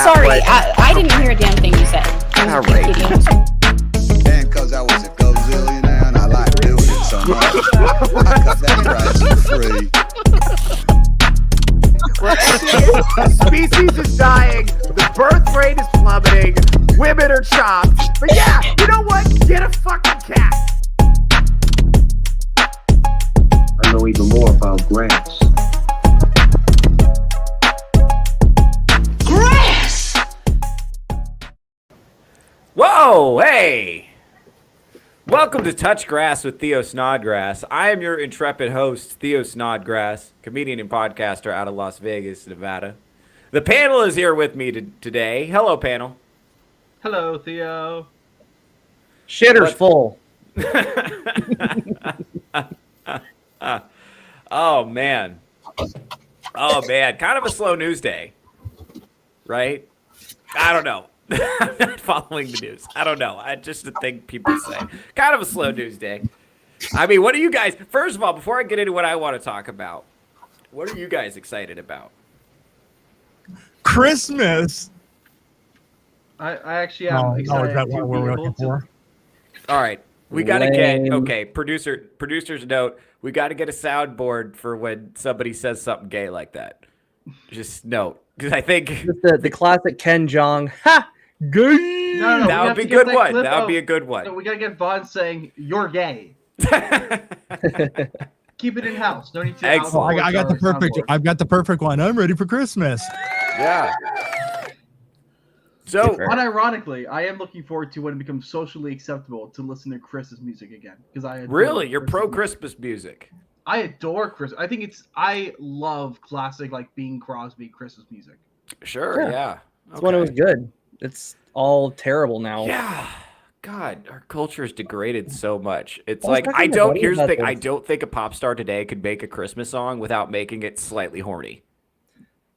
sorry. I didn't hear a damn thing you said. All right. And because I was a gazillionaire and I like doing it so much, I cut that price for free. Species is dying, the birth rate is plummeting, women are chopped. But yeah, you know what? Get a fucking cat. I know even more about grass. Whoa, hey! Welcome to Touch Grass with Theo Snodgrass. I am your intrepid host, Theo Snodgrass, comedian and podcaster out of Las Vegas, Nevada. The panel is here with me today. Hello, panel. Hello, Theo. Shitter's full. Oh, man. Kind of a slow news day, right? I don't know. I'm not following the news. I don't know. Just the thing people say. Kind of a slow news day. I mean, what are you guys... First of all, before I get into what I want to talk about, what are you guys excited about? Christmas. I actually am excited. Is that what we're looking for? All right. We got to get... Okay, producer's note. We got to get a soundboard for when somebody says something gay like that. Just note. Because I think... The classic Ken Jeong. Ha! Gay! No, that would be a good one. That would be a good one. No, we gotta get Vaughn saying, "You're gay." Keep it in house. No need to. Excellent. I got the perfect. I've got the perfect one. I'm ready for Christmas. Yeah. So, unironically, I am looking forward to when it becomes socially acceptable to listen to Christmas music again. Because you're pro Christmas music. I adore Christmas. I love classic like Bing Crosby Christmas music. Sure. Yeah. It's when it was good. It's all terrible now. Yeah. God, our culture is degraded so much. It's like here's the thing. I don't think a pop star today could make a Christmas song without making it slightly horny.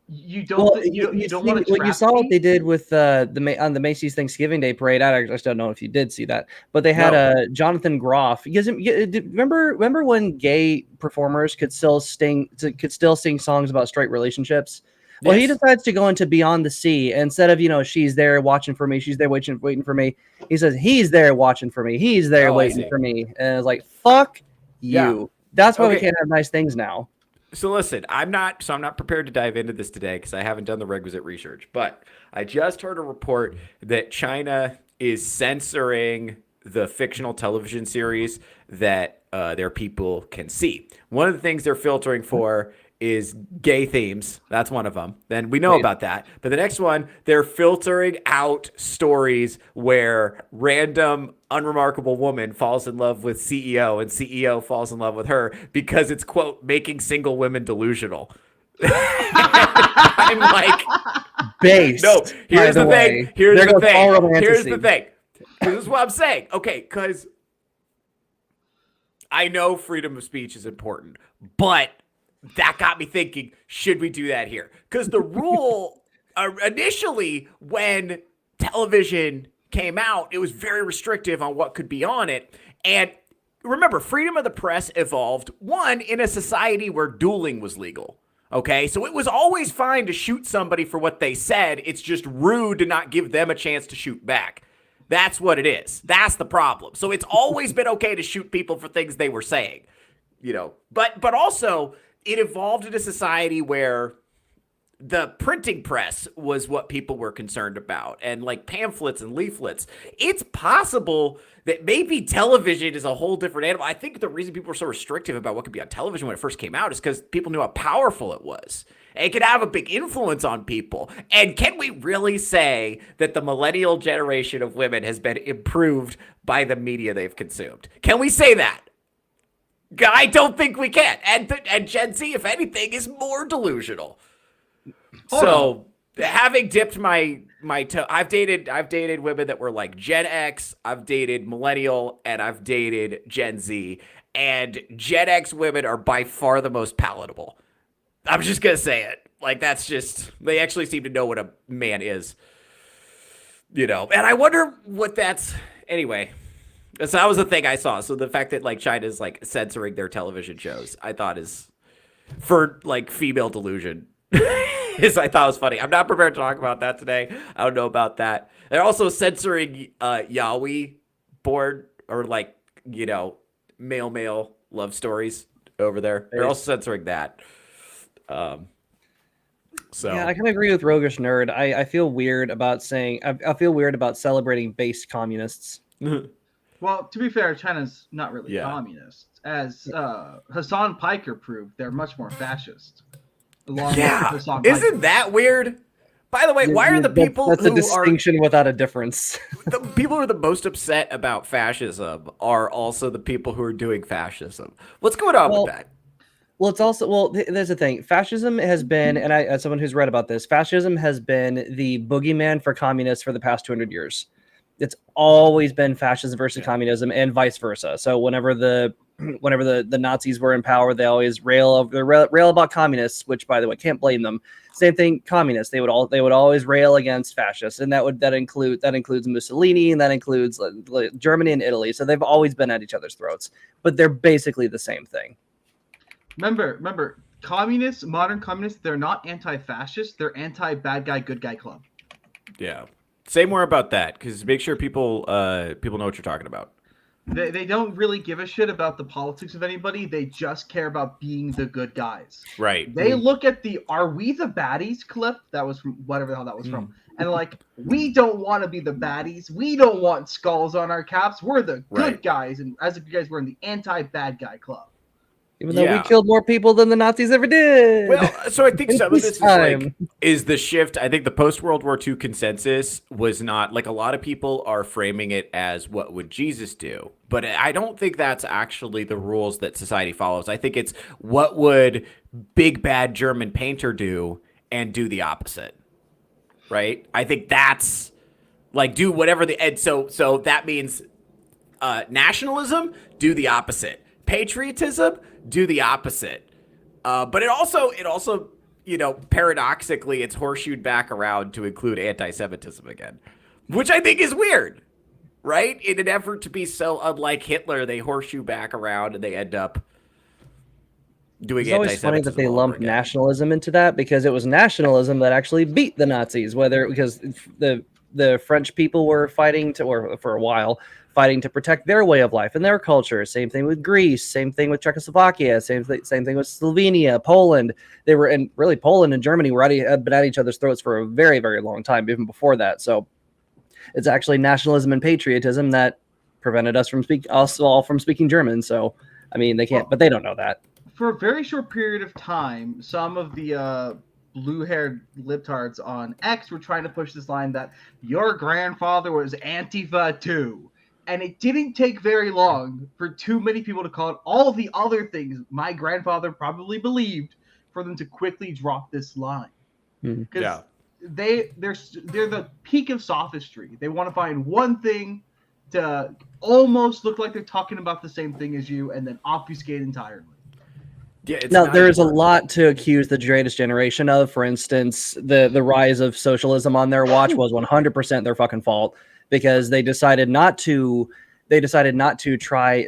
You don't want to. You saw what they did with on the Macy's Thanksgiving Day parade. I just don't know if you did see that, but they had Jonathan Groff. Remember when gay performers could still sing songs about straight relationships? Well, yes. He decides to go into Beyond the Sea. Instead of, she's there watching for me, she's there waiting for me. He says, he's there watching for me. He's there waiting for me. And it's like, fuck you. Yeah. That's why we can't have nice things now. So listen, I'm not prepared to dive into this today because I haven't done the requisite research. But I just heard a report that China is censoring the fictional television series that their people can see. One of the things they're filtering for is gay themes. That's one of them. Then we know about that. But the next one, they're filtering out stories where random unremarkable woman falls in love with CEO and CEO falls in love with her because it's, quote, making single women delusional. I'm like, based. No, here's the thing. Here's the thing. This is what I'm saying. Okay, because I know freedom of speech is important, but that got me thinking, should we do that here? Because the rule initially when television came out, it was very restrictive on what could be on it. And remember, freedom of the press evolved, one, in a society where dueling was legal. Okay, so it was always fine to shoot somebody for what they said. It's just rude to not give them a chance to shoot back. That's what it is. That's the problem. So it's always been okay to shoot people for things they were saying, but also it evolved in a society where the printing press was what people were concerned about, and like pamphlets and leaflets. It's possible that maybe television is a whole different animal. I think the reason people were so restrictive about what could be on television when it first came out is because people knew how powerful it was. It could have a big influence on people. And can we really say that the millennial generation of women has been improved by the media they've consumed? Can we say that? I don't think we can. And Gen Z, if anything, is more delusional. So having dipped my toe, I've dated women that were like Gen X, I've dated millennial, and I've dated Gen Z. And Gen X women are by far the most palatable. I'm just going to say it. Like, that's just, they actually seem to know what a man is. And I wonder what that's, anyway. So that was the thing I saw. So the fact that like China's like censoring their television shows, I thought is for like female delusion. is I thought was funny. I'm not prepared to talk about that today. I don't know about that. They're also censoring yaoi board or like, male love stories over there. They're also censoring that. So yeah, I kind of agree with Roguish Nerd. I feel weird about saying I feel weird about celebrating base communists. Well, to be fair, China's not really communist. As Hassan Piker proved, they're much more fascist. Isn't that weird? By the way, why are the people that's a who distinction without a difference? The people who are the most upset about fascism are also the people who are doing fascism. What's going on with that? Well, it's also there's a thing. Fascism has been, and I, as someone who's read about this, fascism has been the boogeyman for communists for the past 200 years. It's always been fascism versus communism, and vice versa. So whenever the Nazis were in power, they always rail about communists, which, by the way, can't blame them. Same thing, communists. They would always rail against fascists, and that includes Mussolini, and that includes Germany and Italy. So they've always been at each other's throats, but they're basically the same thing. Remember, communists, modern communists, they're not anti-fascist. They're anti-bad guy, good guy club. Yeah. Say more about that, because make sure people know what you're talking about. They don't really give a shit about the politics of anybody. They just care about being the good guys. Right. They look at the "Are we the baddies?" clip that was from whatever the hell that was from, and like, we don't want to be the baddies. We don't want skulls on our caps. We're the good guys, and as if you guys were in the anti-bad guy club. Even though we killed more people than the Nazis ever did. Well, so I think some of this is the shift. I think the post-World War II consensus was not, like, a lot of people are framing it as what would Jesus do. But I don't think that's actually the rules that society follows. I think it's what would big bad German painter do and do the opposite. Right? I think that's like do whatever so that means nationalism, do the opposite. Patriotism, do the opposite. But it also, paradoxically, it's horseshoed back around to include anti-Semitism again, which I think is weird, right? In an effort to be so unlike Hitler, they horseshoe back around and they end up doing it's always anti-Semitism. funny that they lump nationalism into that, because it was nationalism that actually beat the Nazis, because the French people were fighting for a while, fighting to protect their way of life and their culture. Same thing with Greece. Same thing with Czechoslovakia. Same thing with Slovenia, Poland. Poland and Germany had been at each other's throats for a very, very long time, even before that. So it's actually nationalism and patriotism that prevented us from speaking German. So, I mean, they can't, but they don't know that. For a very short period of time, some of the blue-haired libtards on X were trying to push this line that your grandfather was Antifa too. And it didn't take very long for too many people to call it all the other things my grandfather probably believed for them to quickly drop this line. Because they're the peak of sophistry. They want to find one thing to almost look like they're talking about the same thing as you and then obfuscate entirely. Yeah, now, there is a lot to accuse the greatest generation of. For instance, the rise of socialism on their watch was 100% their fucking fault, because they decided not to try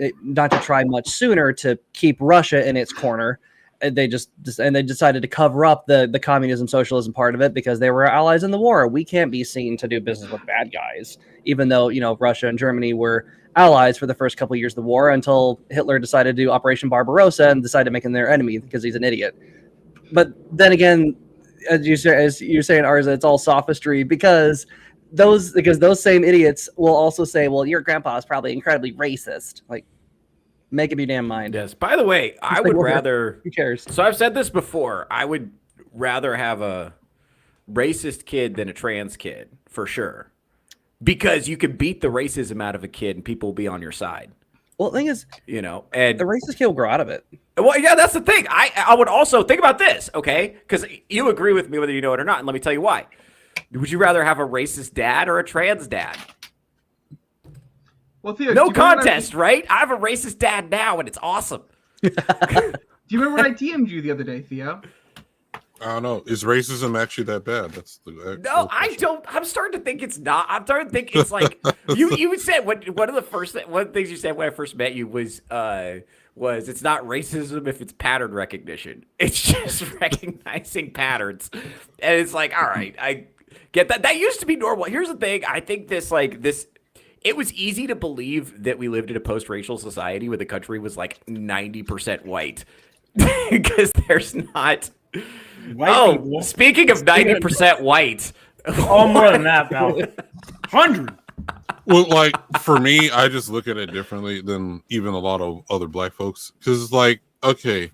much sooner to keep Russia in its corner. They decided to cover up the communism socialism part of it because they were allies in the war. We can't be seen to do business with bad guys, even though Russia and Germany were allies for the first couple of years of the war, until Hitler decided to do Operation Barbarossa and decided to make him their enemy because he's an idiot. But then again, as you're saying, Arza, it's all sophistry, because those same idiots will also say, well, your grandpa is probably incredibly racist. Like, make up your damn mind. Yes. By the way, I would rather. Who cares? So I've said this before. I would rather have a racist kid than a trans kid, for sure, because you can beat the racism out of a kid and people will be on your side. Well, the thing is, and the racist kid will grow out of it. Well, yeah, that's the thing. I would also think about this, okay? Because you agree with me whether you know it or not, and let me tell you why. Would you rather have a racist dad or a trans dad? Well, Theo, no contest, right? I have a racist dad now, and it's awesome. Do you remember when I DM'd you the other day, Theo? I don't know. Is racism actually that bad? That's the No, I don't. I'm starting to think it's not. I'm starting to think it's like you said. One of the things you said when I first met you was it's not racism if it's pattern recognition. It's just recognizing patterns, and it's like, all right, I get that. That used to be normal. Here's the thing. I think this. It was easy to believe that we lived in a post-racial society where the country was like 90% white, because there's not. White people. Speaking of 90% white. Oh, more than that, pal. 100. Well, like for me, I just look at it differently than even a lot of other black folks, because it's like, okay,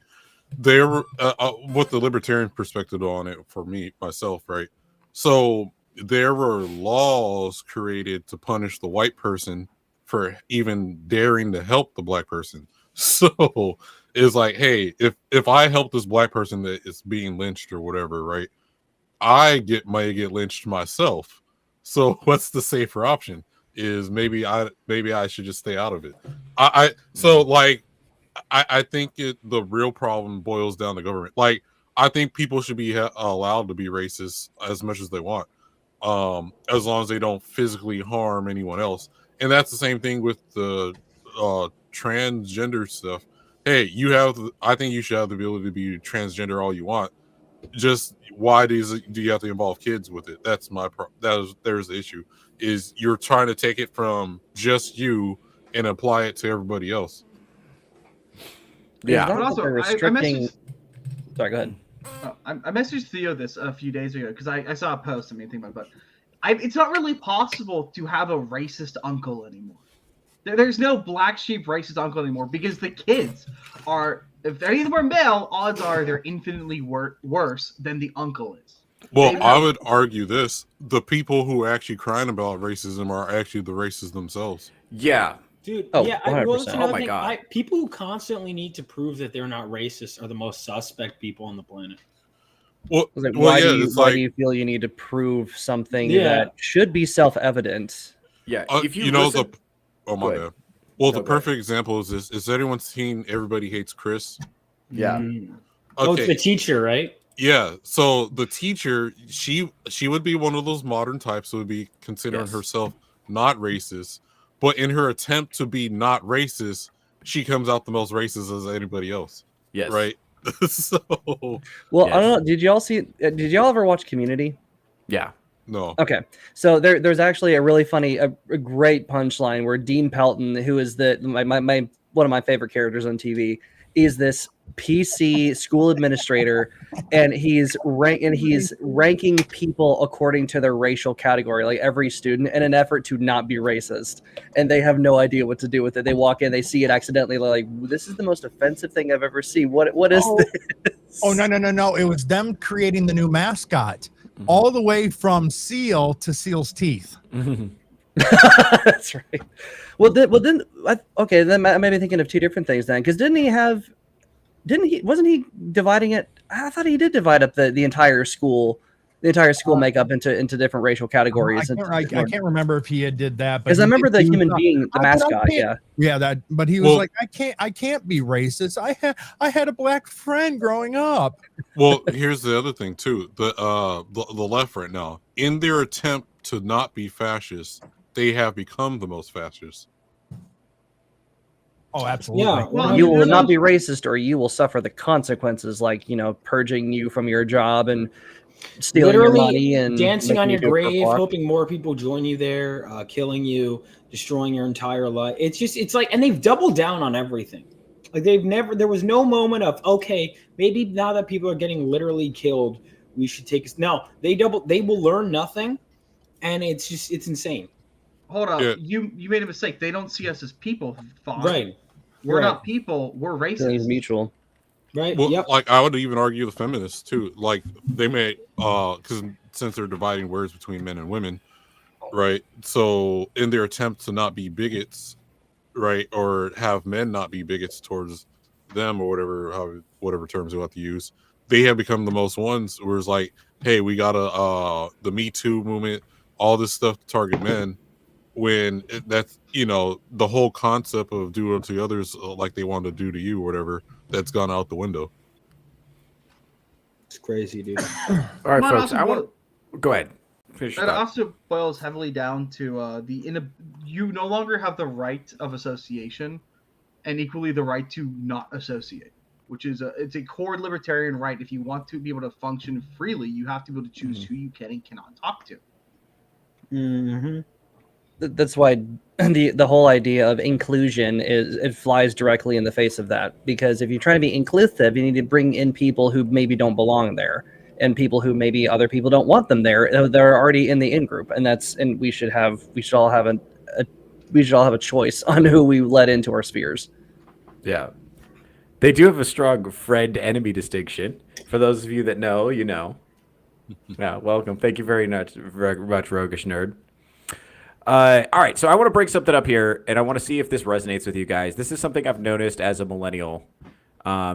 there with the libertarian perspective on it for me myself, right? So there were laws created to punish the white person for even daring to help the black person. So it's like, hey, if I help this black person that is being lynched or whatever, right? I might get lynched myself. So what's the safer option? Is maybe I should just stay out of it. I think the real problem boils down to government. Like, I think people should be allowed to be racist as much as they want, as long as they don't physically harm anyone else. And that's the same thing with the transgender stuff. Hey, I think you should have the ability to be transgender all you want. Just why do you have to involve kids with it? That's there's the issue. Is you're trying to take it from just you and apply it to everybody else. Yeah. But also, Sorry, go ahead. I messaged Theo this a few days ago because I saw a post and made me think about it. But it's not really possible to have a racist uncle anymore. There's no black sheep racist uncle anymore because the kids are, if any of them are male, odds are they're infinitely worse than the uncle is. Well, I would argue this: the people who are actually crying about racism are actually the racists themselves. Yeah. Dude, Oh, yeah, 100%. Oh my God. People who constantly need to prove that they're not racist are the most suspect people on the planet. Well, Why do you feel you need to prove something that should be self-evident? Yeah, if you know the. Oh my God. Well, the perfect example is this: is anyone seen Everybody Hates Chris? Yeah. Okay. Oh, it's the teacher, right? Yeah. So the teacher, she would be one of those modern types who would be considering herself not racist, but in her attempt to be not racist, she comes out the most racist as anybody else. Yes. Right. So. Well, I don't know. Did y'all ever watch Community? Yeah. No. Okay. So there's actually a really funny, a great punchline where Dean Pelton, who is my one of my favorite characters on TV, is this PC school administrator, and he's ranking people according to their racial category, like every student, in an effort to not be racist. And they have no idea what to do with it. They walk in, they see it accidentally, they're like, "This is the most offensive thing I've ever seen. What is this?" Oh no! It was them creating the new mascot, all the way from Seal to Seal's teeth. That's right. Well, then, okay. Then I may be thinking of two different things then, because wasn't he dividing it? I thought he did divide up the entire school makeup into different racial categories. I can't remember if he did that, because I remember the human being, the mascot. But he was like, I can't be racist. I had a black friend growing up. Well, here's the other thing too. The left right now, in their attempt to not be fascist, they have become the most fascist. Oh, absolutely. Yeah. Well, you will not be racist, or you will suffer the consequences, like, purging you from your job and stealing your money and dancing on your grave, hoping more people join you there, killing you, destroying your entire life. It's like, and they've doubled down on everything. Like there was no moment of, okay, maybe now that people are getting literally killed, we should take us. No, they will learn nothing, and it's insane. Hold on, Yeah. you made a mistake. They don't see us as people, Fawn. Right. We're not people. We're racist. It's mutual. Right. Well, Yep. like I would even argue the feminists too. Like they may, because since they're dividing words between men and women, right? So in their attempt to not be bigots, right, or have men not be bigots towards them, or whatever terms they want to use, they have become the most ones where it's like, hey, we got the Me Too movement, all this stuff to target men. When that's the whole concept of do unto others like they want to do to you or whatever, that's gone out the window. It's crazy, dude. All right, But folks. also I want to go ahead. Finish your That thought. also boils heavily down to you no longer have the right of association, and equally the right to not associate, which is it's a core libertarian right. If you want to be able to function freely, you have to be able to choose who you can and cannot talk to. Mm-hmm. That's why the whole idea of inclusion it flies directly in the face of that, because if you're trying to be inclusive, you need to bring in people who maybe don't belong there, and people who maybe other people don't want them there. They're already in the in group, and we should all have a choice on who we let into our spheres. Yeah. They do have a strong friend-enemy distinction. For those of you that know, you know. Yeah, welcome. Thank you very much, Roguish Nerd. All right, so I want to bring something up here, and I want to see if this resonates with you guys. This is something I've noticed as a millennial.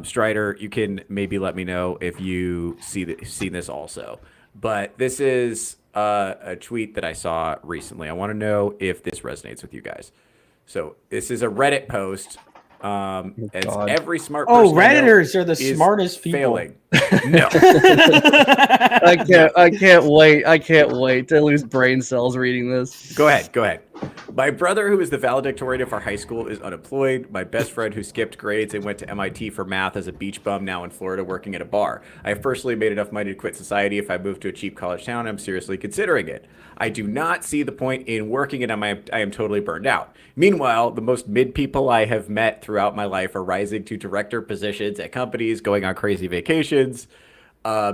Strider, you can maybe let me know if you seen this also. But this is a tweet that I saw recently. I want to know if this resonates with you guys. So this is a Reddit post. As every smart person Redditors are the smartest people. Failing. No. I can't wait to lose brain cells reading this. Go ahead. My brother, who is the valedictorian of our high school, is unemployed. My best friend, who skipped grades and went to MIT for math, as a beach bum, now in Florida working at a bar. I have personally made enough money to quit society. If I move to a cheap college town, I'm seriously considering it. I do not see the point in working, and I am totally burned out. Meanwhile, the most mid people I have met throughout my life are rising to director positions at companies, going on crazy vacations,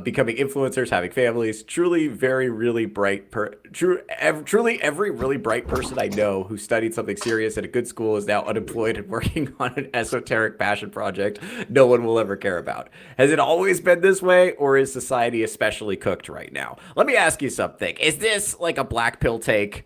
becoming influencers, having families. Truly, very, really bright. Truly, every really bright person I know who studied something serious at a good school is now unemployed and working on an esoteric passion project no one will ever care about. Has it always been this way, or is society especially cooked right now? Let me ask you something. Is this like a black pill take?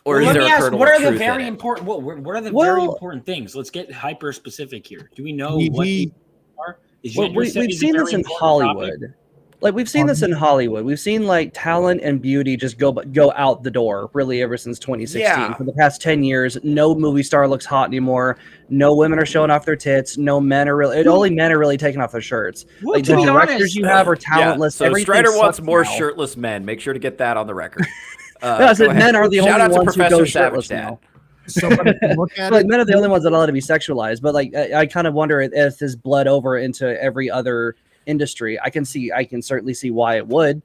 Or is there a kernel what of are the truth in very it? important? What are the very important things? Let's get hyper specific here. Do we know what these are? We've seen this in Hollywood. Like we've seen this in Hollywood. We've seen like talent and beauty just go out the door really ever since 2016. Yeah. For the past 10 years, no movie star looks hot anymore. No women are showing off their tits. No men are only men are really taking off their shirts. Well, like the directors you have are talentless. Yeah, so Strider wants more now. shirtless men. Make sure to get that on the record. No, I said men are the Shout out only to ones who Professor go Savage shirtless Dad. now. So, but if you look at Like it, men are the only ones that allow to be sexualized. But like I kind of wonder if this bled over into every other industry. I can certainly see why it would,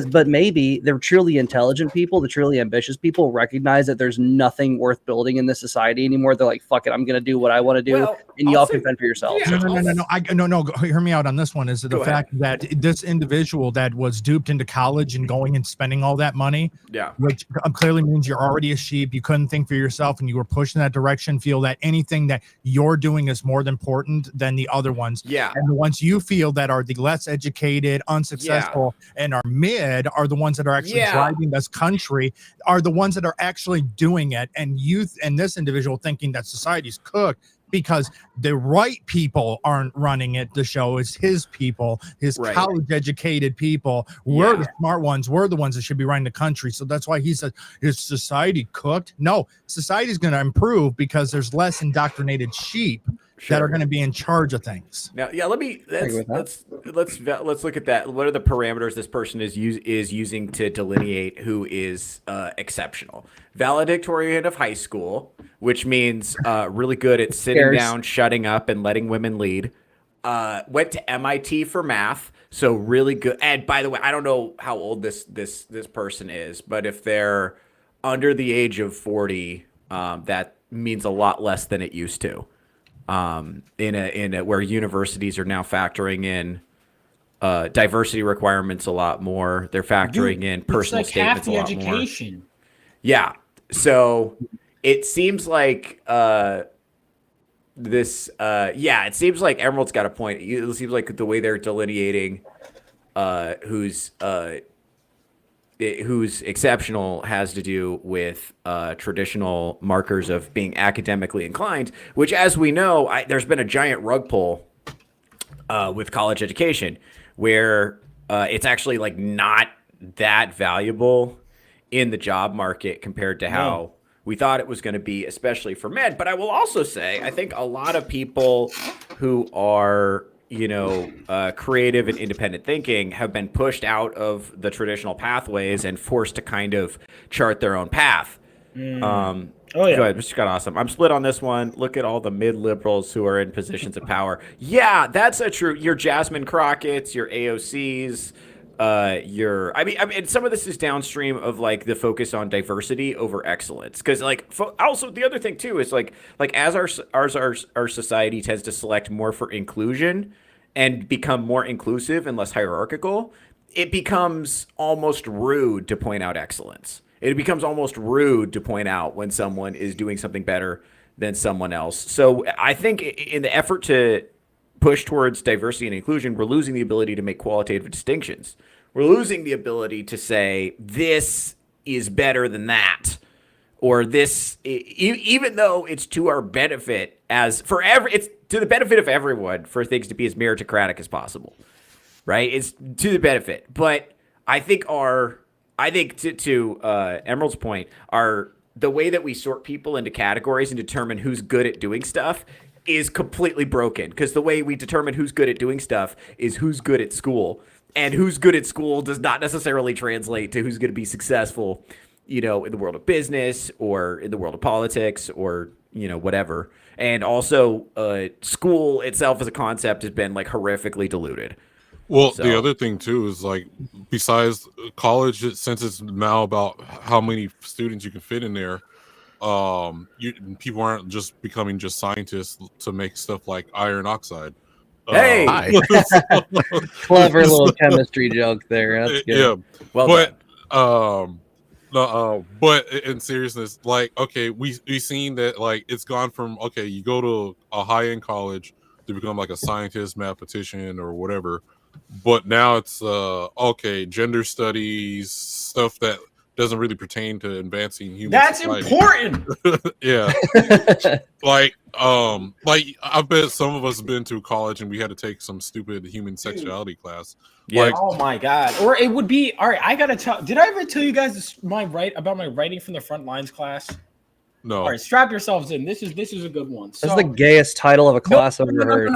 but maybe the truly intelligent people, the truly ambitious people, recognize that there's nothing worth building in this society anymore. They're like, fuck it, I'm gonna do what I want to do, and y'all can fend for yourselves. No. Hear me out on this one. Is the fact that this individual that was duped into college and going and spending all that money, which clearly means you're already a sheep. You couldn't think for yourself, and you were pushed in that direction. Feel that anything that you're doing is more important than the other ones. Yeah, and the ones you feel that are the less educated, unsuccessful, and are mid are the ones that are actually driving this country, are the ones that are actually doing it. And youth and this individual thinking that society's cooked because the right people aren't running it. The show is his people, his college educated people. We're the smart ones. We're the ones that should be running the country. So that's why he said, is society cooked? No, society's going to improve because there's less indoctrinated sheep that are going to be in charge of things. Now, let's look at that. What are the parameters this person is using to delineate who is exceptional? Valedictorian of high school, which means really good at sitting down, shutting up, and letting women lead. Went to MIT for math, so really good. And by the way, I don't know how old this person is, but if they're under the age of 40, that means a lot less than it used to. Where universities are now factoring in diversity requirements a lot more. They're factoring in personal statements a lot more. Yeah. So it seems like it seems like Emerald's got a point. It seems like the way they're delineating who's exceptional has to do with traditional markers of being academically inclined, which, as we know, there's been a giant rug pull with college education where it's actually like not that valuable in the job market compared to how we thought it was going to be, especially for men. But I will also say, I think a lot of people who are creative and independent thinking have been pushed out of the traditional pathways and forced to kind of chart their own path. Oh yeah, go ahead, Mr. Scott. Awesome. I'm split on this one. Look at all the mid-liberals who are in positions of power. Yeah, that's a true. Your Jasmine Crockett's, your AOC's, I mean, some of this is downstream of like the focus on diversity over excellence. Because like, also the other thing too is like as our society tends to select more for inclusion and become more inclusive and less hierarchical, it becomes almost rude to point out excellence. It becomes almost rude to point out when someone is doing something better than someone else. So I think in the effort to push towards diversity and inclusion, we're losing the ability to make qualitative distinctions. We're losing the ability to say this is better than that, or this, even though it's to our benefit it's to the benefit of everyone for things to be as meritocratic as possible, right? It's to the benefit. But I think to Emerald's point, the way that we sort people into categories and determine who's good at doing stuff is completely broken, because the way we determine who's good at doing stuff is who's good at school, and who's good at school does not necessarily translate to who's going to be successful, in the world of business or in the world of politics or, whatever. And also, school itself as a concept has been like horrifically diluted. Well, the other thing too is like, besides college, since it's now about how many students you can fit in there, people aren't just becoming just scientists to make stuff like iron oxide. Hey, clever little chemistry joke there. That's good. Yeah, well, but in seriousness, like, okay, we've seen that like it's gone from, okay, you go to a high-end college to become like a scientist, mathematician, or whatever. But now it's okay, gender studies, stuff that doesn't really pertain to advancing human That's society. Important. Yeah. like I bet some of us have been to college and we had to take some stupid human sexuality class. Yeah. Like, Oh my god. Or it would be, all right, I gotta tell, did I ever tell you guys about my writing from the front lines class? no. All right, strap yourselves in. This is a good one. That's the gayest title of a class I've ever heard.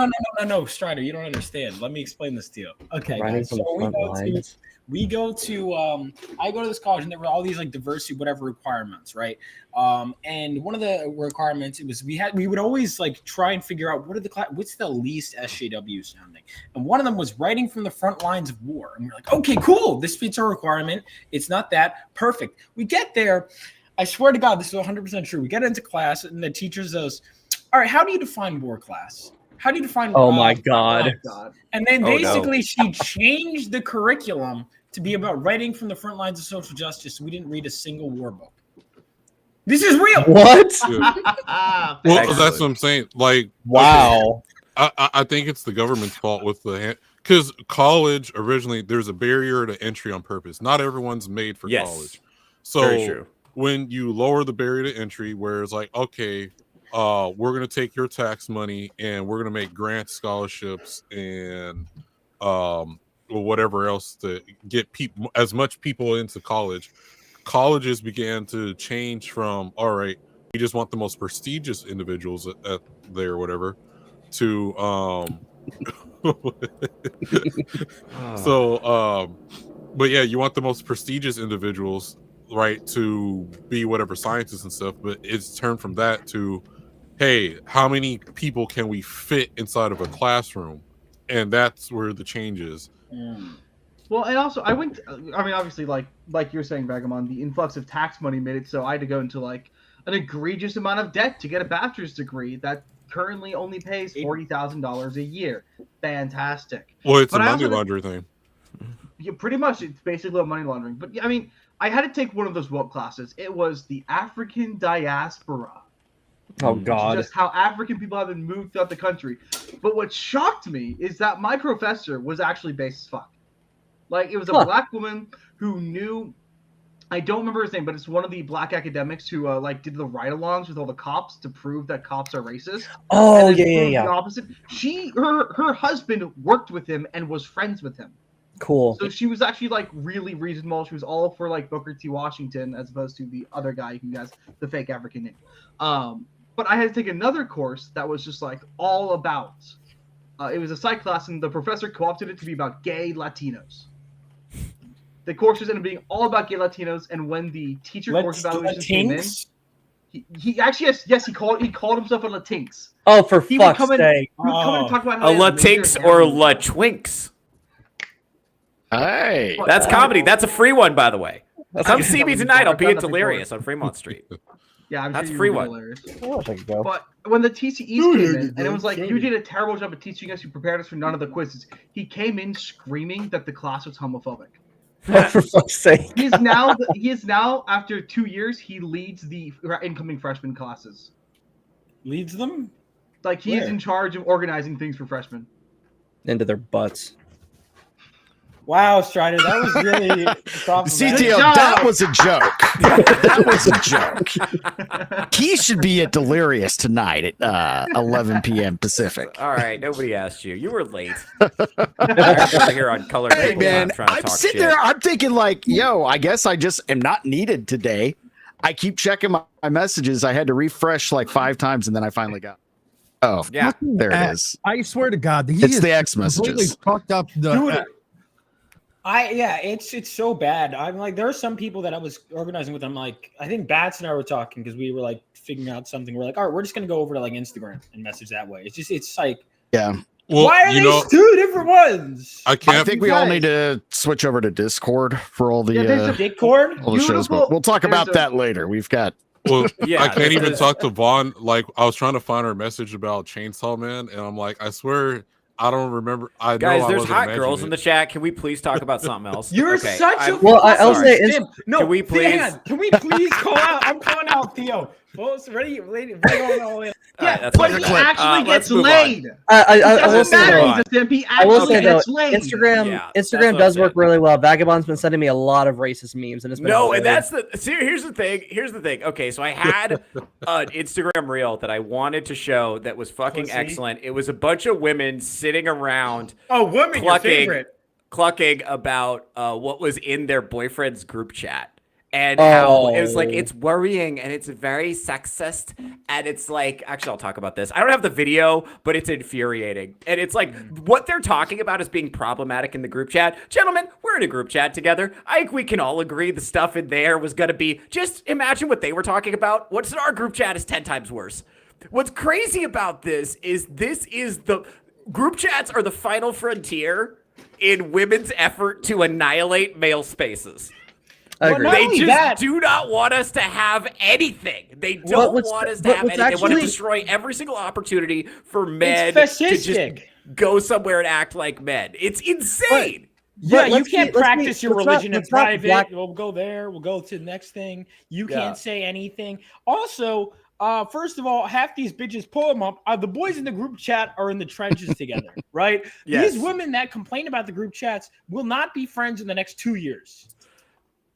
No, Strider, you don't understand. Let me explain this to you. Okay, Writing guys. from the front lines. I go to this college and there were all these like diversity, whatever requirements, right? And one of the requirements, it was we would always like try and figure out what's the least SJW sounding. And one of them was writing from the front lines of war. And we're like, okay, cool. This fits our requirement. It's not that perfect. We get there. I swear to God, this is 100% true. We get into class and the teacher says, all right, how do you define war class? How do you define Oh my God. And then basically she changed the curriculum to be about writing from the front lines of social justice. We didn't read a single war book. This is real. What? Well, that's what I'm saying. Like, wow. Okay, I think it's the government's fault with because college originally, there's a barrier to entry on purpose. Not everyone's made for college. So very true. When you lower the barrier to entry, where it's like, okay, we're going to take your tax money and we're going to make grant scholarships and whatever else to get as much people into college. Colleges began to change from, all right, we just want the most prestigious individuals at there, whatever, to but yeah, you want the most prestigious individuals, right, to be whatever scientists and stuff. But it's turned from that to, hey, how many people can we fit inside of a classroom? And that's where the change is. Well, and also obviously, like you're saying, Vagamon, the influx of tax money made it so I had to go into like an egregious amount of debt to get a bachelor's degree that currently only pays $40,000 a year. Fantastic. Well, it's a money laundering thing. Yeah, pretty much. It's basically money laundering. But I mean, I had to take one of those woke classes. It was the African diaspora. Oh God! Just how African people have been moved throughout the country. But what shocked me is that my professor was actually base as fuck. Like, it was a black woman who knew. I don't remember his name, but it's one of the black academics who like did the ride-alongs with all the cops to prove that cops are racist. Oh yeah. The opposite. Her husband worked with him and was friends with him. Cool. So she was actually like really reasonable. She was all for like Booker T. Washington as opposed to the other guy who has the fake African name. But I had to take another course that was just like all about It was a psych class, and the professor co-opted it to be about gay Latinos. The course was ended up being all about gay Latinos, and when the teacher course evaluation came in, he actually he called himself a Latinx. Oh, for fuck's sake! He would come in and talk about A how Latinx or La Twinks. Hey, that's comedy. That's a free one, by the way. Come see me tonight. I'll be at Delirious on Fremont Street. Yeah, I'm that's sure a free I one. I wish I could go. But when the TCEs came in, and it was like, you did a terrible job of teaching us, you prepared us for none of the quizzes. He came in screaming that the class was homophobic. Oh, for fuck's sake! He is now after 2 years, he leads the incoming freshman classes. Leads them? Like he is in charge of organizing things for freshmen. Into their butts. Wow, Strider, that was really CTO, that was a joke. That was a joke. He should be at Delirious tonight at 11 p.m. Pacific. All right, nobody asked you. You were late. I'm here on Color. Hey, man, I'm sitting there. I'm thinking like, yo, I guess I just am not needed today. I keep checking my messages. I had to refresh like 5 times, and then I finally got. Oh, yeah, there it is. I swear to God, it's the X messages. Fucked up the. Dude, it's so bad. I'm like, there are some people that I was organizing with. I'm like, I think Bats and I were talking because we were like figuring out something. We're like, all right, we're just gonna go over to like Instagram and message that way. It's like, yeah. Well, why are these 2 different ones? I think we all need to switch over to Discord for all the Discord, all the shows, but we'll talk about that later. We've got. Well, I can't even talk to Vaughn. Like, I was trying to find her message about Chainsaw Man, and I'm like, I swear, I don't remember. Guys, there's hot girls in the chat. Can we please talk about something else? You're such a I'll say no. Can we please? Dan, can we please call out? I'm calling out Theo. Folks, ready? Yeah, but he actually gets laid. I will say though, laid. Instagram does work really well. Vagabond's been sending me a lot of racist memes, and it's been and that's the. See, here's the thing. Okay, so I had an Instagram reel that I wanted to show that was fucking excellent. It was a bunch of women sitting around. Oh, women, your favorite. Clucking about what was in their boyfriend's group chat. And how it was like, it's worrying and it's very sexist. And it's like, actually, I'll talk about this. I don't have the video, but it's infuriating. And it's like, what they're talking about is being problematic in the group chat. Gentlemen, we're in a group chat together. I think we can all agree the stuff in there was going to be, just imagine what they were talking about. What's in our group chat is 10 times worse. What's crazy about this is the group chats are the final frontier in women's effort to annihilate male spaces. They just do not want us to have anything. They don't want us to have anything. They want to destroy every single opportunity for men to just go somewhere and act like men. It's insane. You can't practice your religion in private. We'll go there. We'll go to the next thing. You can't say anything. Also, first of all, half these bitches pull them up. The boys in the group chat are in the trenches together, right? Yes. These women that complain about the group chats will not be friends in the next 2 years.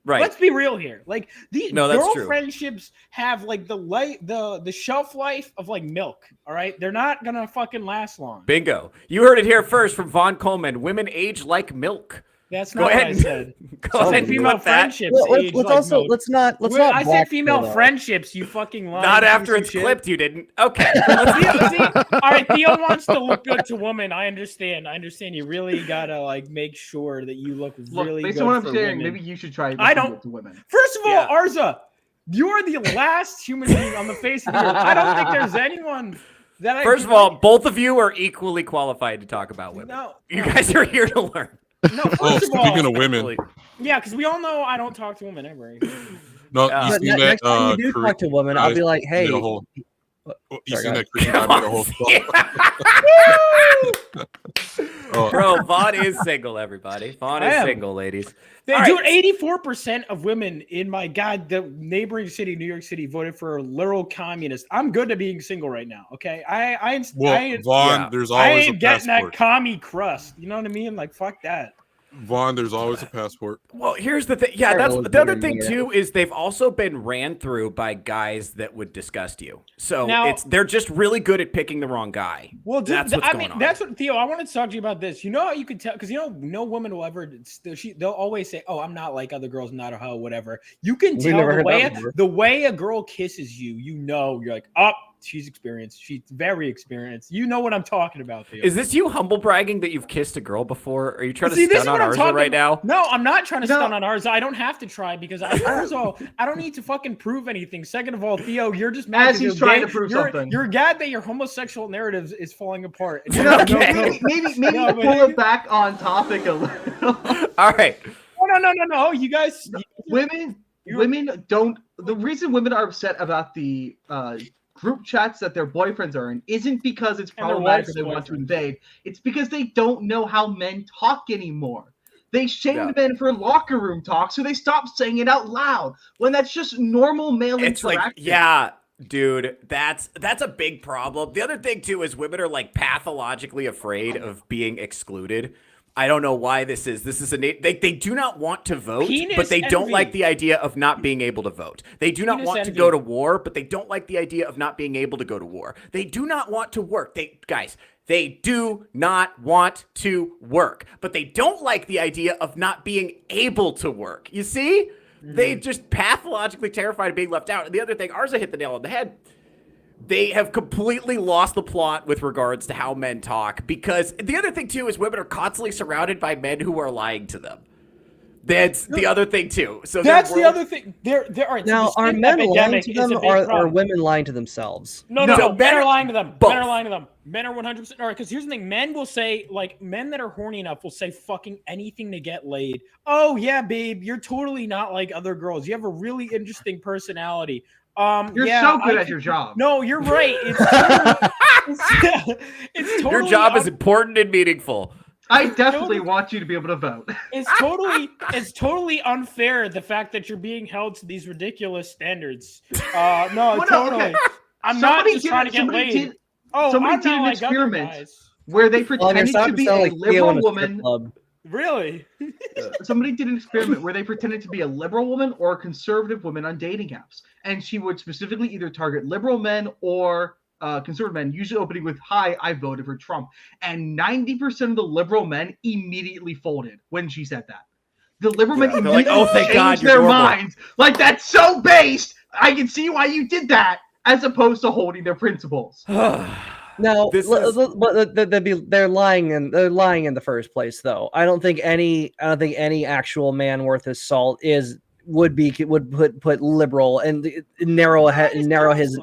Right. Let's be real here. Like these girl friendships have like the shelf life of like milk. All right, they're not gonna fucking last long. Bingo. You heard it here first from Vaughn Coleman. Women age like milk. That's not what I said. I said female friendships. Let's not. I said female friendships. You fucking lying. Not after it's clipped. You didn't. Okay. All right. Theo wants to look good to women. I understand. You really gotta like make sure that you look really good. Based on what I'm saying, maybe you should try. I don't. To women. First of all, Arza, you're the last human being on the face of the earth. I don't think there's anyone. First of all, both of you are equally qualified to talk about women. No, you guys are here to learn. No, first of all, speaking of women, yeah, because we all know I don't talk to women ever. No, you see that? Next time you do talk to a woman, I'll be like, "Hey." You seen that Korean guy made a whole Bro, Vaughn is single, everybody. Vaughn is single, ladies. Dude, 84% of women in the neighboring city, New York City, voted for a literal communist. I'm good at being single right now, okay? Vaughn, there's always ain't getting that commie crust. You know what I mean? Like, fuck that. Vaughn, there's always a passport. Well, here's the thing. Yeah, that's the other thing too is they've also been ran through by guys that would disgust you. So they're just really good at picking the wrong guy. Well, dude, that's what Theo. I wanted to talk to you about this. You know how you can tell because no woman will ever. They'll always say, "Oh, I'm not like other girls, I'm not a hoe, whatever." You can tell the way a girl kisses you. You know, you're like, "Oh, she's experienced. She's very experienced. You know what I'm talking about, Theo. Is this you humble bragging that you've kissed a girl before? Are you trying See, to stun on Arza right now? No, I'm not trying to stun on Arza. I don't have to try because first of all, I don't need to fucking prove anything. Second of all, Theo, you're just mad As he's trying to prove something. You're glad that your homosexual narrative is falling apart. Maybe pull it back on topic a little. All right. No. You guys, women don't. The reason women are upset about the group chats that their boyfriends are in isn't because it's problematic or they want to invade. It's because they don't know how men talk anymore. They shamed men for locker room talk, so they stop saying it out loud when that's just normal male interaction. Like, yeah, dude, that's a big problem. The other thing too is women are like pathologically afraid of being excluded. I don't know why this is. This is they do not want to vote, but they don't like the idea of not being able to vote. They do not want to go to war, but they don't like the idea of not being able to go to war. They do not want to work. They do not want to work, but they don't like the idea of not being able to work. You see? They just pathologically terrified of being left out. And the other thing, Arza hit the nail on the head. They have completely lost the plot with regards to how men talk, because the other thing too is women are constantly surrounded by men who are lying to them. That's the other thing too. So that's the other thing. There are now, are men lying to them, or are women lying to themselves? No. Men are lying to them. Both. Men are lying to them. Men are 100%. All right, because here's the thing: men will say, like, men that are horny enough will say fucking anything to get laid. Oh yeah, babe, you're totally not like other girls. You have a really interesting personality. You're so good at your job. No, you're right. It's totally your job is important and meaningful. I definitely want you to be able to vote. It's totally unfair, the fact that you're being held to these ridiculous standards. Totally. Okay. I'm not just trying to get laid. Somebody did an experiment where they pretended to be a liberal woman. Really? Somebody did an experiment where they pretended to be a liberal woman or a conservative woman on dating apps. And she would specifically either target liberal men or conservative men, usually opening with, "Hi, I voted for Trump." And 90% of the liberal men immediately folded when she said that. The liberal men immediately changed their minds. Like, that's so based. I can see why you did that, as opposed to holding their principles. No, they're lying in the first place, though. I don't think any actual man worth his salt would put liberal and narrow his.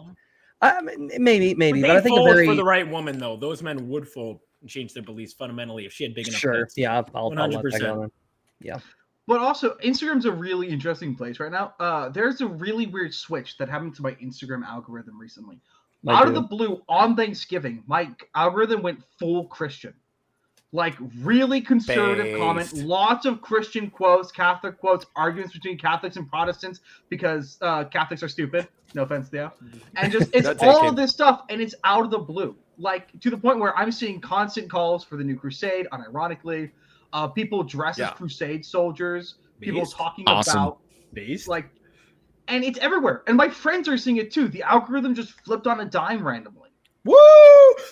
Maybe, but I think for the right woman, though, those men would fold and change their beliefs fundamentally if she had big enough. Sure, bets. yeah, I'll 100%. Yeah. But also, Instagram's a really interesting place right now. There's a really weird switch that happened to my Instagram algorithm recently. Out of the blue, on Thanksgiving, my algorithm went full Christian. Like, really conservative comment, lots of Christian quotes, Catholic quotes, arguments between Catholics and Protestants because Catholics are stupid. No offense, Theo. And just, it's all of this stuff, and it's out of the blue. Like, to the point where I'm seeing constant calls for the new crusade, unironically. People dressed as crusade soldiers. People talking about... Like... And it's everywhere. And my friends are seeing it too. The algorithm just flipped on a dime randomly. Woo!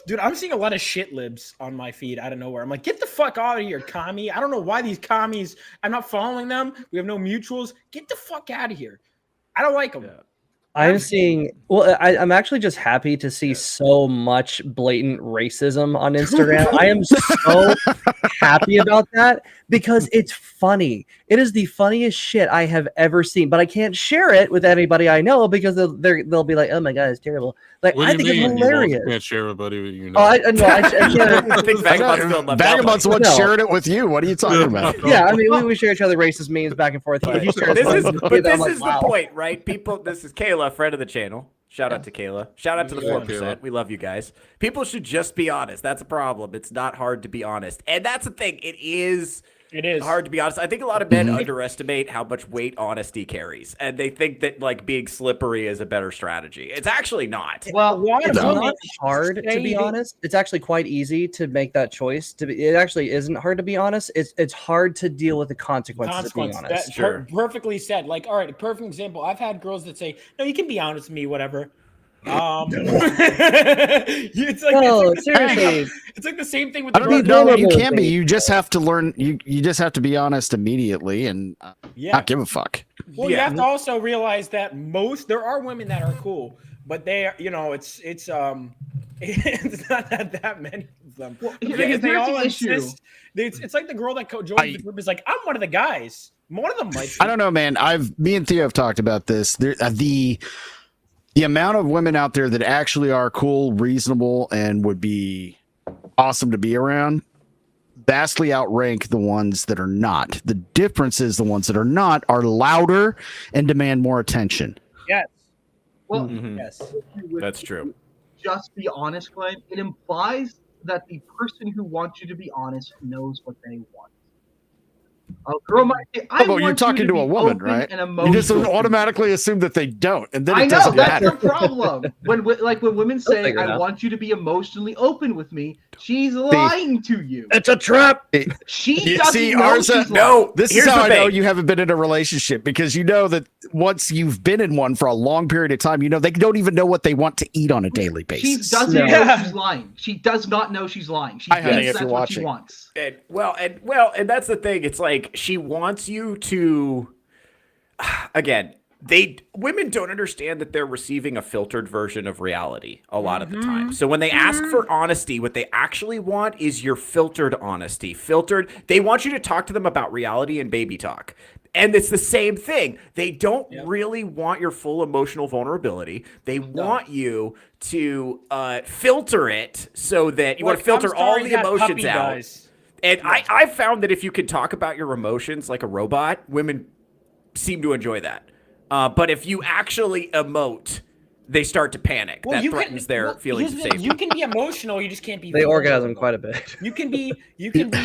Dude, I'm seeing a lot of shit libs on my feed out of nowhere. I'm like, get the fuck out of here, commie. I don't know why these commies, I'm not following them. We have no mutuals. Get the fuck out of here. I don't like them. Yeah. I'm seeing, I'm actually just happy to see so much blatant racism on Instagram. I am so happy about that because it's funny. It is the funniest shit I have ever seen, but I can't share it with anybody I know because they'll be like, "Oh my god, it's terrible." Like, I think it's hilarious. You can't share everybody with you know. I share. I think Vagabond's what shared it with you. What are you talking about? Yeah, I mean, we share each other racist memes back and forth. This is the point, right? People, this is Kayla, friend of the channel. Shout out to Kayla. Shout out to the 4%. We love you guys. People should just be honest. That's a problem. It's not hard to be honest. And that's the thing. It is hard to be honest. I think a lot of men underestimate how much weight honesty carries. And they think that, like, being slippery is a better strategy. It's actually not. Well, it's not hard to be honest. It's actually quite easy to make that choice. It actually isn't hard to be honest. It's hard to deal with the consequences of being honest. Perfectly said. Like, all right, a perfect example. I've had girls that say, "No, you can be honest with me, whatever." It's like seriously. It's like the same thing with I the don't know. brother. No, you can be. You just have to learn. You just have to be honest immediately and not give a fuck. Well, you have to also realize that there are women that are cool, but they are, it's not that many of them. Well, They all insist. It's like the girl that joined the group is like, I'm one of the guys. One of them might be. I don't know, man. Me and Theo have talked about this. The amount of women out there that actually are cool, reasonable, and would be awesome to be around vastly outrank the ones that are not. The difference is the ones that are not are louder and demand more attention. Yes. Well, yes, that's true. Just be honest, Glenn. It implies that the person who wants you to be honest knows what they want. A girl might say, You're talking to a woman, right? You just automatically assume that they don't, and then it doesn't that's matter. the problem. When women say, "I want you to be emotionally open with me," she's lying to you. It's a trap. She doesn't know she's lying. This is how I know you haven't been in a relationship, because you know that once you've been in one for a long period of time, you know they don't even know what they want to eat on a daily basis. She doesn't know she's lying. She does not know she's lying. She thinks if that's you're what watching. she wants. And that's the thing. It's like she wants you to. Again, women don't understand that they're receiving a filtered version of reality a lot of the time. So when they ask for honesty, what they actually want is your filtered honesty. Filtered. They want you to talk to them about reality and baby talk. And it's the same thing. They don't really want your full emotional vulnerability. They want you to filter it so that you want to filter all the emotions out. Guys. And I've found that if you can talk about your emotions like a robot, women seem to enjoy that. But if you actually emote, they start to panic. That threatens their feelings of safety. You can be emotional, you just can't be. They orgasm quite a bit. You can be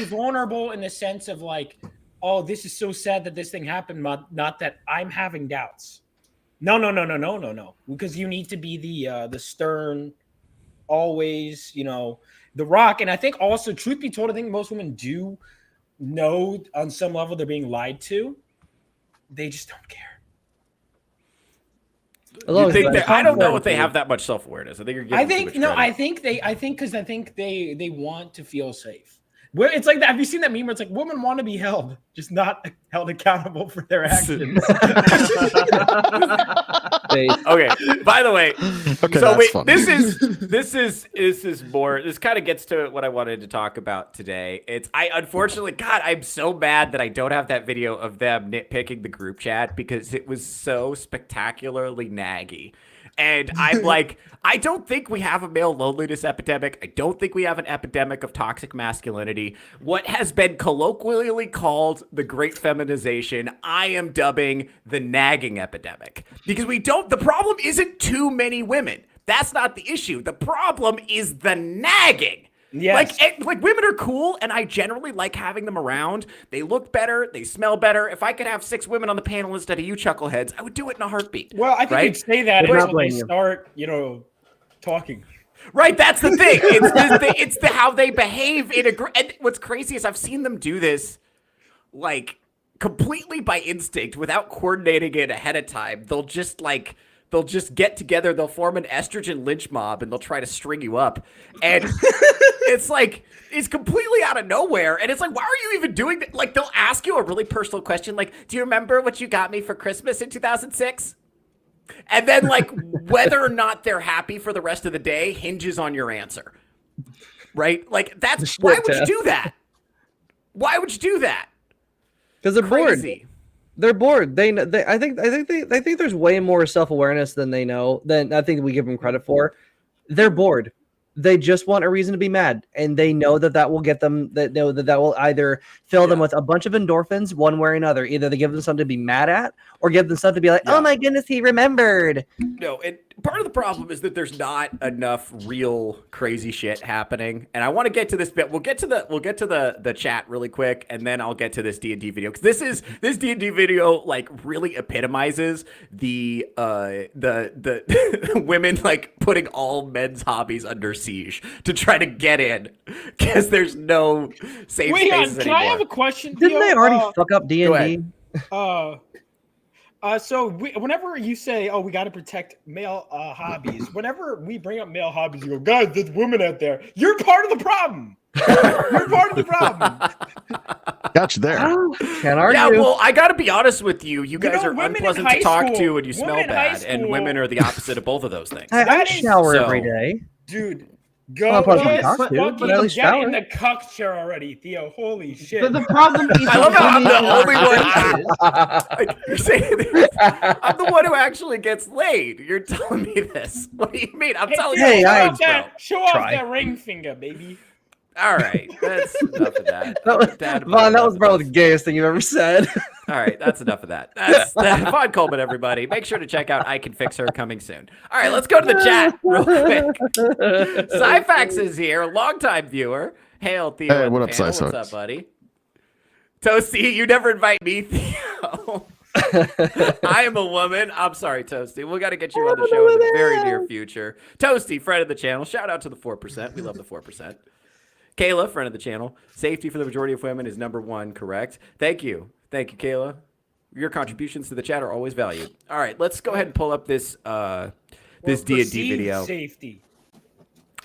vulnerable in the sense of like, oh, this is so sad that this thing happened. Not that I'm having doubts. No. Because you need to be the stern, always, the rock. And I think also, truth be told, I think most women do know on some level they're being lied to. They just don't care. I don't know if they have that much self-awareness. I think you're getting too much credit. I think they want to feel safe. Where it's like that. Have you seen that meme where it's like women want to be held, just not held accountable for their actions? Okay. By the way, this kind of gets to what I wanted to talk about today. Unfortunately, God, I'm so mad that I don't have that video of them nitpicking the group chat because it was so spectacularly naggy. And I'm like, I don't think we have a male loneliness epidemic. I don't think we have an epidemic of toxic masculinity. What has been colloquially called the great feminization, I am dubbing the nagging epidemic. Because the problem isn't too many women. That's not the issue. The problem is the nagging. Yes. Like women are cool, and I generally like having them around. They look better. They smell better. If I could have 6 women on the panel instead of you chuckleheads, I would do it in a heartbeat. Well, I think you'd say that until they start, talking. Right, that's the thing. It's the how they behave in a group. And what's crazy is I've seen them do this, like, completely by instinct without coordinating it ahead of time. They'll just get together, they'll form an estrogen lynch mob, and they'll try to string you up. And it's completely out of nowhere. And it's like, why are you even doing that? Like, they'll ask you a really personal question, like, do you remember what you got me for Christmas in 2006? And then, like, whether or not they're happy for the rest of the day hinges on your answer. Right? Like, why would you do that? Why would you do that? Because they're bored. They're bored. I think there's way more self-awareness than they know, than I think we give them credit for. They're bored. They just want a reason to be mad, and they know that will get them. That will either fill them with a bunch of endorphins, one way or another. Either they give them something to be mad at, or give them something to be like, "Oh my goodness, he remembered." No, and part of the problem is that there's not enough real crazy shit happening. And I want to get to this bit. We'll get to the chat really quick, and then I'll get to this D&D video, because this D&D video like really epitomizes the women like putting all men's hobbies under siege to try to get in, because there's no safe spaces can anymore. I have a question? Didn't they already fuck up D&D? Whenever you say, "Oh, we got to protect male hobbies," whenever we bring up male hobbies, you go, "Guys, there's women out there." You're part of the problem. You're part of the problem. Got you there. Can't argue. Yeah, well, I got to be honest with you. You guys are women in unpleasant high to talk school- to, and you smell women in high bad. And school- women are the opposite of both of those things. I shower every day. Dude. Well, Go probably talk to, but at least get shower. in the cuck chair already, Theo. Holy shit. But the problem is, I love how I'm the only one. Like, you're saying I'm the one who actually gets laid. You're telling me this. What do you mean? I'm telling you. Show off that ring finger, baby. All right, that's enough of that. Vaughn, that was probably the gayest thing you've ever said. All right, that's enough of that. That's Vaughn Coleman, everybody. Make sure to check out I Can Fix Her coming soon. All right, let's go to the chat real quick. Syfax is here, longtime viewer. Hail, Theo. Hey, what up, Panel. Syfax? What's up, buddy? Toasty, you never invite me, Theo. I am a woman. I'm sorry, Toasty. We got to get you on the show in the very near future. Toasty, friend of the channel. Shout out to the 4%. We love the 4%. Kayla, friend of the channel. Safety for the majority of women is #1, correct? Thank you. Thank you, Kayla. Your contributions to the chat are always valued. All right, let's go ahead and pull up this D&D video. Safety.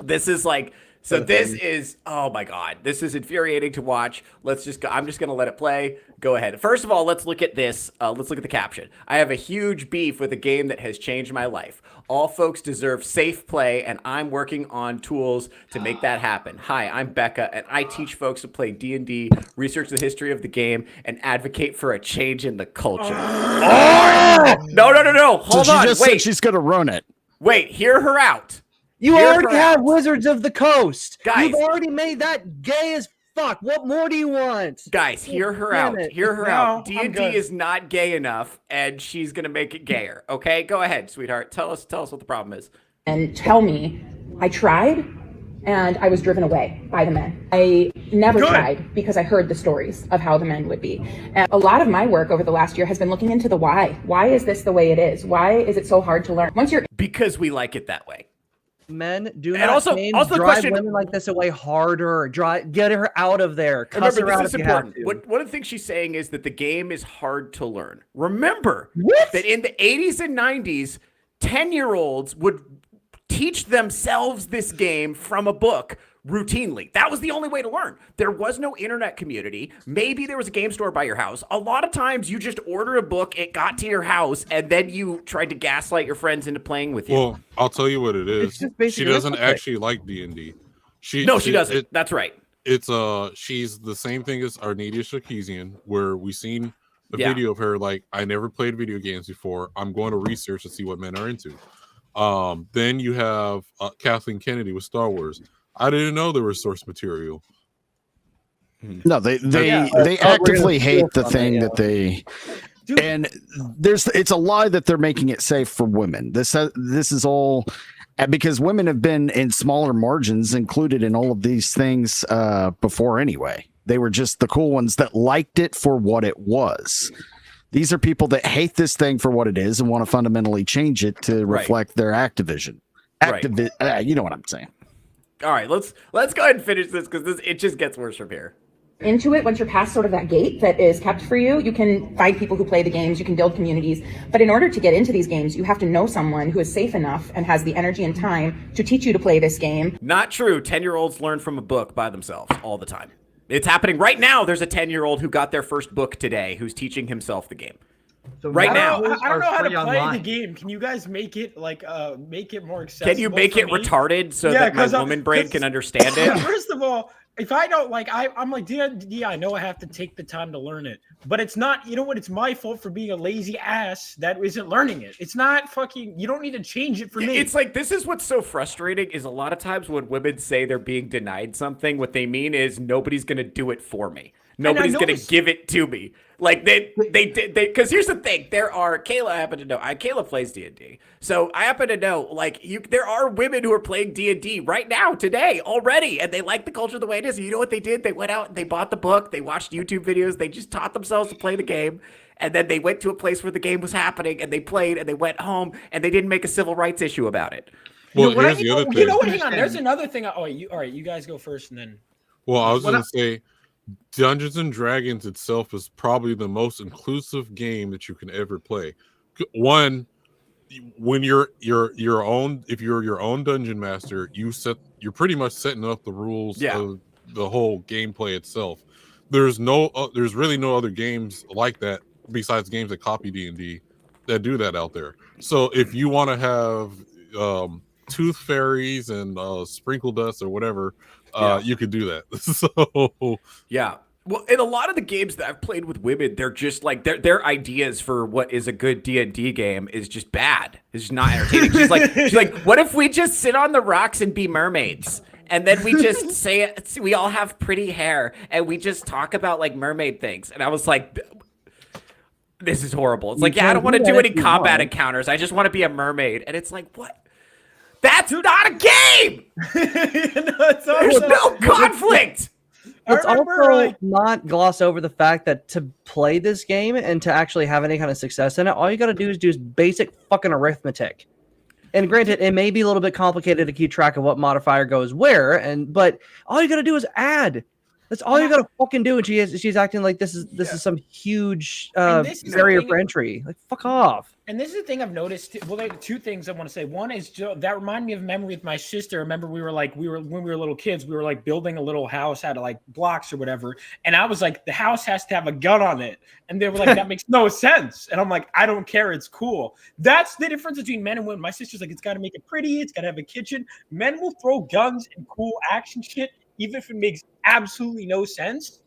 This is like, so this is, oh my God, this is infuriating to watch. I'm just going to let it play. Go ahead. First of all, let's look at this. Let's look at the caption. I have a huge beef with a game that has changed my life. All folks deserve safe play, and I'm working on tools to make that happen. Hi, I'm Becca, and I teach folks to play D&D, research the history of the game, and advocate for a change in the culture. Oh! No. Hold so on. She just said she's going to run it. Wait, hear her out. You Hear already her have out. Wizards of the Coast. Guys. You've already made that gay as fuck. What more do you want? Guys, hear her Damn out. it. Hear her No, out. I'm D&D good. is not gay enough, and she's going to make it gayer. Okay? Go ahead, sweetheart. Tell us what the problem is. And tell me, I tried and I was driven away by the men. I never tried because I heard the stories of how the men would be. And a lot of my work over the last year has been looking into the why. Why is this the way it is? Why is it so hard to learn? Because we like it that way. Men do And not also the drive question- women like this away harder. Get her out of there. Cuss her Remember, out this if is you have important. to. One of the things she's saying is that the game is hard to learn. Remember that in the 80s and 90s, 10-year-olds would teach themselves this game from a book routinely. That was the only way to learn. There was no internet community. Maybe there was a game store by your house. A lot of times you just order a book, it got to your house, and then you tried to gaslight your friends into playing with you. Well, I'll tell you what it is. It's just She basically doesn't arithmetic. actually like D&D. She doesn't. That's right. It's she's the same thing as Arnadia Sarkeesian, where we seen a video of her like, I never played video games before. I'm going to research to see what men are into. Then you have Kathleen Kennedy with Star Wars. I didn't know there was source material. No, they actively hate the thing that they. And it's a lie that they're making it safe for women. This is all because women have been in smaller margins included in all of these things before anyway. They were just the cool ones that liked it for what it was. These are people that hate this thing for what it is and want to fundamentally change it to reflect their Activision. You know what I'm saying. All right, let's go ahead and finish this because it just gets worse from here. Into it, once you're past sort of that gate that is kept for you, you can find people who play the games, you can build communities. But in order to get into these games, you have to know someone who is safe enough and has the energy and time to teach you to play this game. Not true. 10-year-olds learn from a book by themselves all the time. It's happening right now. There's a 10-year-old who got their first book today who's teaching himself the game. So right now. I don't know how to free play online. the game. Can you guys make it make it more accessible? Can you make for it me? retarded so that my woman brain can understand it? First of all, if I don't I'm like, D&D, I know I have to take the time to learn it, but it's not, you know what? It's my fault for being a lazy ass that isn't learning it. It's not fucking, you don't need to change it for me. It's like, this is what's so frustrating is a lot of times when women say they're being denied something, what they mean is nobody's going to do it for me. Nobody's going to give it to me. Like they because here's the thing. Kayla happen to know. Kayla plays D&D. So I happen to know, there are women who are playing D&D right now, today, already, and they like the culture the way it is. And you know what they did? They went out and they bought the book. They watched YouTube videos. They just taught themselves to play the game. And then they went to a place where the game was happening, and they played, and they went home, and they didn't make a civil rights issue about it. Well, here's the other thing. You know what? Hang on. There's another thing. All right, you guys go first, and then. Well, I was going to say, Dungeons and Dragons itself is probably the most inclusive game that you can ever play. One, when you're your own, if you're your own dungeon master, you're pretty much setting up the rules of the whole gameplay itself. There's really no other games like that besides games that copy D&D that do that out there. So if you want to have tooth fairies and sprinkle dust or whatever, you could do that. So yeah. Well, in a lot of the games that I've played with women, they're just like their ideas for what is a good D&D game is just bad. It's just not entertaining. She's like, what if we just sit on the rocks and be mermaids? And then we just say we all have pretty hair and we just talk about like mermaid things. And I was like, this is horrible. It's like, I don't want to do any combat encounters. I just want to be a mermaid. And it's like, what? That's not a game. There's no conflict. Let's also not gloss over the fact that to play this game and to actually have any kind of success in it, all you got to do is do basic fucking arithmetic. And granted, it may be a little bit complicated to keep track of what modifier goes where, but all you got to do is add. That's all you got to fucking do. And she's acting like this is some huge barrier for entry. Like, fuck off. And this is the thing I've noticed. Well, there are two things I want to say. One is that reminded me of a memory with my sister. Remember, when we were little kids, we were like building a little house out of like blocks or whatever. And I was like, the house has to have a gun on it. And they were like, that makes no sense. And I'm like, I don't care. It's cool. That's the difference between men and women. My sister's like, it's got to make it pretty. It's got to have a kitchen. Men will throw guns and cool action shit, even if it makes absolutely no sense,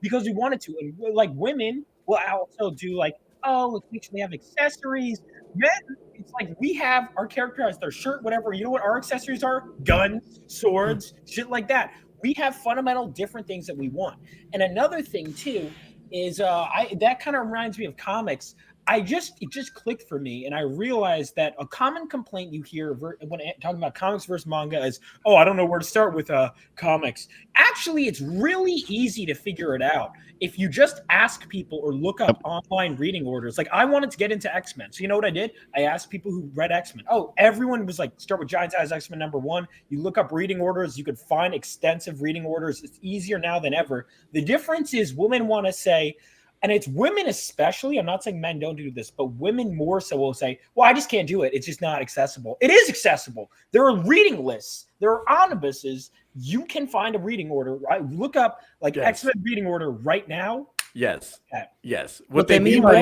because we wanted to. And like women will also do like, oh, let's make sure they have accessories. Men, it's like we have our character has their shirt, whatever. You know what our accessories are? Guns, swords, shit like that. We have fundamental different things that we want. And another thing too is that kind of reminds me of comics. It just clicked for me, and I realized that a common complaint you hear when talking about comics versus manga is, oh, I don't know where to start with comics. Actually, it's really easy to figure it out if you just ask people or look up online reading orders. Like, I wanted to get into X-Men, so you know what I did? I asked people who read X-Men. Oh, everyone was like, start with Giant Size X-Men #1. You look up reading orders, you could find extensive reading orders. It's easier now than ever. The difference is women want to say, and it's women especially, I'm not saying men don't do this, but women more so will say, well, I just can't do it. It's just not accessible. It is accessible. There are reading lists. There are omnibuses. You can find a reading order. Right? Look up like X-Men reading order right now. Yes. Okay. Yes. What they mean by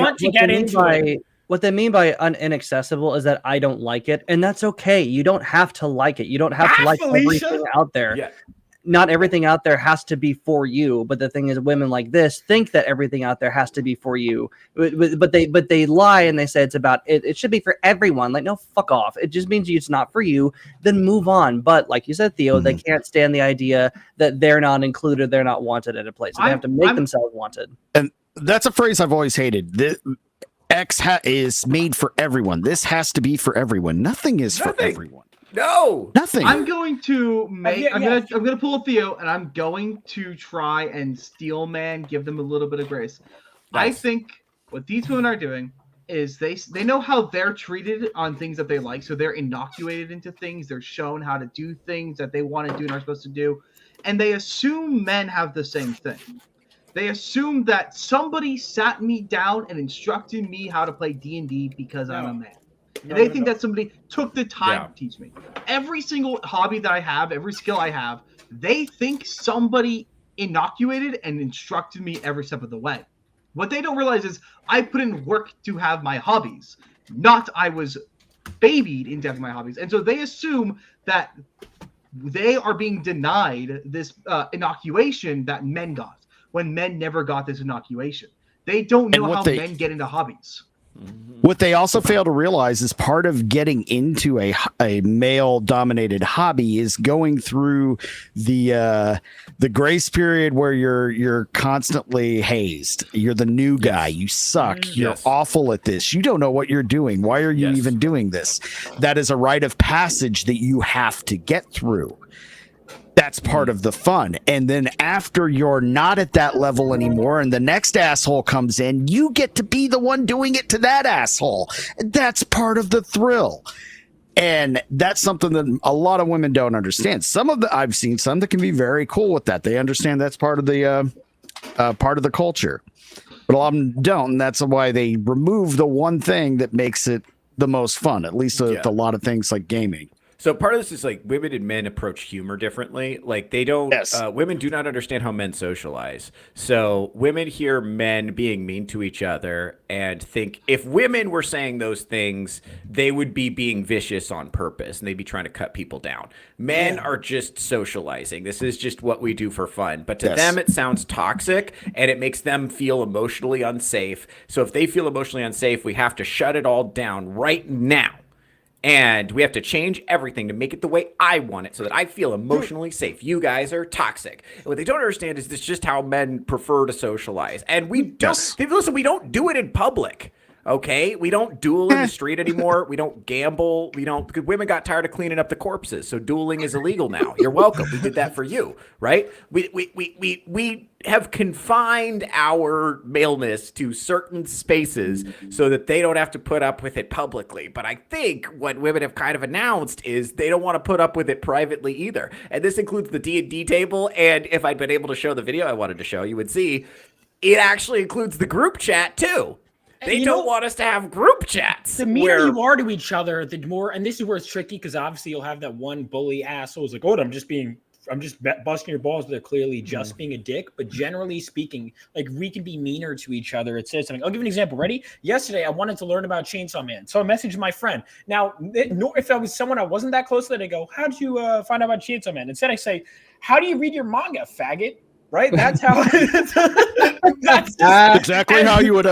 inaccessible is that I don't like it. And that's okay. You don't have to like it. You don't have to like everything out there. Yeah. Not everything out there has to be for you, but the thing is, women like this think that everything out there has to be for you, but they lie and they say it's about it. It should be for everyone. Like, no, fuck off. It just means it's not for you. Then move on. But like you said, Theo, they can't stand the idea that they're not included, they're not wanted at a place. So they have to make themselves wanted. And that's a phrase I've always hated. X is made for everyone. This has to be for everyone. Nothing is for everyone. No, nothing. I'm going to make. I'm gonna pull a Theo, and I'm going to try and steel man, give them a little bit of grace. I think what these women are doing is they know how they're treated on things that they like, so they're inoculated into things. They're shown how to do things that they want to do and are supposed to do, and they assume men have the same thing. They assume that somebody sat me down and instructed me how to play D&D because I'm a man. And they think that somebody took the time to teach me. Every single hobby that I have, every skill I have, they think somebody inoculated and instructed me every step of the way. What they don't realize is I put in work to have my hobbies, not I was babied into having my hobbies. And so they assume that they are being denied this inoculation that men got, when men never got this inoculation. They don't know how men get into hobbies. What they also fail to realize is part of getting into a male-dominated hobby is going through the grace period where you're constantly hazed. You're the new guy. You suck. You're awful at this. You don't know what you're doing. Why are you even doing this? That is a rite of passage that you have to get through. That's part of the fun. And then after you're not at that level anymore and the next asshole comes in, you get to be the one doing it to that asshole. That's part of the thrill. And that's something that a lot of women don't understand. I've seen some that can be very cool with that. They understand that's part of the part of the culture. But a lot of them don't, and that's why they remove the one thing that makes it the most fun, at least with a lot of things like gaming. So part of this is like women and men approach humor differently. Like they don't, women do not understand how men socialize. So women hear men being mean to each other and think if women were saying those things, they would be being vicious on purpose and they'd be trying to cut people down. Men are just socializing. This is just what we do for fun. But to them, it sounds toxic and it makes them feel emotionally unsafe. So if they feel emotionally unsafe, we have to shut it all down right now. And we have to change everything to make it the way I want it so that I feel emotionally safe. You guys are toxic. And what they don't understand is this is just how men prefer to socialize. And we don't, listen, we don't do it in public. Okay, we don't duel in the street anymore. We don't gamble. We don't, because women got tired of cleaning up the corpses. So dueling is illegal now. You're welcome. We did that for you, right? We have confined our maleness to certain spaces so that they don't have to put up with it publicly. But I think what women have kind of announced is they don't want to put up with it privately either. And this includes the D&D table. And if I'd been able to show the video I wanted to show, you would see it actually includes the group chat too. They don't want us to have group chats. The meaner you are to each other, the more, and this is where it's tricky because obviously you'll have that one bully asshole who's like, oh, I'm just busting your balls, but they're clearly just being a dick. But generally speaking, like we can be meaner to each other. It says something. I'll give you an example. Ready? Yesterday, I wanted to learn about Chainsaw Man. So I messaged my friend. Now, if I was someone I wasn't that close to, they go, how did you find out about Chainsaw Man? Instead, I say, how do you read your manga, faggot? Right? That's how. That's exactly how you would.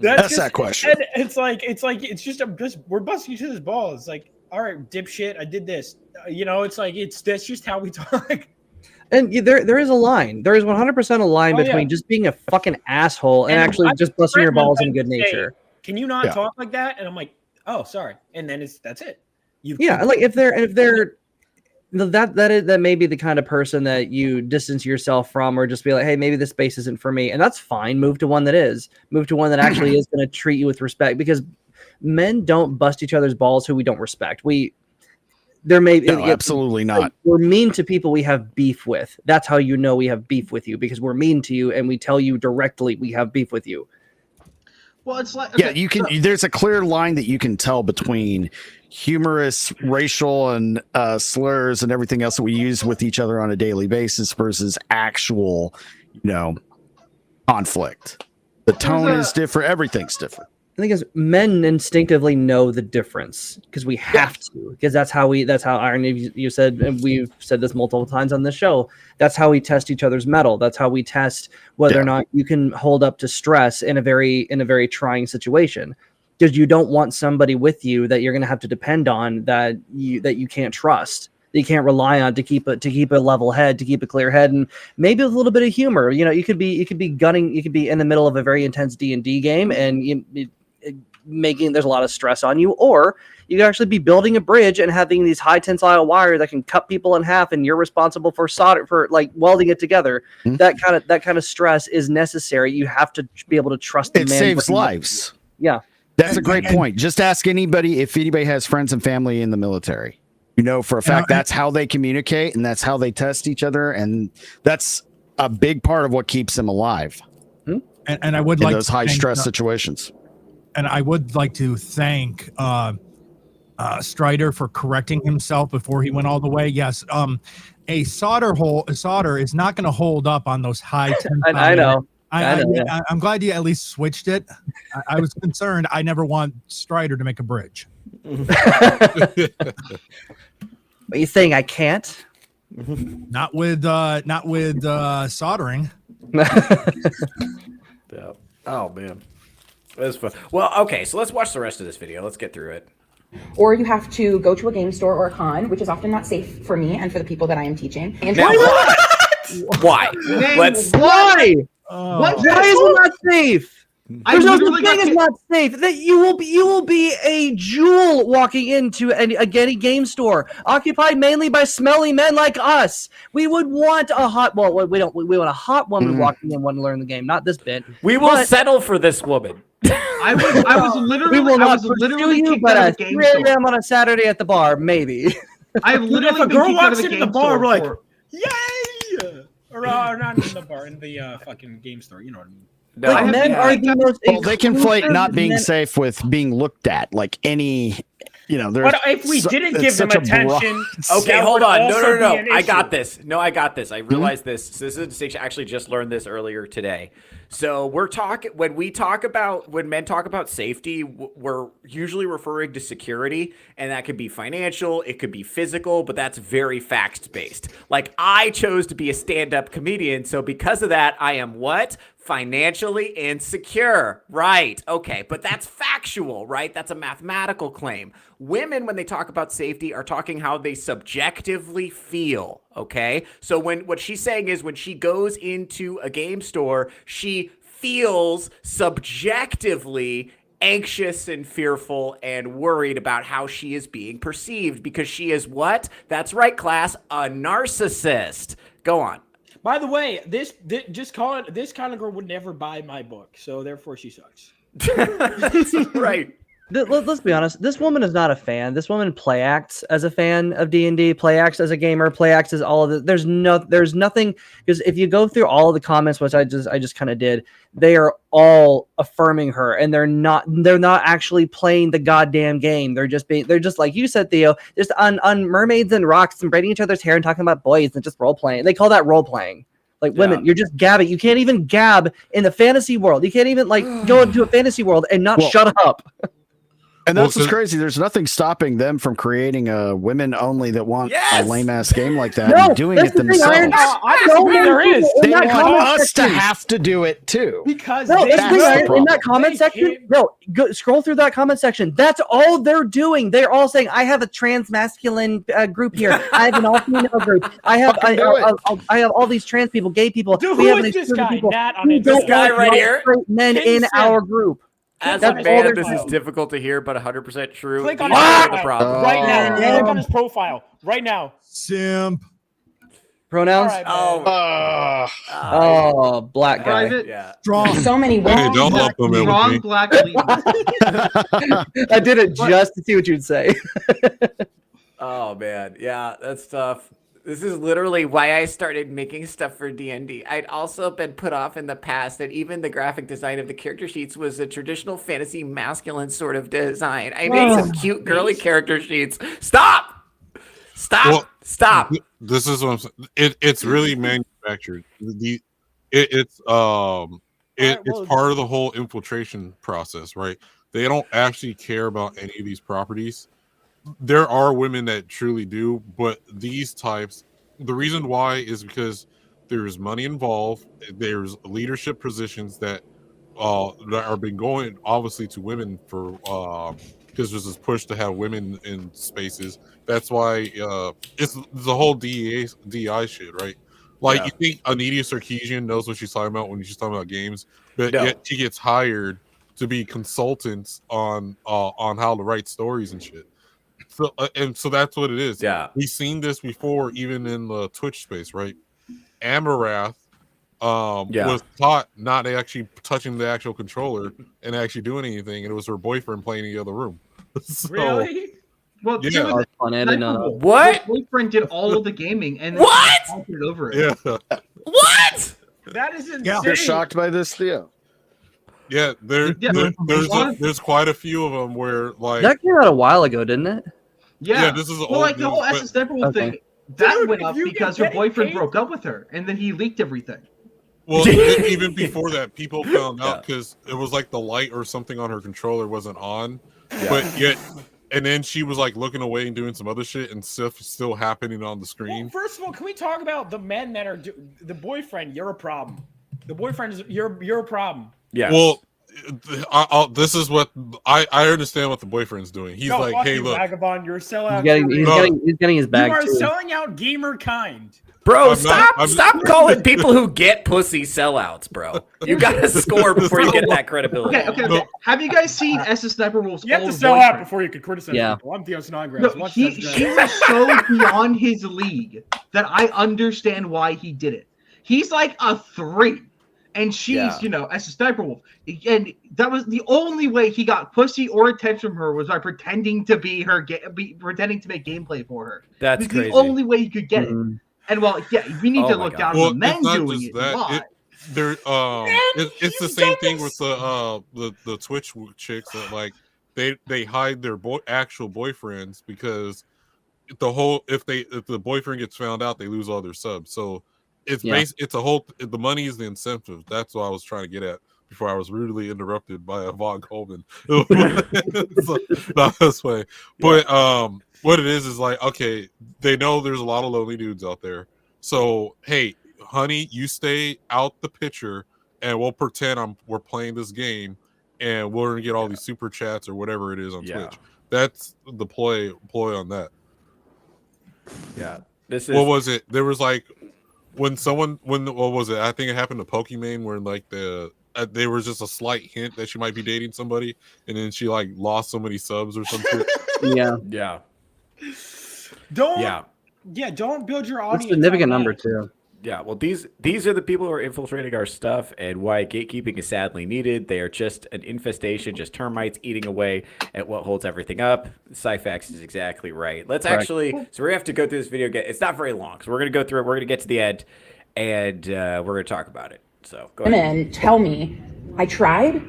That's that question. And it's just we're busting each other's balls. It's like, all right, dipshit, I did this. That's just how we talk. And there is a line. There is 100% a line between just being a fucking asshole and actually just busting your balls in good nature. Can you not talk like that? And I'm like, oh, sorry. And then that's it. Like if they're that may be the kind of person that you distance yourself from, or just be like, hey, maybe this space isn't for me, and that's fine. Move to one that is. Move to one that actually is going to treat you with respect, because men don't bust each other's balls who we don't respect. Absolutely not. We're mean to people we have beef with. That's how you know we have beef with you, because we're mean to you and we tell you directly we have beef with you. Well, it's like you can. There's a clear line that you can tell between humorous racial and slurs and everything else that we use with each other on a daily basis versus actual, conflict. The tone is different. Everything's different. I think as men instinctively know the difference because we have to, because that's how Iron, you said, and we've said this multiple times on this show, that's how we test each other's mettle. That's how we test whether or not you can hold up to stress in a very trying situation, because you don't want somebody with you that you're going to have to depend on that you can't trust, that you can't rely on to keep a level head, to keep a clear head, and maybe with a little bit of humor. You could be gunning, you could be in the middle of a very intense D&D game and there's a lot of stress on you, or you could actually be building a bridge and having these high tensile wire that can cut people in half, and you're responsible for welding it together. Mm-hmm. That kind of stress is necessary. You have to be able to trust the man. It saves lives. Yeah. That's a great point. Just ask anybody if anybody has friends and family in the military. For a fact that's how they communicate and that's how they test each other, and that's a big part of what keeps them alive. And I would like those high stress situations. And I would like to thank Strider for correcting himself before he went all the way. Yes, a solder is not going to hold up on those high. I know. I'm glad you at least switched it. I was concerned. I never want Strider to make a bridge. What you saying? I can't. Not with soldering. Yeah. Oh man. That's fun. Well, okay, so let's watch the rest of this video. Let's get through it. Or you have to go to a game store or a con, which is often not safe for me and for the people that I am teaching. And why? Why? Why? Why is it not safe? There's no such thing as not safe. That you will be a jewel walking into a game store, occupied mainly by smelly men like us. We would want a hot. Well, we want a hot woman walking in, wanting to learn the game. Not this bit. We will settle for this woman. I was literally. We will not literally you, but at 3 a.m. on a Saturday at the bar, maybe. I've literally if a girl walks into the bar, we're like, yay! Or not in the bar, in the fucking game store. You know what I mean? No, Like, men are the most Well, they conflate inclusive not being men- safe with being looked at. Like there's. But if we didn't it's give them such a broad- attention, Okay, that hold would on. also No. be an I got issue. this. No, I got this. I realized this. So this is a distinction. I actually just learned this earlier today. So we're talking when men talk about safety, we're usually referring to security, and that could be financial, it could be physical, but that's very facts based. Like I chose to be a stand-up comedian, so because of that, I am what? Financially insecure. Right. Okay. But that's factual, right? That's a mathematical claim. Women, when they talk about safety, are talking how they subjectively feel. Okay. So what she's saying is when she goes into a game store, she feels subjectively anxious and fearful and worried about how she is being perceived because she is what? That's right, class, a narcissist. Go on. By the way, this kind of girl would never buy my book, so therefore she sucks. Right. Let's be honest. This woman is not a fan. This woman play acts as a fan of D&D, play acts as a gamer, play acts as all of it. There's nothing, because if you go through all of the comments, which I just kind of did, they are all affirming her, and they're not actually playing the goddamn game. They're just like you said, Theo, just on mermaids and rocks and braiding each other's hair and talking about boys and just role playing. They call that role playing. Like women, you're just gabbing. You can't even gab in the fantasy world. You can't even go into a fantasy world and not shut up. And that's what's crazy. There's nothing stopping them from creating a women only that want a lame ass game like that and doing it themselves. I disagree. There is. They that want comment us to section. have to do it too. Because No, they that's the the thing, in problem. that comment section. Scroll through that comment section. That's all they're doing. They're all saying, "I have a trans masculine group here. I have an all female group. I have all these trans people, gay people. Dude, we who have is this excluded guy? people. Nat on We it. don't This guy want right white here? straight men in Kingston. our group." As That's a all man, they're this is doing. difficult to hear, but 100% true. Click on These his are the profile problem. right now. Yeah. Click on his profile right now. Simp. Pronouns? All right, man. Oh, black guy. Private. Yeah. Strong. So many Hey, women. don't lump them in with Wrong me. black leaders. I did it just to see what you'd say. Oh man, yeah, that's tough. This is literally why I started making stuff for D&D. I'd also been put off in the past that even the graphic design of the character sheets was a traditional fantasy masculine sort of design. I made some cute girly character sheets. Stop! Well, Stop! This is what I'm saying. It's really manufactured. It's part of the whole infiltration process, right? They don't actually care about any of these properties. There are women that truly do, but these types, the reason why is because there's money involved. There's leadership positions that are been going obviously to women for because there's this push to have women in spaces. That's why it's the whole DEI shit, right? Like you think Anita Sarkeesian knows what she's talking about when she's talking about games, but yet she gets hired to be consultants on how to write stories and shit. So so that's what it is. Yeah, we've seen this before, even in the Twitch space, right? Amarath was taught not actually touching the actual controller and actually doing anything, and it was her boyfriend playing in the other room. So, Really? Well, yeah. that was Fun, I didn't know that. What? Her boyfriend did all of the gaming and What? then over it. Yeah, What? That is insane. You're shocked by this, Theo? yeah. There's quite a few of them where like That came out a while ago, didn't it? Yeah, this is well, like the whole news, SS Sniper thing. That went up because her boyfriend broke up with her, and then he leaked everything. Well, even before that, people found out because it was like the light or something on her controller wasn't on, but yet, and then she was like looking away and doing some other shit, and stuff still happening on the screen. Well, first of all, can we talk about the men that are the boyfriend? You're a problem. The boyfriend is you're a problem. Yeah. Well, this is what I understand what the boyfriend's doing. He's like, fuck hey, you, look, vagabond, you're a sellout. He's getting his bag You are too. selling out gamer kind. Bro, stop calling people who get pussy sellouts, bro. You gotta score before you get that credibility. Okay. Have you guys seen SS Sniper Wolf's You have to old sell boyfriend? out before you can criticize people. I'm Theo Snodgrass. No, he was so beyond his league that I understand why he did it. He's like a 3. And she's, SS Sniper Wolf. And that was the only way he got pussy or attention from her was by pretending to be her, pretending to make gameplay for her. That's It's crazy. the only way he could get it. And well, yeah, we need Oh to my look God. down on Well, the men it's not doing just it. that. Why? It's the same thing with the Twitch chicks that like they hide their actual boyfriends because if the boyfriend gets found out, they lose all their subs. So it's the money is the incentive. That's what I was trying to get at before I was rudely interrupted by a Von Coleman. So, not this way. But what it is like, okay, they know there's a lot of lonely dudes out there. So hey, honey, you stay out the picture and we'll pretend we're playing this game and we're gonna get all these super chats or whatever it is on Twitch. That's the ploy on that. Yeah. This is what was it? There was like what was it? I think it happened to Pokimane where like there was just a slight hint that she might be dating somebody, and then she like lost so many subs or something. Yeah. Don't build your audience. It's a significant on number that. too. Yeah, well, these are the people who are infiltrating our stuff, and why gatekeeping is sadly needed. They are just an infestation, just termites eating away at what holds everything up. Syphax is exactly right. Let's actually, so we have to go through this video again. It's not very long, so we're going to go through it. We're going to get to the end, and we're going to talk about it. So go ahead. Women tell me I tried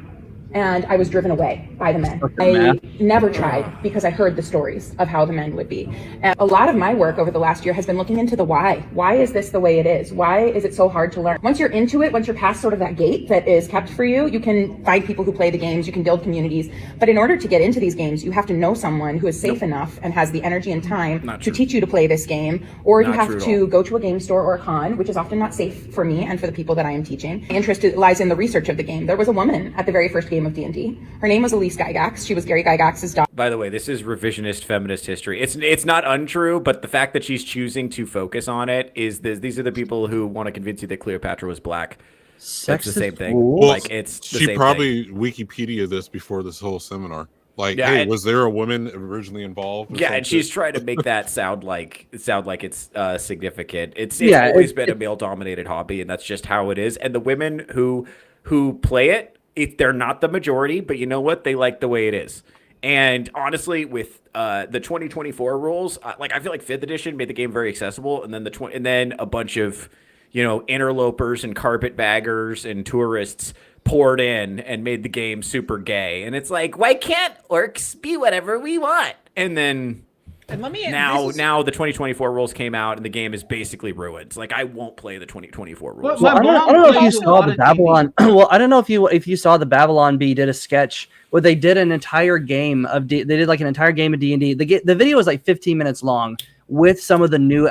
and I was driven away by the men. I never tried because I heard the stories of how the men would be. And a lot of my work over the last year has been looking into the why. Why is this the way it is? Why is it so hard to learn? Once you're into it, once you're past sort of that gate that is kept for you, you can find people who play the games, you can build communities. But in order to get into these games, you have to know someone who is safe enough and has the energy and time to teach you to play this game, or you have to go to a game store or a con, which is often not safe for me and for the people that I am teaching. The interest lies in the research of the game. There was a woman at the very first game of D&D. Her name was Elise Gygax. She was Gary Gygax's daughter. By the way, this is revisionist feminist history. It's not untrue, but the fact that she's choosing to focus on it is these are the people who want to convince you that Cleopatra was black. It's the same thing. Well, like it's the she same probably thing. Wikipedia this before this whole seminar. Like, Yeah, hey, and- was there a woman originally involved? or Yeah, and something? she's trying to make that sound like it's significant. It's always been a male dominated hobby, and that's just how it is. And the women who play it, they're not the majority, but you know what? They like the way it is. And honestly, with the 2024 rules, I feel like 5th edition made the game very accessible, and then a bunch of interlopers and carpetbaggers and tourists poured in and made the game super gay. And it's like, why can't orcs be whatever we want? And then now the 2024 rules came out and the game is basically ruined. Like, I won't play the 2024 rules. Well, I don't know if you saw the Babylon. Well, I don't know if you saw the Babylon Bee did a sketch where they did an entire game of they did like an entire game of D&D. The video was like 15 minutes long with some of the new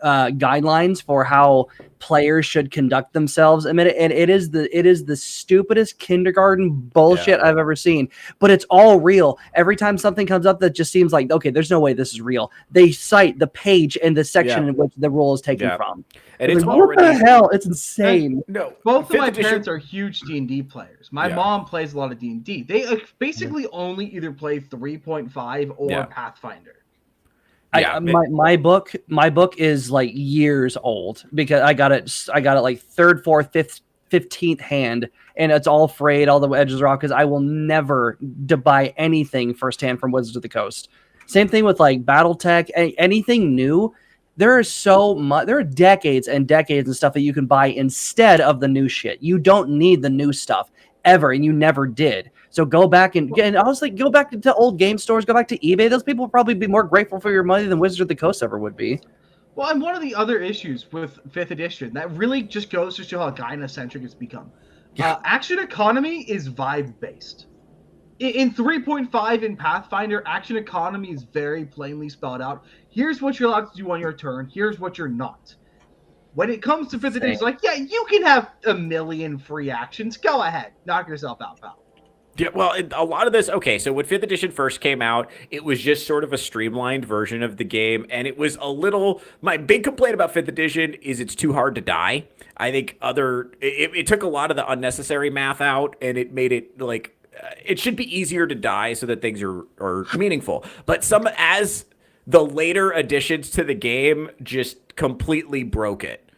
guidelines for how players should conduct themselves. I mean, and it is the stupidest kindergarten bullshit I've ever seen, but it's all real. Every time something comes up that just seems like, okay, there's no way this is real, they cite the page and the section in which the rule is taken from. And it's like, already, what the hell? It's insane. No, Both of my 5th edition parents are huge D&D players. My Yeah. mom plays a lot of D&D. They basically only either play 3.5 or Pathfinder. My book is like years old because I got it like 3rd, 4th, 5th, 15th hand, and it's all frayed, all the edges are off because I will never buy anything firsthand from Wizards of the Coast. Same thing with like BattleTech, anything new. There are so much. There are decades and decades of stuff that you can buy instead of the new shit. You don't need the new stuff ever, and you never did. So go back and honestly, go back to old game stores, go back to eBay. Those people will probably be more grateful for your money than Wizards of the Coast ever would be. Well, and one of the other issues with 5th edition that really just goes to show how gynocentric it's become. Action economy is vibe based. In 3.5 in Pathfinder, action economy is very plainly spelled out. Here's what you're allowed to do on your turn. Here's what you're not. When it comes to 5th edition, it's like, yeah, you can have a million free actions. Go ahead, knock yourself out, pal. Yeah, well, a lot of this, okay, so when 5th edition first came out, it was just sort of a streamlined version of the game, and it was my big complaint about 5th edition is it's too hard to die. I think it took a lot of the unnecessary math out, and it made it, like, it should be easier to die so that things are meaningful. But as the later additions to the game just completely broke it.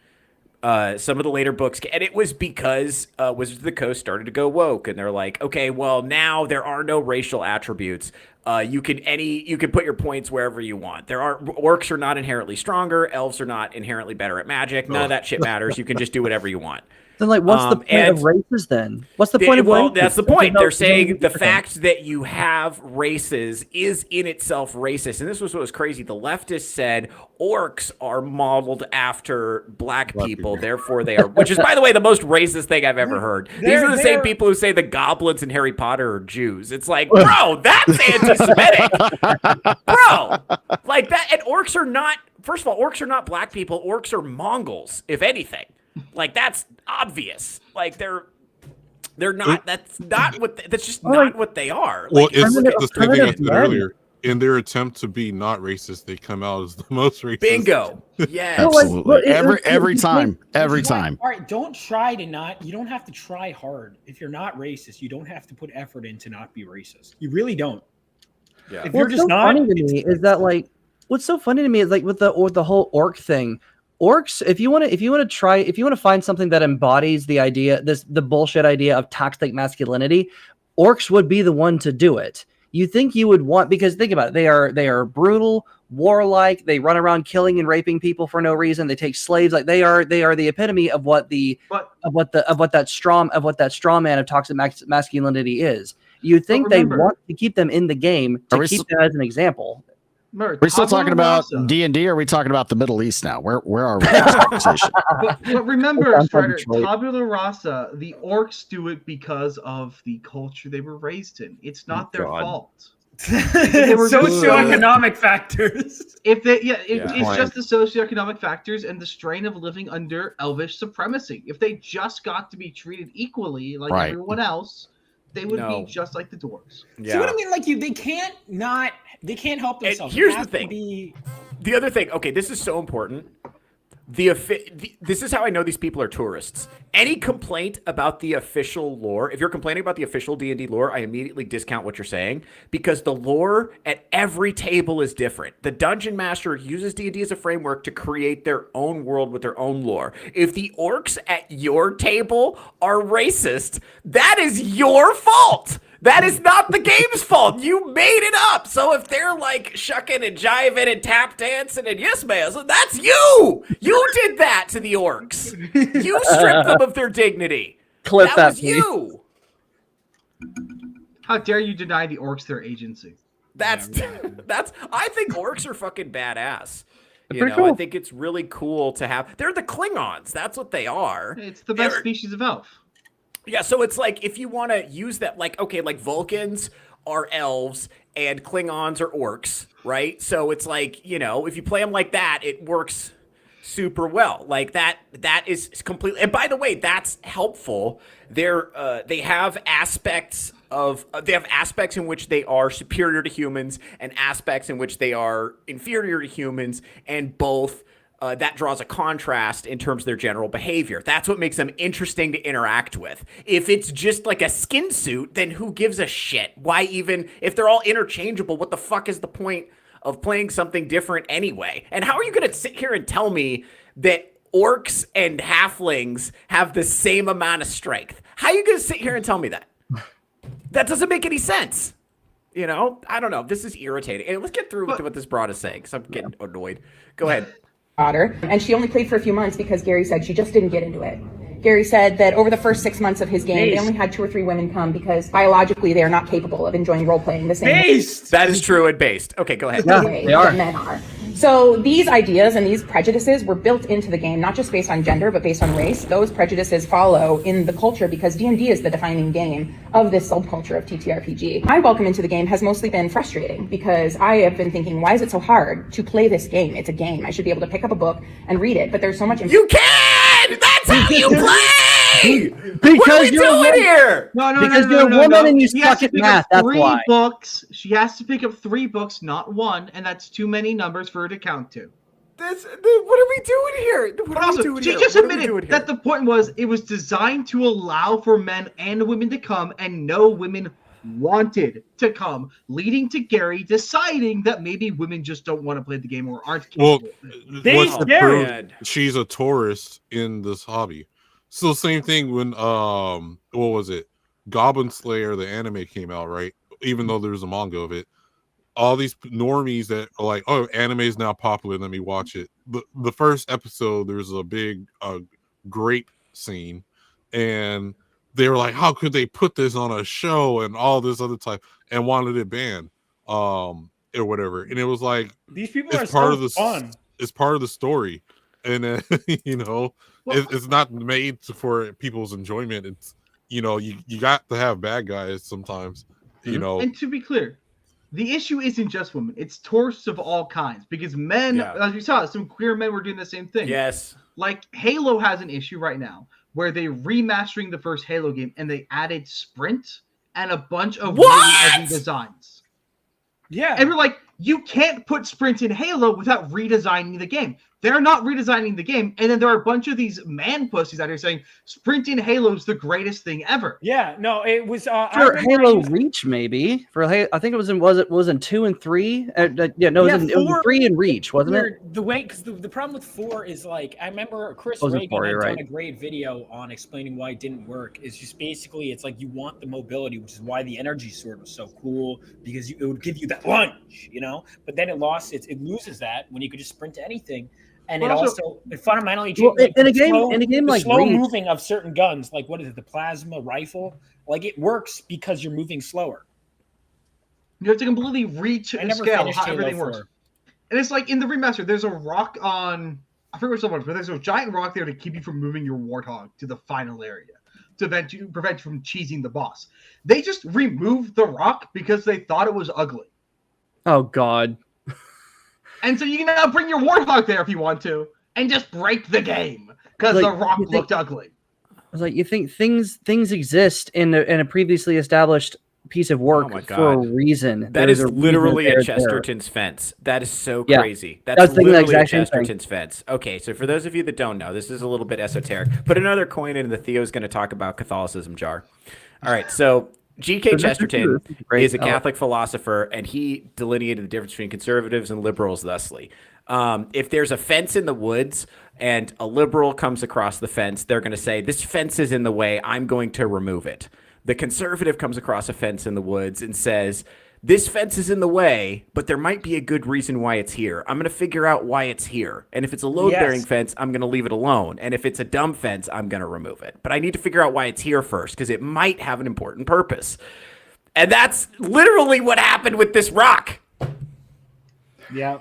some of the later books, and it was because Wizards of the Coast started to go woke, and they're like, okay, well now there are no racial attributes. You can put your points wherever you want. Orcs are not inherently stronger. Elves are not inherently better at magic. None of that shit matters. You can just do whatever you want. Then, like, what's the point of races then? What's the point of well, races? that's the point. They're saying the fact that you have races is in itself racist. And this was what was crazy. The leftists said orcs are modeled after black people, therefore they are, which is, by the way, the most racist thing I've ever heard. These are the same people who say the goblins in Harry Potter are Jews. It's like, bro, that's anti-Semitic. Bro, like that. And orcs are not, first of all, orcs are not black people. Orcs are Mongols, if anything. Like, that's obvious. Like, they're not. That's not what. That's just not what they are. Well, like, it's the same thing I said earlier. In their attempt to be not racist, they come out as the most racist. Bingo. Yes. Absolutely. Every time. All right, don't try to not. You don't have to try hard. If you're not racist, you don't have to put effort in to not be racist. You really don't. Yeah. If you're just not, funny to me is that, like, what's so funny to me is, like, with the whole orc thing. Orcs, if you want to find something that embodies the idea, the bullshit idea of toxic masculinity, orcs would be the one to do it. You think you would want, because think about it, they are brutal, warlike, they run around killing and raping people for no reason, they take slaves, like they are the epitome of what that straw man of toxic masculinity is. You think they want to keep them in the game to keep them as an example. Are we still talking about D&D, or are we talking about the Middle East now? Where are we in this conversation? But remember, Strider, tabula rasa, the orcs do it because of the culture they were raised in. It's not their fault. They were socioeconomic factors. It's just the socioeconomic factors and the strain of living under elvish supremacy. If they just got to be treated equally like everyone else, they would be just like the dwarves. Yeah. See what I mean? Like they can't help themselves. And here's the thing. The other thing. Okay, this is so important. This is how I know these people are tourists. Any complaint about the official lore, if you're complaining about the official D&D lore, I immediately discount what you're saying, because the lore at every table is different. The dungeon master uses D&D as a framework to create their own world with their own lore. If the orcs at your table are racist, that is your fault. That is not the game's fault. You made it up. So if they're like shucking and jiving and tap dancing and yes, man, that's you. You did that to the orcs. You stripped them of their dignity. Clip that was you. How dare you deny the orcs their agency? That's. I think orcs are fucking badass. Cool. I think it's really cool to have. They're the Klingons. That's what they are. It's the best species of elf. Yeah, so it's like, if you want to use that, like, okay, like Vulcans are elves and Klingons are orcs, right? So it's like, if you play them like that, it works super well. Like that is completely, and by the way, that's helpful. They have aspects in which they are superior to humans and aspects in which they are inferior to humans, and both that draws a contrast in terms of their general behavior. That's what makes them interesting to interact with. If it's just like a skin suit, then who gives a shit? Why even, if they're all interchangeable, what the fuck is the point of playing something different anyway? And how are you going to sit here and tell me that orcs and halflings have the same amount of strength? How are you going to sit here and tell me that? That doesn't make any sense. I don't know. This is irritating. And let's get through with what this broad is saying, because I'm getting annoyed. Go ahead. Daughter, and she only played for a few months because Gary said she just didn't get into it. Gary said that over the first 6 months of his game, they only had 2 or 3 women come because biologically they are not capable of enjoying role-playing the same way. That is true and based. Okay, go ahead. The way that men are. So these ideas and these prejudices were built into the game, not just based on gender, but based on race. Those prejudices follow in the culture because D&D is the defining game of this subculture of TTRPG. My welcome into the game has mostly been frustrating because I have been thinking, why is it so hard to play this game? It's a game. I should be able to pick up a book and read it, but there's so much... You can! That's how you play! Because what are we doing here? Because you're a woman and you suck at math. That's why. Books. She has to pick up 3 books, not 1, and that's too many numbers for her to count to. What are we doing here? She just admitted that the point was it was designed to allow for men and women to come, and no women wanted to come, leading to Gary deciding that maybe women just don't want to play the game or aren't Well, capable. what's the proof? She's a tourist in this hobby. So same thing when what was it? Goblin Slayer, the anime came out, right? Even though there's a manga of it. All these normies that are like, oh, anime is now popular, let me watch it. The first episode, there's a big grape scene, and they were like, how could they put this on a show and all this other type, and wanted it banned, or whatever. And it was like, these people it's are part so of the fun. It's part of the story, and you know, it's not made for people's enjoyment. It's, you know, you got to have bad guys sometimes, you know. And to be clear, the issue isn't just women; it's tourists of all kinds. Because men, as you saw, some queer men were doing the same thing. Yes, like Halo has an issue right now where they're remastering the first Halo game and they added sprint and a bunch of really ugly designs. Yeah, and we're like, you can't put sprint in Halo without redesigning the game. They're not redesigning the game, and then there are a bunch of these man pussies out here saying sprint in Halo is the greatest thing ever. Yeah, no, it was for Halo Reach, maybe for I think it was in 2 and 3. Yeah, no, it was in 3 and Reach, wasn't it? The way, because the problem with 4 is like, I remember Chris It was in Reagan 4, had you're done right. a great video on explaining why it didn't work. It's just basically, it's like you want the mobility, which is why the energy sword was so cool, because it would give you that lunge, you know. But then it loses that when you could just sprint to anything. And But it also- it fundamentally Well, changed. in a game the like slow Reach- moving of certain guns, like what is it, the plasma rifle? Like it works because you're moving slower. You have to completely reach I and never scale finished how Halo everything 4. works. And it's like in the remaster, there's a rock on, I forget which one, but there's a giant rock there to keep you from moving your warthog to the final area to prevent you from cheesing the boss. They just removed the rock because they thought it was ugly. Oh God. And so you can now bring your warthog there if you want to and just break the game because Like, the rock you think- looked ugly. I was like, you think things exist in a previously established piece of work my for a God. reason. That There's is a reason literally a they're there. Chesterton's fence. That is so Yeah. crazy. I That's was thinking the literally a exact same thing. Chesterton's fence. Okay, so for those of you that don't know, this is a little bit esoteric. Put another coin in the Theo's going to talk about Catholicism jar. All right, so G.K. Chesterton is a Catholic philosopher, and he delineated the difference between conservatives and liberals thusly. If there's a fence in the woods and a liberal comes across the fence, they're going to say, this fence is in the way, I'm going to remove it. The conservative comes across a fence in the woods and says, this fence is in the way, but there might be a good reason why it's here. I'm going to figure out why it's here. And if it's a load-bearing fence, I'm going to leave it alone. And if it's a dumb fence, I'm going to remove it. But I need to figure out why it's here first, because it might have an important purpose. And that's literally what happened with this rock. Yeah.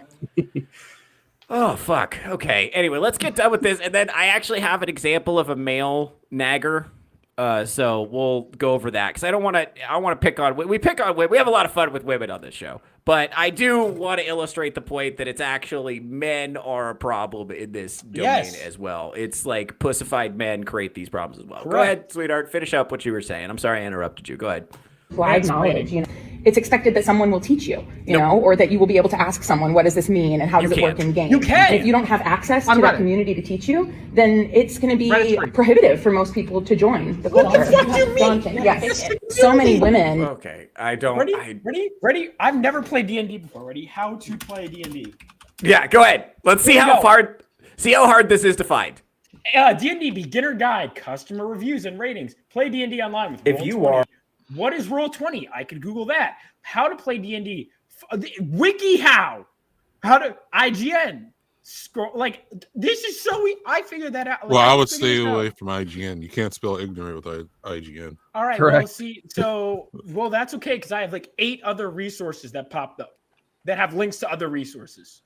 Oh, fuck. Okay. Anyway, let's get done with this. And then I actually have an example of a male nagger. So we'll go over that because I want to pick on, we have a lot of fun with women on this show, but I do want to illustrate the point that it's actually men are a problem in this domain as well. It's like pussified men create these problems as well. Correct. Go ahead, sweetheart. Finish up what you were saying. I'm sorry I interrupted you. Go ahead. Applied knowledge, you know, it's expected that someone will teach you, you know, or that you will be able to ask someone, what does this mean and how does it work in game? You can. And if you don't have access to that community to teach you, then it's going to be prohibitive for most people to join the culture. What the fuck do you mean? Daunting. Yes. So many women. Okay, I don't. Ready? I've never played D&D before. Ready? How to play D&D? Yeah, go ahead. Let's see how hard this is to find. D&D beginner guide, customer reviews and ratings. Play D&D online with If you are. What is Roll20? I could Google that. How to play D&D. WikiHow. How to IGN. Scroll, like this is so. I figured that out. Like, Well, I would stay away from IGN. You can't spell ignorant with IGN. All right. Correct. Well, see. So, well, that's okay because I have like 8 other resources that popped up that have links to other resources.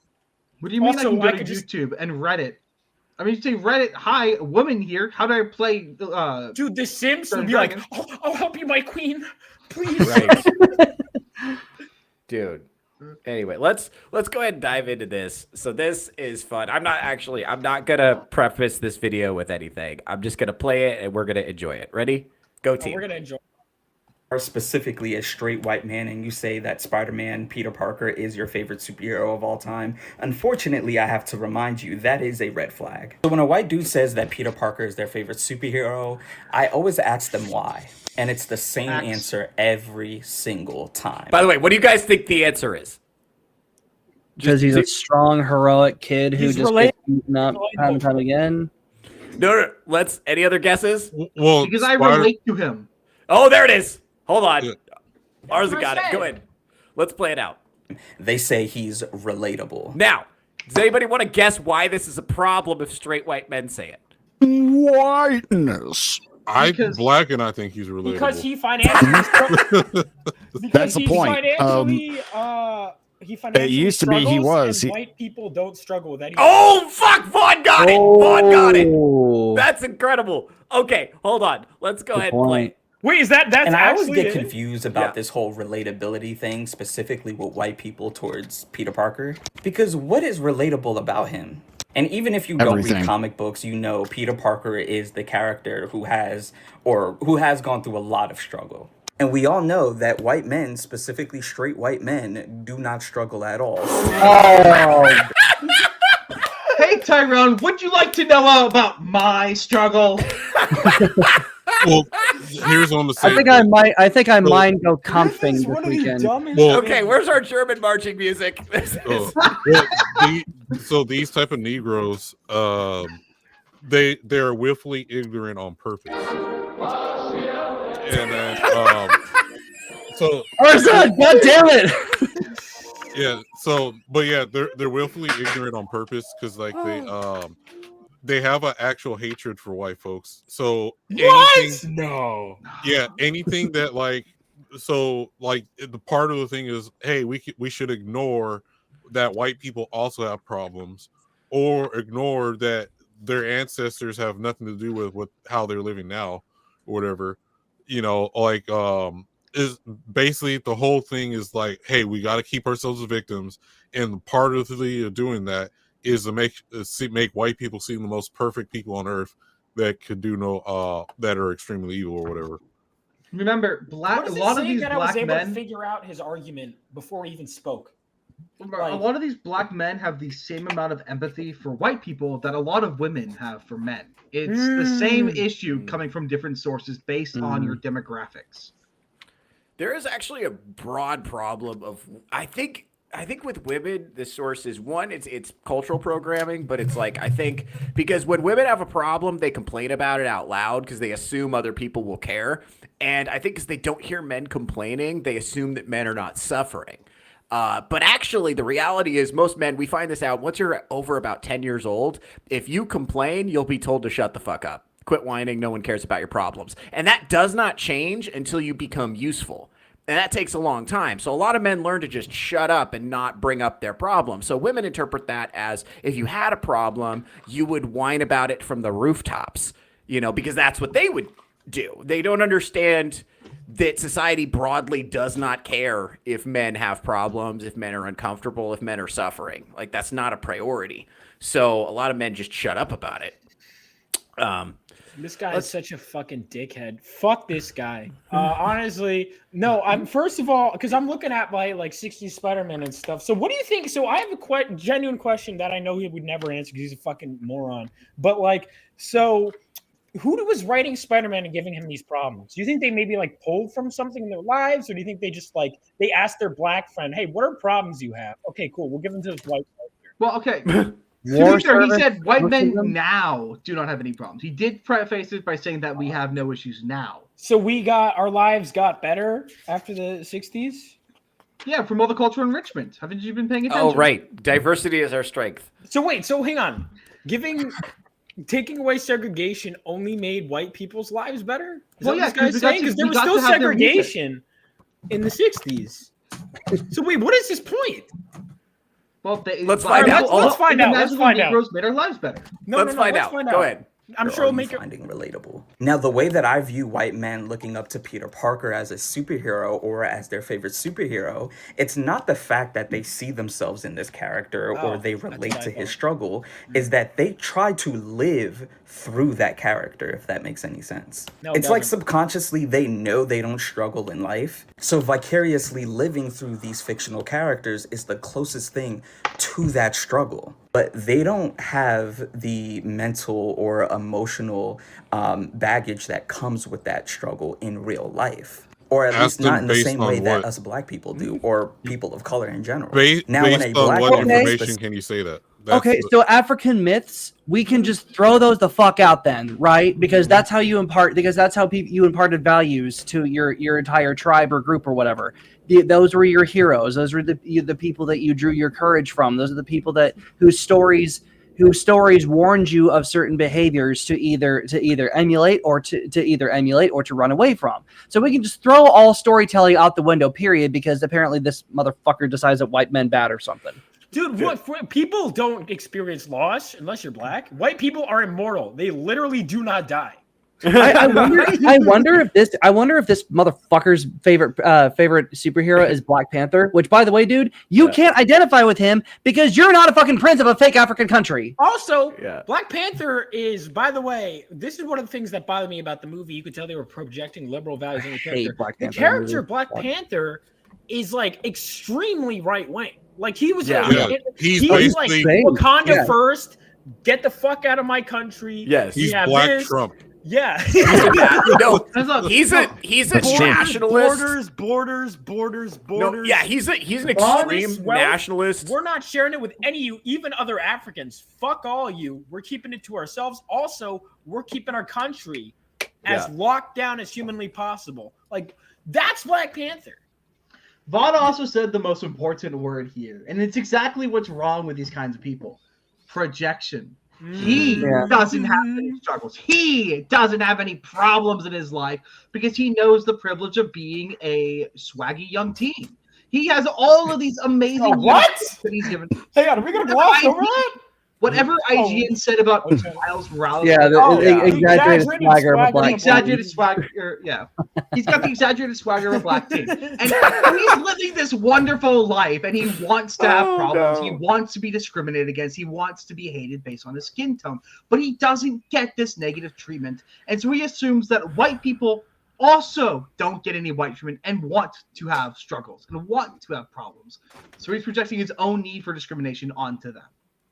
What do you mean Also, I can go I to could just- YouTube and Reddit? I mean, you say Reddit, hi, woman here. How do I play? Dude, the Sims would Dungeons be like, and oh, I'll help you, my queen. Please. Right. Dude. Anyway, let's go ahead and dive into this. So this is fun. I'm not gonna preface this video with anything. I'm just gonna play it and we're gonna enjoy it. Ready? Go team. We're gonna enjoy. are specifically a straight white man and you say that Spider-Man Peter Parker is your favorite superhero of all time, unfortunately I have to remind you that is a red flag. So when a white dude says that Peter Parker is their favorite superhero, I always ask them why. And it's the same answer every single time. By the way, what do you guys think the answer is? Because he's a strong, heroic kid who just gets beaten up time and time again. No, let's. Any other guesses? Well, because I relate to him. Oh, there it is. Hold on. Arza got it. Go ahead. Let's play it out. They say he's relatable. Now, does anybody want to guess why this is a problem if straight white men say it? Whiteness. I'm black and I think he's relatable. Because he financially That's the point. It used to be he was. White people don't struggle with anything. Oh, fuck! Vaughn got it! Vaughn got it! That's incredible. Okay, hold on. Let's go ahead and play. Wait, is that's and I always actually get confused about this whole relatability thing, specifically with white people towards Peter Parker. Because what is relatable about him? And even if you don't read comic books, you know Peter Parker is the character who has gone through a lot of struggle. And we all know that white men, specifically straight white men, do not struggle at all. Oh. Hey Tyrone, would you like to know about my struggle? Well, here's on the same. I think I might go comfing this weekend. Okay, where's our German marching music? So these type of Negroes, they're willfully ignorant on purpose. And then, so Arza, God damn it! Yeah. So, but yeah, they're willfully ignorant on purpose because like they have an actual hatred for white folks. So anything, no, yeah, anything that like, so like the part of the thing is, hey, we should ignore that white people also have problems, or ignore that their ancestors have nothing to do with how they're living now, or whatever. You know, like is basically the whole thing is like, hey, we got to keep ourselves as victims, and part of the doing that is to make white people seem the most perfect people on earth that could do that are extremely evil or whatever. Remember, a lot of these that black I was able men to figure out his argument before he even spoke. A lot of these black men have the same amount of empathy for white people that a lot of women have for men. It's the same issue coming from different sources based on your demographics. There is actually a broad problem of I think with women, the source is one, it's cultural programming, but it's like I think because when women have a problem, they complain about it out loud because they assume other people will care. And I think because they don't hear men complaining, they assume that men are not suffering. But actually, the reality is most men, we find this out once you're over about 10 years old. If you complain, you'll be told to shut the fuck up. Quit whining. No one cares about your problems. And that does not change until you become useful. And that takes a long time. So a lot of men learn to just shut up and not bring up their problem. So women interpret that as if you had a problem, you would whine about it from the rooftops, you know, because that's what they would do. They don't understand that society broadly does not care if men have problems, if men are uncomfortable, if men are suffering. Like, that's not a priority. So a lot of men just shut up about it. This guy is such a fucking dickhead. Fuck this guy. Honestly, no. I'm first of all because I'm looking at my like 60s Spider-Man and stuff. So what do you think? So I have a genuine question that I know he would never answer because he's a fucking moron. But like, so who was writing Spider-Man and giving him these problems? Do you think they maybe like pulled from something in their lives, or do you think they just like they asked their black friend, "Hey, what are problems you have?" Okay, cool. We'll give them to this white guy here. Well, okay. To be fair, he said white men now do not have any problems. He did preface it by saying that we have no issues now. So our lives got better after the 60s? Yeah, from all the cultural enrichment. Haven't you been paying attention? Oh, right. Diversity is our strength. So wait, hang on. Taking away segregation only made white people's lives better? Is that what this guy's saying? Because there was still segregation in the 60s. So wait, what is his point? Well, let's find out. Let's find out. Let's find out. Negroes made our lives better. Let's find out. Go ahead. I'm or sure are it'll you make it. finding relatable? Now, the way that I view white men looking up to Peter Parker as a superhero or as their favorite superhero, it's not the fact that they see themselves in this character or they relate to his struggle, is that they try to live through that character, if that makes any sense. No, it It's like doesn't. subconsciously they know they don't struggle in life, so vicariously living through these fictional characters is the closest thing to that struggle. But they don't have the mental or emotional baggage that comes with that struggle in real life. Or at least not in the same way that us black people do, or people of color in general. Now, when a Based on black what woman information can you say that? Okay, so African myths, we can just throw those the fuck out then, right? Because that's how you impart. Because that's how you imparted values to your entire tribe or group or whatever. Those were your heroes. Those were the people that you drew your courage from. Those are the people whose stories warned you of certain behaviors to either emulate or to run away from. So we can just throw all storytelling out the window, period, because apparently this motherfucker decides that white men bad or something. Dude, what people don't experience loss unless you're black. White people are immortal. They literally do not die. I wonder if this motherfucker's favorite superhero is Black Panther. Which, by the way, dude, you can't identify with him because you're not a fucking prince of a fake African country. Also, Black Panther is, by the way, this is one of the things that bothered me about the movie. You could tell they were projecting liberal values in the character. The character Black Panther is like extremely right wing. Like he was, he's like Wakanda first. Get the fuck out of my country. Yes, he's Black Trump. Yeah, no, he's a nationalist. Borders. No, yeah, he's an extreme nationalist. We're not sharing it with any of you, even other Africans. Fuck all you. We're keeping it to ourselves. Also, we're keeping our country as locked down as humanly possible. Like that's Black Panther. Vaughn also said the most important word here, and it's exactly what's wrong with these kinds of people. Projection. He doesn't have any struggles. He doesn't have any problems in his life because he knows the privilege of being a swaggy young teen. He has all of these amazing what? That he's given. Hang on, are we gonna gloss over that? Whatever IGN said about Miles Morales. Yeah, exaggerated swagger of a black exaggerated swagger. Yeah, he's got the exaggerated swagger of a black teen, and he's living this wonderful life, and he wants to have problems. He wants to be discriminated against. He wants to be hated based on his skin tone, but he doesn't get this negative treatment, and so he assumes that white people also don't get any white treatment and want to have struggles and want to have problems. So he's projecting his own need for discrimination onto them.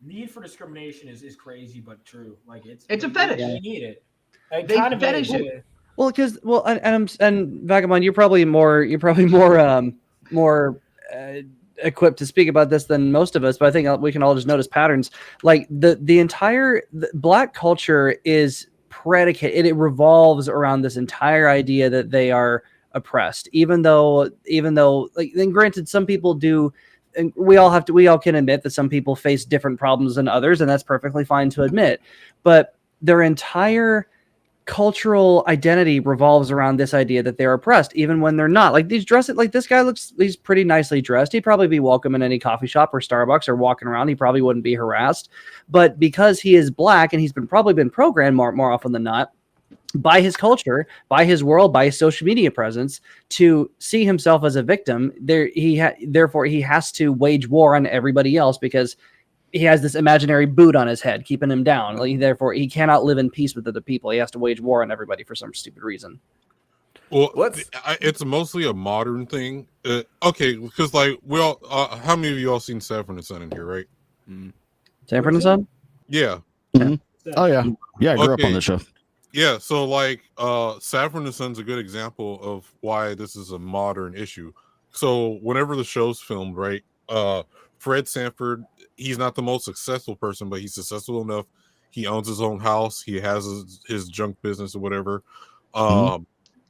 Need for discrimination is crazy but true. Like it's a fetish. You need it. They kind of fetish it. Well, because and Vagabond, you're probably more equipped to speak about this than most of us. But I think we can all just notice patterns. Like the entire black culture is predicated. It revolves around this entire idea that they are oppressed. Even though, like, then granted, some people do. And we all can admit that some people face different problems than others, and that's perfectly fine to admit. But their entire cultural identity revolves around this idea that they're oppressed, even when they're not. Like he's this guy he's pretty nicely dressed. He'd probably be welcome in any coffee shop or Starbucks or walking around. He probably wouldn't be harassed. But because he is black and he's probably been programmed more often than not by his culture, by his world, by his social media presence to see himself as a victim, therefore he has to wage war on everybody else because he has this imaginary boot on his head keeping him down. Therefore he cannot live in peace with other people. He has to wage war on everybody for some stupid reason. Well, it's mostly a modern thing. Okay, because like we all, how many of you all seen Sanford and Son in here, right? Sanford and Son? Yeah. Mm-hmm. Oh yeah, I grew up on the show. Yeah, so like Saffron and Son's a good example of why this is a modern issue. So whenever the show's filmed, right, Fred Sanford, he's not the most successful person, but he's successful enough. He owns his own house. He has his junk business or whatever.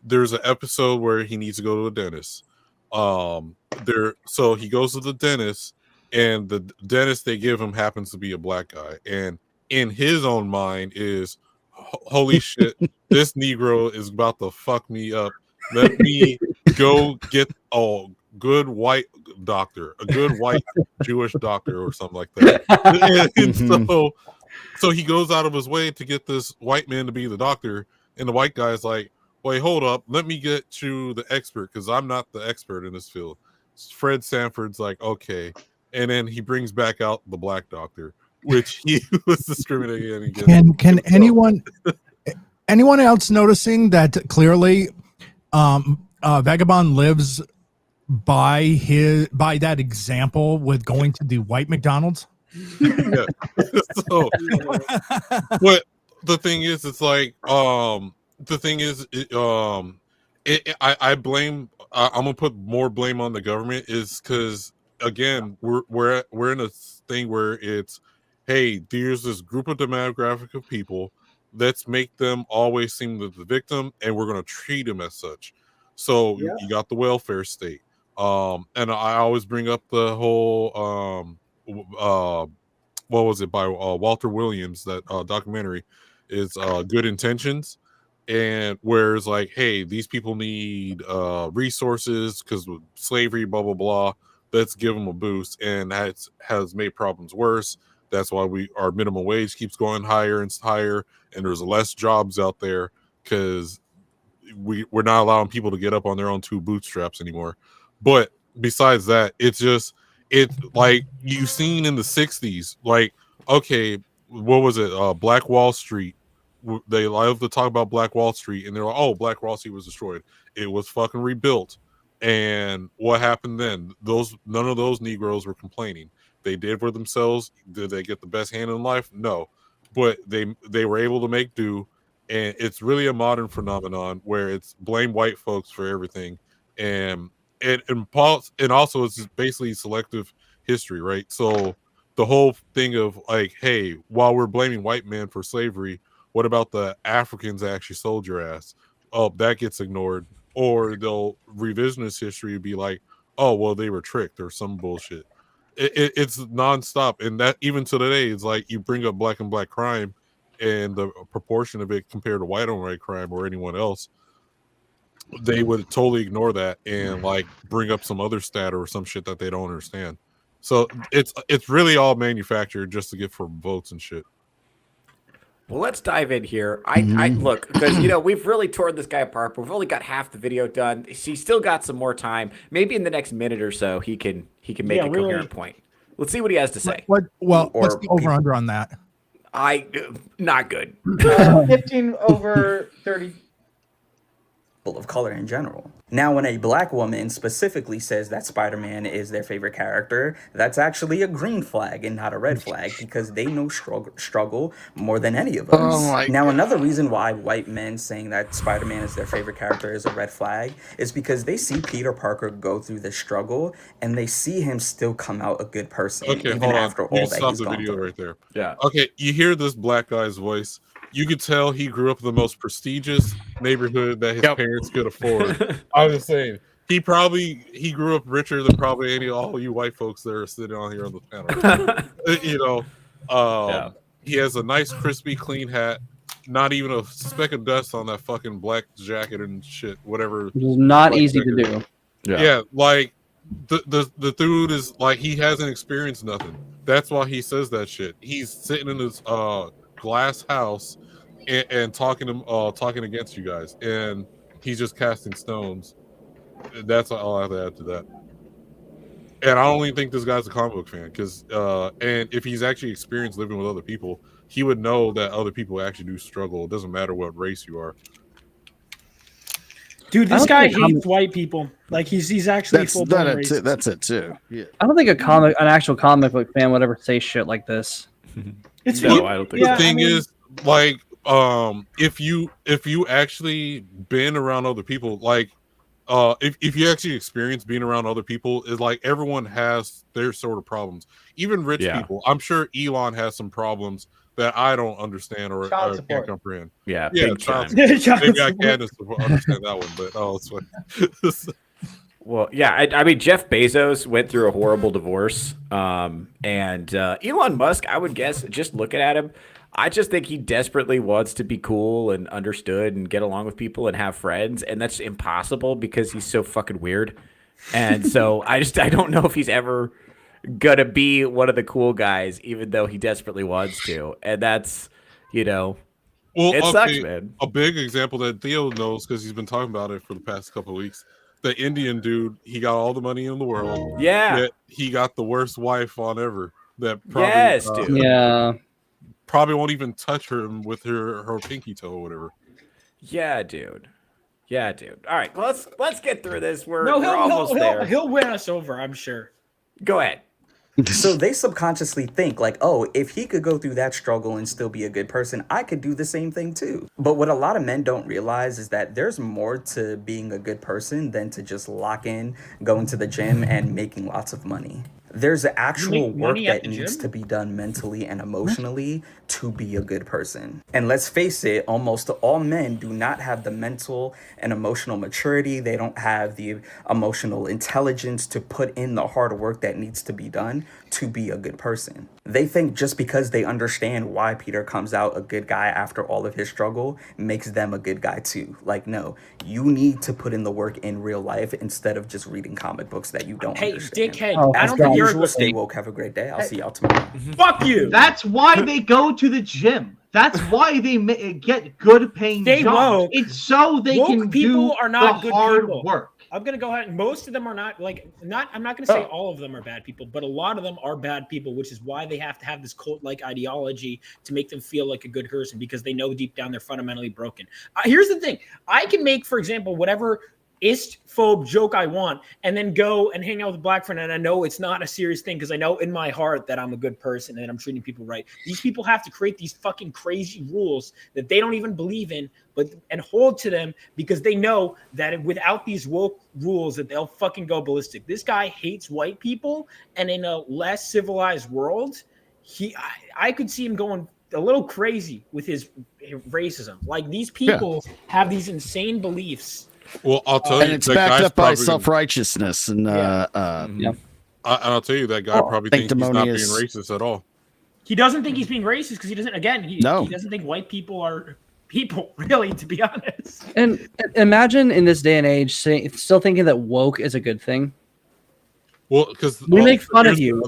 There's an episode where he needs to go to a dentist. So he goes to the dentist, and the dentist they give him happens to be a black guy. And in his own mind is, holy shit, this Negro is about to fuck me up. Let me go get a good white doctor, a good white Jewish doctor or something like that. And so So he goes out of his way to get this white man to be the doctor, and the white guy's like, wait, hold up, let me get you the expert, because I'm not the expert in this field. Fred Sanford's like, okay. And then he brings back out the black doctor, which he was discriminating against. Can anyone else noticing that clearly Vagabond lives by that example with going to the white McDonald's? Yeah. So what the thing is, it's like the thing is I blame I'm gonna put more blame on the government, is because again we're in a thing where it's, hey, there's this group of demographic of people, let's make them always seem the victim, and we're going to treat them as such. So you got the welfare state, and I always bring up the whole what was it, by Walter Williams, that documentary is Good Intentions, and where it's like, hey, these people need resources because of slavery, blah blah blah, let's give them a boost, and that has made problems worse. That's why our minimum wage keeps going higher and higher, and there's less jobs out there because we're not allowing people to get up on their own two bootstraps anymore. But besides that, it's like you've seen in the 60s, like, okay, what was it? Black Wall Street. They love to talk about Black Wall Street, and they're like, oh, Black Wall Street was destroyed. It was fucking rebuilt. And what happened then? None of those Negroes were complaining. They did for themselves. Did they get the best hand in life? No, but they were able to make do, and it's really a modern phenomenon where it's blame white folks for everything, and also it's basically selective history, right? So the whole thing of like, hey, while we're blaming white men for slavery, what about the Africans that actually sold your ass? Oh, that gets ignored, or they'll revisionist history be like, oh, well, they were tricked or some bullshit. It's nonstop, and that even to today, it's like you bring up black and black crime, and the proportion of it compared to white on white crime or anyone else, they would totally ignore that and like bring up some other stat or some shit that they don't understand. So it's really all manufactured just to get for votes and shit. Well, let's dive in here. I look, because we've really torn this guy apart, but we've only got half the video done. He's still got some more time. Maybe in the next minute or so, he can make a coherent point. Let's see what he has to say. What's the over under on that? Not good. 15 over 30. Of color in general. Now, when a black woman specifically says that Spider-Man is their favorite character, that's actually a green flag and not a red flag, because they know struggle more than any of us. Now, another reason why white men saying that Spider-Man is their favorite character is a red flag is because they see Peter Parker go through the struggle, and they see him still come out a good person, even after all that he's gone through. Right there. Yeah. Okay, you hear this black guy's voice. You could tell he grew up in the most prestigious neighborhood that his parents could afford. I was saying, he grew up richer than probably all you white folks that are sitting on here on the panel. He has a nice, crispy, clean hat. Not even a speck of dust on that fucking black jacket and shit. Whatever. It's not easy to do. Yeah, like the dude is like, he hasn't experienced nothing. That's why he says that shit. He's sitting in his glass house and talking against you guys, and he's just casting stones. That's all I have to add to that. And I don't even think this guy's a comic book fan, because and if he's actually experienced living with other people, he would know that other people actually do struggle. It doesn't matter what race you are. Dude, this guy hates white people. Like he's actually full blown racist. That's it too. Yeah. I don't think an actual comic book fan would ever say shit like this. I don't think. The thing is, like, if you actually been around other people, like, if you actually experience being around other people, is like everyone has their sort of problems. Even rich people. I'm sure Elon has some problems that I don't understand or can't comprehend. Yeah, child support. Maybe I can understand that one, but it's like. Well, yeah, I mean, Jeff Bezos went through a horrible divorce, and Elon Musk, I would guess, just looking at him, I just think he desperately wants to be cool and understood and get along with people and have friends, and that's impossible because he's so fucking weird. And so I don't know if he's ever gonna be one of the cool guys, even though he desperately wants to, and that's, well, it sucks, man. A big example that Theo knows because he's been talking about it for the past couple of weeks. The Indian dude, he got all the money in the world. Yeah, yet he got the worst wife on ever. That probably, dude. Yeah, probably won't even touch her with her pinky toe or whatever. Yeah, dude. Yeah, dude. All right, let's get through this. We're No, almost there. He'll win us over, I'm sure. Go ahead. So they subconsciously think like, oh, if he could go through that struggle and still be a good person, I could do the same thing too. But what a lot of men don't realize is that there's more to being a good person than to just lock in, going to the gym, and making lots of money. There's actual work that needs to be done mentally and emotionally to be a good person. And let's face it, almost all men do not have the mental and emotional maturity. They don't have the emotional intelligence to put in the hard work that needs to be done to be a good person. They think just because they understand why Peter comes out a good guy after all of his struggle makes them a good guy too. Like, no, you need to put in the work in real life instead of just reading comic books that you don't understand. Dickhead, I don't think you're Stay woke. Have a great day. I'll see y'all tomorrow. Fuck you. That's why they go to the gym. That's why they get good paying Stay jobs. woke. It's so they Woke can people do are not the good hard people. work. I'm gonna go ahead. Most of them are not I'm not gonna say all of them are bad people, but a lot of them are bad people, which is why they have to have this cult-like ideology to make them feel like a good person, because they know deep down they're fundamentally broken. Here's the thing: I can make, for example, whatever ist-phobe joke I want, and then go and hang out with a black friend, and I know it's not a serious thing because I know in my heart that I'm a good person and I'm treating people right. These people have to create these fucking crazy rules that they don't even believe in, and hold to them because they know that without these woke rules that they'll fucking go ballistic. This guy hates white people, and in a less civilized world, I could see him going a little crazy with his racism. Like, these people have these insane beliefs. Well, I'll tell you, and it's backed up by self-righteousness, and I'll tell you that guy probably thinks he's not being racist at all. He doesn't think he's being racist because he doesn't. Again, he doesn't think white people are people, really, to be honest. And imagine in this day and age, still thinking that woke is a good thing. Well, because we make fun of you.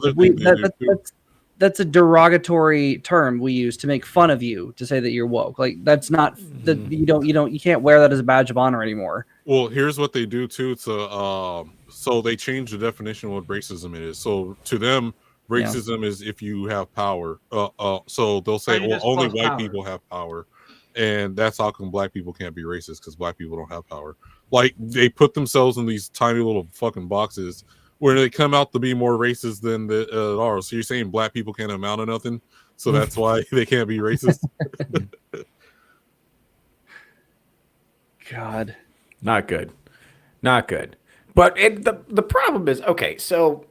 That's a derogatory term we use to make fun of you, to say that you're woke. Like, that's not that you can't wear that as a badge of honor anymore. Well, here's what they do too. So they change the definition of what racism is. So to them, racism is if you have power. So they'll say, well, only white people have power, and that's how come black people can't be racist, because black people don't have power. Like, they put themselves in these tiny little fucking boxes where they come out to be more racist than the are. So you're saying black people can't amount to nothing, so that's why they can't be racist? God, not good. But the problem is, okay, so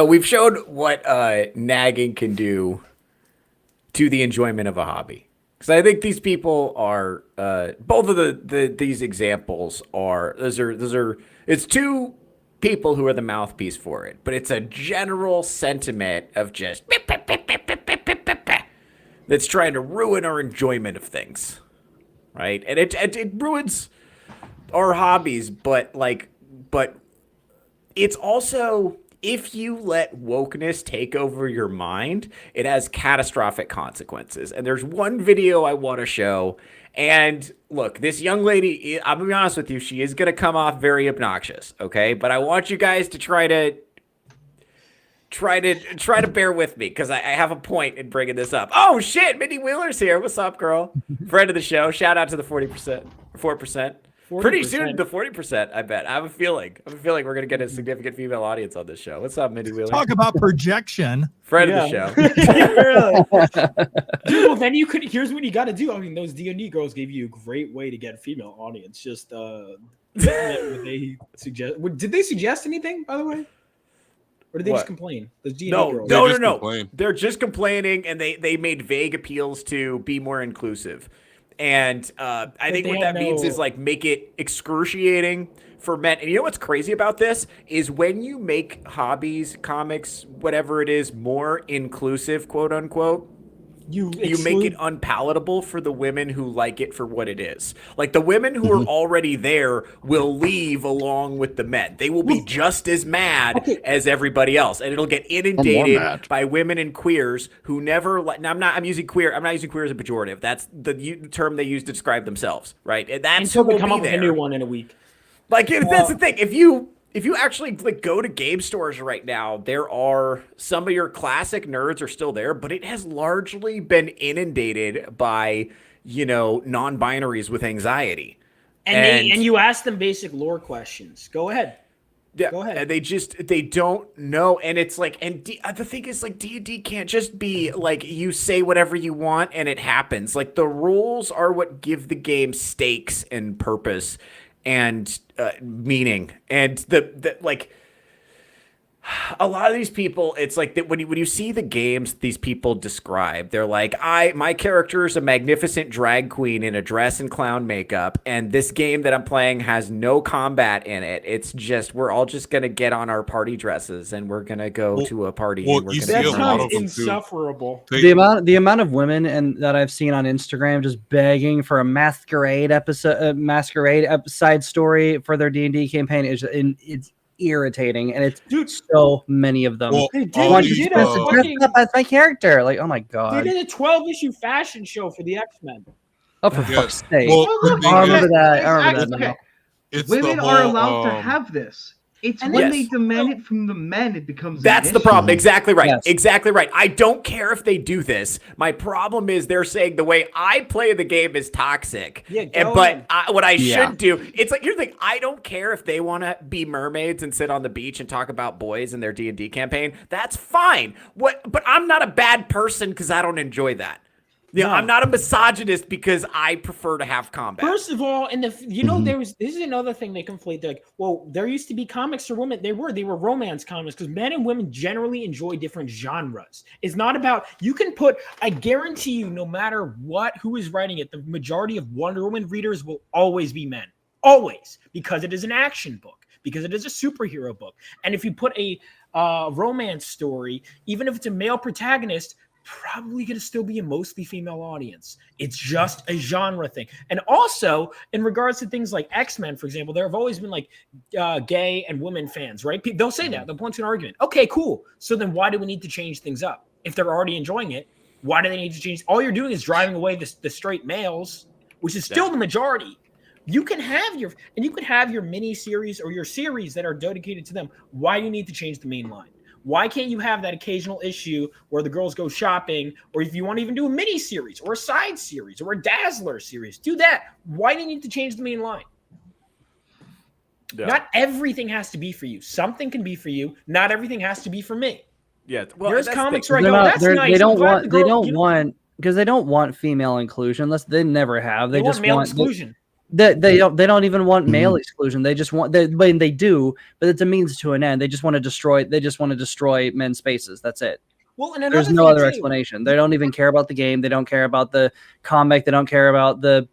we've showed what nagging can do to the enjoyment of a hobby. Because I think these people are both of these examples are it's two people who are the mouthpiece for it, but it's a general sentiment of just that's trying to ruin our enjoyment of things, right? And it ruins our hobbies, but it's also, if you let wokeness take over your mind, it has catastrophic consequences. And there's one video I want to show. And look, this young lady, I'm gonna be honest with you, she is gonna come off very obnoxious, okay? But I want you guys to try to bear with me, because I have a point in bringing this up. Oh shit, Mindy Wheeler's here. What's up, girl? Friend of the show. Shout out to the 40%, 4%. Pretty soon, the 40%, I bet. I have a feeling we're going to get a significant female audience on this show. What's up, Mindy Wheeler? Talk about projection. Friend of the show. Dude, well, then here's what you got to do. I mean, those D&D girls gave you a great way to get a female audience. Just, they suggest. Did they suggest anything, by the way? Or did they just complain? Those D&D girls. No. They're just complaining, and they made vague appeals to be more inclusive. And I think what that means is, like, make it excruciating for men. And you know what's crazy about this is when you make hobbies, comics, whatever it is, more inclusive, quote unquote, you make it unpalatable for the women who like it for what it is. Like the women who are already there will leave along with the men. They will be just as mad as everybody else, and it'll get inundated by women and queers who never. Now, I'm using queer as a pejorative. That's the term they use to describe themselves, right? And that's until we come up with a new one in a week. Like that's the thing. If you actually like go to game stores right now, there are some of your classic nerds are still there, but it has largely been inundated by, non-binaries with anxiety. And you ask them basic lore questions. Go ahead. Yeah, go ahead. And they don't know. And it's like, the thing is like D&D can't just be like you say whatever you want and it happens. Like the rules are what give the game stakes and purpose and meaning. And the like a lot of these people, it's like that when you see the games these people describe, they're like, my character is a magnificent drag queen in a dress and clown makeup, and this game that I'm playing has no combat in it. It's just we're all just gonna get on our party dresses and we're gonna go to a party. And we're that sounds insufferable. The amount of women that I've seen on Instagram just begging for a masquerade side story for their D&D campaign it's irritating, and it's so many of them. They dress up as my character. Like, oh my god! They did a 12-issue fashion show for the X-Men. Oh, for fuck's sake! Well, I remember that. Okay. It's Women the are whole, allowed to have this. It's when they demand it from the men, it becomes. That's an the issue. problem. Exactly right. Yes. Exactly right. I don't care if they do this. My problem is they're saying the way I play the game is toxic. Yeah, what I should do, it's like, here's the thing. I don't care if they want to be mermaids and sit on the beach and talk about boys in their D&D campaign. That's fine. But I'm not a bad person because I don't enjoy that. Yeah, no. I'm not a misogynist because I prefer to have combat. First of all, this is another thing they conflate. They're like, well, there used to be comics for women. They were romance comics because men and women generally enjoy different genres. It's not about, I guarantee you, no matter who is writing it, the majority of Wonder Woman readers will always be men. Always. Because it is an action book. Because it is a superhero book. And if you put a romance story, even if it's a male protagonist, probably going to still be a mostly female audience. It's just a genre thing. And also, in regards to things like X-Men, for example, there have always been like gay and women fans, right? They'll say that. They'll point to an argument. Okay, cool. So then why do we need to change things up? If they're already enjoying it, why do they need to change? All you're doing is driving away the straight males, which is still the majority. You can have your mini series or your series that are dedicated to them. Why do you need to change the main line? Why can't you have that occasional issue where the girls go shopping, or if you want to even do a mini series or a side series or a Dazzler series, do that. Why do you need to change the main line? Yeah. Not everything has to be for you. Something can be for you. Not everything has to be for me. Yeah, well, there's comics where I go, that's nice. They don't want female inclusion. Unless they never have. They just want male want exclusion. They don't even want male exclusion. They just want they do, but it's a means to an end. They just want to destroy men's spaces. That's it. Well, and there's no other explanation. They don't even care about the game. They don't care about the comic. They don't care about the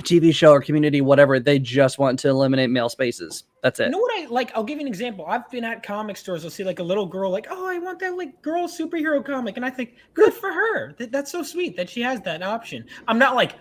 TV show or community, whatever. They just want to eliminate male spaces. That's it. You know what I like? I'll give you an example. I've been at comic stores. I'll see like a little girl, like, oh, I want that like girl superhero comic, and I think, good for her. That's so sweet that she has that option. I'm not like,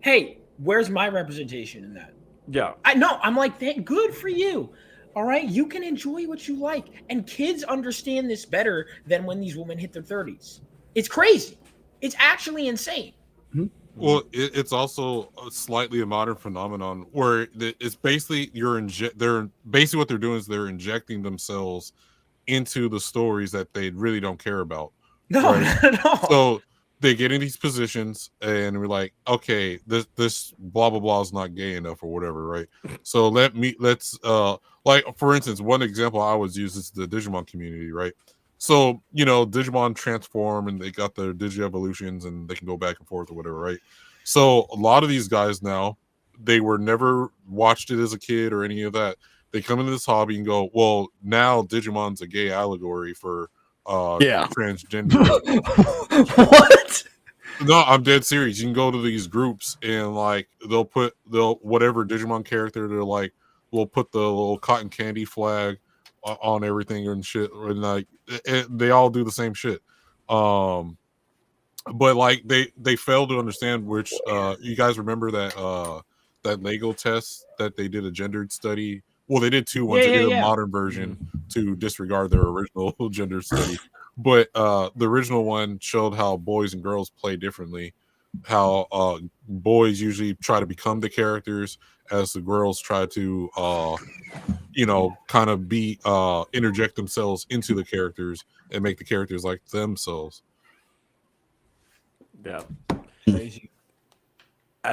hey, where's my representation in that? Yeah. I'm like, good for you. All right. You can enjoy what you like. And kids understand this better than when these women hit their 30s. It's crazy. It's actually insane. Mm-hmm. Well, it's also slightly a modern phenomenon where it's basically they're basically what they're doing is they're injecting themselves into the stories that they really don't care about. No, right? not at all. So they get in these positions and we're like, okay, this blah blah blah is not gay enough or whatever, right? So let's like for instance, one example I always use is the Digimon community, right? So Digimon transform and they got their Digi-evolutions and they can go back and forth or whatever, right? So a lot of these guys now, they were never watched it as a kid or any of that. They come into this hobby and go, well, now Digimon's a gay allegory for transgender. What? No, I'm dead serious. You can go to these groups and like they'll whatever Digimon character we'll put the little cotton candy flag on everything and shit, and like they all do the same shit. but like they failed to understand which you guys remember that Lego test that they did a gendered study. Well, they did two ones. They did a modern version to disregard their original gender study, but the original one showed how boys and girls play differently. How boys usually try to become the characters, as the girls try to kind of be interject themselves into the characters and make the characters like themselves. Yeah.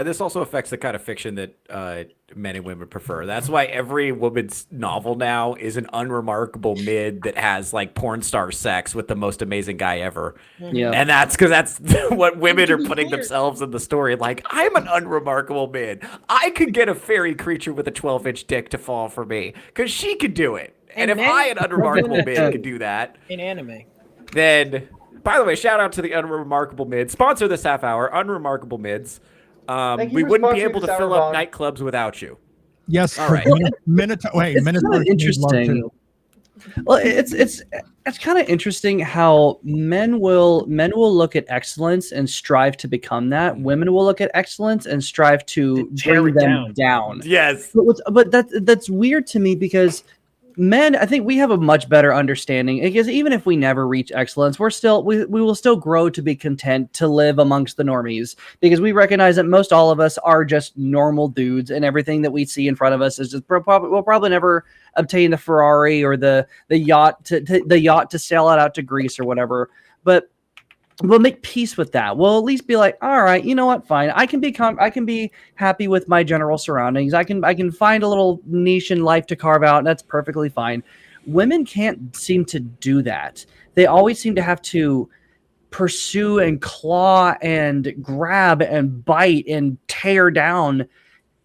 This also affects the kind of fiction that men and women prefer. That's why every woman's novel now is an unremarkable mid that has like porn star sex with the most amazing guy ever. Yeah. And that's because that's what women are putting themselves in the story. Like, I'm an unremarkable mid. I could get a fairy creature with a 12-inch dick to fall for me because she could do it. And if I, an unremarkable mid, could do that in anime, then, by the way, shout out to the Unremarkable Mids. Sponsor this half hour, Unremarkable Mids. We wouldn't be able to fill up nightclubs without you. Yes. All right. Minotaur. It's kind of interesting. Well, it's kind of interesting how men will look at excellence and strive to become that. Women will look at excellence and strive to bring them down. Yes. But that's weird to me because men, I think we have a much better understanding because even if we never reach excellence, we will still grow to be content to live amongst the normies because we recognize that most all of us are just normal dudes and everything that we see in front of us is just we'll probably never obtain the Ferrari or the yacht to sail it out to Greece or whatever, but we'll make peace with that. We'll at least be like, all right, you know what? Fine. I can be happy with my general surroundings. I can find a little niche in life to carve out. And that's perfectly fine. Women can't seem to do that. They always seem to have to pursue and claw and grab and bite and tear down.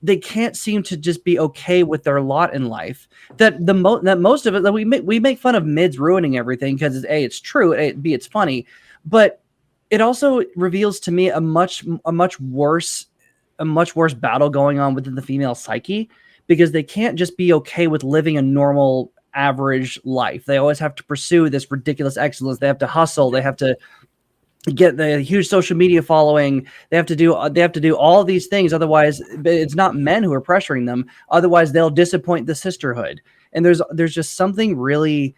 They can't seem to just be okay with their lot in life. That most of it that we make fun of mids ruining everything because it's true. B, it's funny, but it also reveals to me a much worse battle going on within the female psyche because they can't just be okay with living a normal average life. They always have to pursue this ridiculous excellence. They have to hustle. They have to get the huge social media following. They have to do all these things. Otherwise, it's not men who are pressuring them. Otherwise, they'll disappoint the sisterhood. And there's just something really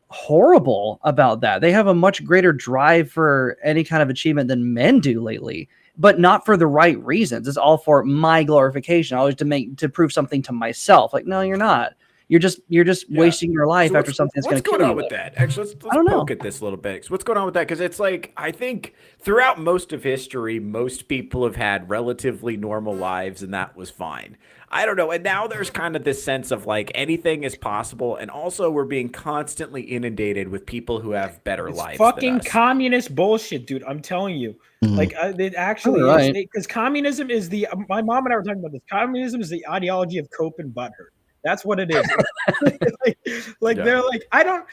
horrible about that. They have a much greater drive for any kind of achievement than men do lately, but not for the right reasons. It's all for my glorification, always to prove something to myself. Like, no, you're not. You're just wasting your life after something that's going to kill you. What's going on with that? Actually, let's poke at this a little bit. So what's going on with that? Because it's like, I think throughout most of history, most people have had relatively normal lives, and that was fine. I don't know. And now there's kind of this sense of like anything is possible. And also we're being constantly inundated with people who have better lives. Fucking communist bullshit, dude. I'm telling you. Like it actually is. Because communism is my mom and I were talking about this. Communism is the ideology of cope and butthurt. That's what it is. They're like, I don't,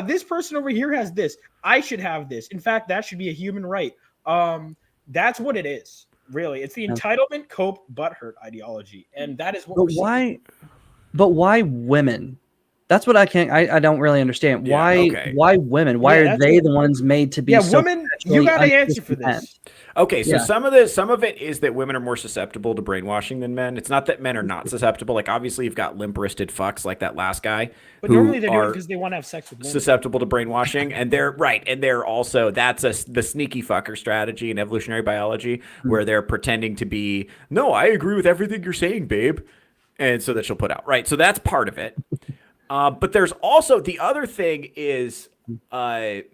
this person over here has this. I should have this. In fact, that should be a human right. That's what it is. Really, it's the entitlement, cope, butthurt ideology, and that is what. But why women? That's what I don't really understand. Why women? Why are they the ones made to be? Yeah, women. You got to answer for this. Okay, so some of it is that women are more susceptible to brainwashing than men. It's not that men are not susceptible. Like obviously, you've got limp-wristed fucks like that last guy. But normally they do it because they want to have sex with women. Susceptible to brainwashing, and they're also the sneaky fucker strategy in evolutionary biology, where they're pretending to be, no, I agree with everything you're saying, babe, and so that she'll put out right. So that's part of it. But there's also the other thing is that.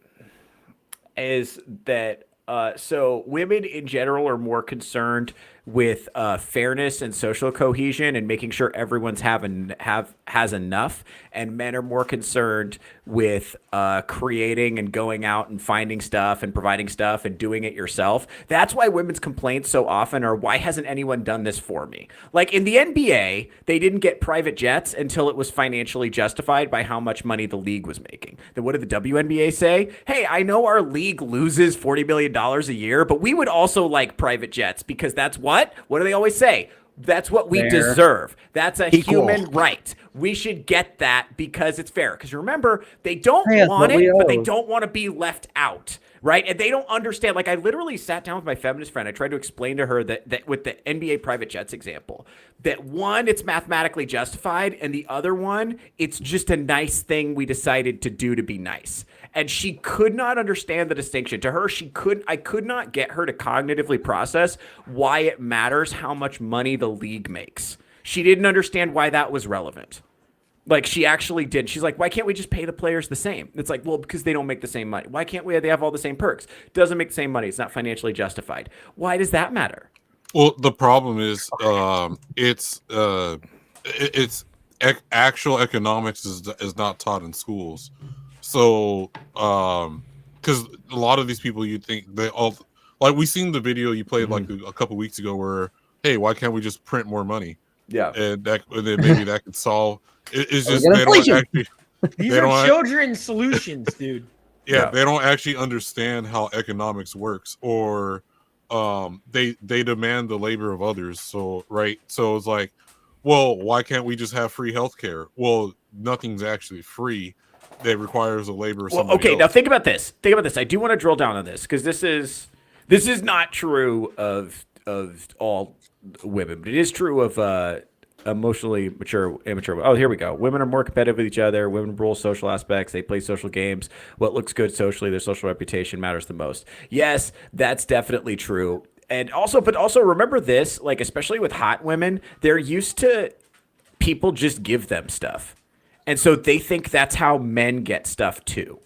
So women in general are more concerned with fairness and social cohesion and making sure everyone's has enough, and men are more concerned with creating and going out and finding stuff and providing stuff and doing it yourself. That's why women's complaints so often are, why hasn't anyone done this for me? Like in the NBA, they didn't get private jets until it was financially justified by how much money the league was making. Then what did the WNBA say? Hey, I know our league loses $40 million a year, but we would also like private jets because that's what do they always say? That's what we deserve. That's a human right. We should get that because it's fair. Because remember, they don't want it, but they don't want to be left out. right? And they don't understand. Like, I literally sat down with my feminist friend. I tried to explain to her that with the NBA private jets example, that one, it's mathematically justified, and the other one, it's just a nice thing we decided to do to be nice. And she could not understand the distinction. To her, I could not get her to cognitively process why it matters how much money the league makes. She didn't understand why that was relevant. Like, she actually did. She's like, why can't we just pay the players the same? It's like, well, because they don't make the same money. Why can't they have all the same perks? Doesn't make the same money. It's not financially justified. Why does that matter? Well, the problem is actual economics is not taught in schools. So, because a lot of these people, you think they all, like, we seen the video you played like a couple weeks ago where, hey, why can't we just print more money? Yeah. And then maybe that could solve. It's just they don't actually. These are children's solutions, dude. Yeah, they don't actually understand how economics works, or they demand the labor of others. So so it's like, well, why can't we just have free healthcare? Well, nothing's actually free. That requires a labor of somebody else. Now think about this. I do want to drill down on this because this is not true of all women, but it is true of emotionally mature, immature. Oh, here we go. Women are more competitive with each other. Women rule social aspects. They play social games. What looks good socially, their social reputation matters the most. Yes, that's definitely true. And also remember this, like, especially with hot women, they're used to people just give them stuff. And so they think that's how men get stuff too.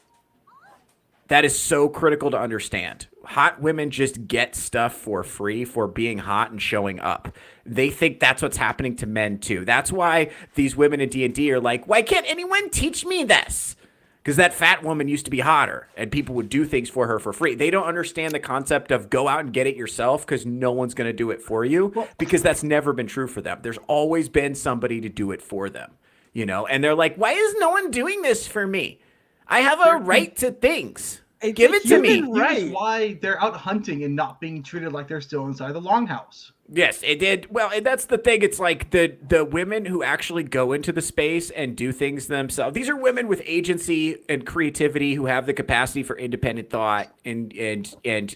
That is so critical to understand. Hot women just get stuff for free for being hot and showing up. They think that's what's happening to men too. That's why these women in D&D are like, why can't anyone teach me this? Because that fat woman used to be hotter and people would do things for her for free. They don't understand the concept of go out and get it yourself because no one's going to do it for you, because that's never been true for them. There's always been somebody to do it for them, you know? And they're like, why is no one doing this for me? I have a right to things. Give it to me. Right. Why they're out hunting and not being treated like they're still inside the longhouse. Yes, it did. Well, and that's the thing. It's like the women who actually go into the space and do things themselves. These are women with agency and creativity who have the capacity for independent thought and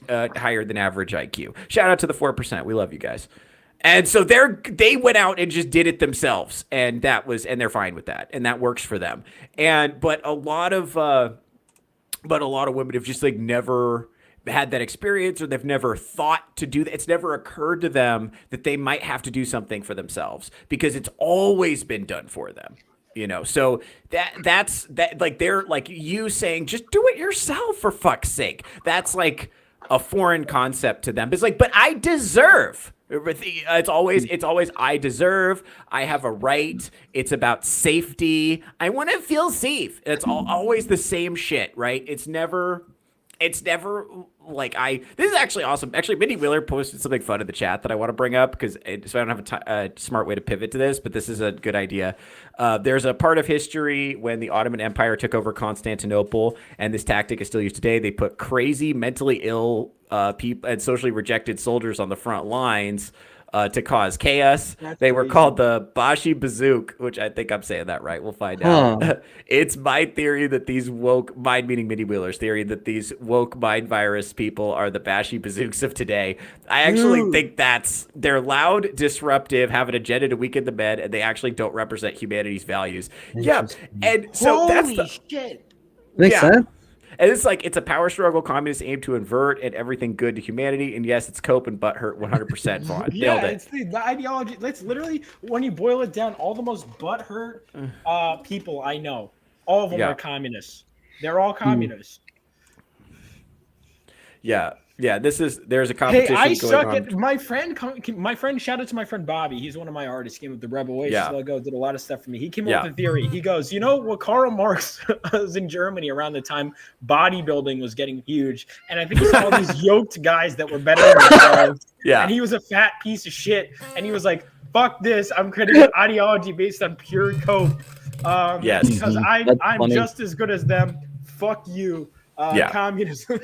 higher than average IQ. Shout out to the 4%. We love you guys. And so they went out and just did it themselves, and they're fine with that, and that works for them. But a lot of women have just like never had that experience, or they've never thought to do that. It's never occurred to them that they might have to do something for themselves because it's always been done for them, you know? So that's like, they're like you saying, just do it yourself for fuck's sake. That's like a foreign concept to them. It's like, but I deserve. It's always I deserve. I have a right. It's about safety. I want to feel safe. It's always the same shit, right? It's never like this is actually awesome. Actually, Minnie Wheeler posted something fun in the chat that I want to bring up so I don't have a smart way to pivot to this, but this is a good idea. There's a part of history when the Ottoman Empire took over Constantinople, and this tactic is still used today. They put crazy, mentally ill people and socially rejected soldiers on the front lines to cause chaos. They were called the Bashi Bazook, which I think I'm saying that right. We'll find out. It's my theory that these woke mind, meaning Minnie Wheeler's theory, that these woke mind virus people are the Bashi Bazooks of today. I actually think they're loud, disruptive, have an agenda to weaken the men, and they actually don't represent humanity's values. Yeah, and so that's the shit. Makes sense. And it's like, it's a power struggle communists aim to invert and everything good to humanity. And yes, it's Cope and butthurt 100% Vaughn. Nailed it. It's the ideology. That's literally, when you boil it down, all the most butthurt people I know, all of them are communists. They're all communists. Yeah. Yeah, there's a competition I going suck on. at my friend. Shout out to my friend Bobby. He's one of my artists. Came with the Rebel Oasis logo. Did a lot of stuff for me. He came up with a theory. He goes, you know what? Karl Marx was in Germany around the time bodybuilding was getting huge, and I think he saw these yoked guys that were better than themselves. Yeah, and he was a fat piece of shit, and he was like, "Fuck this! I'm creating an ideology based on pure cope. Because I'm just as good as them. Fuck you, communism."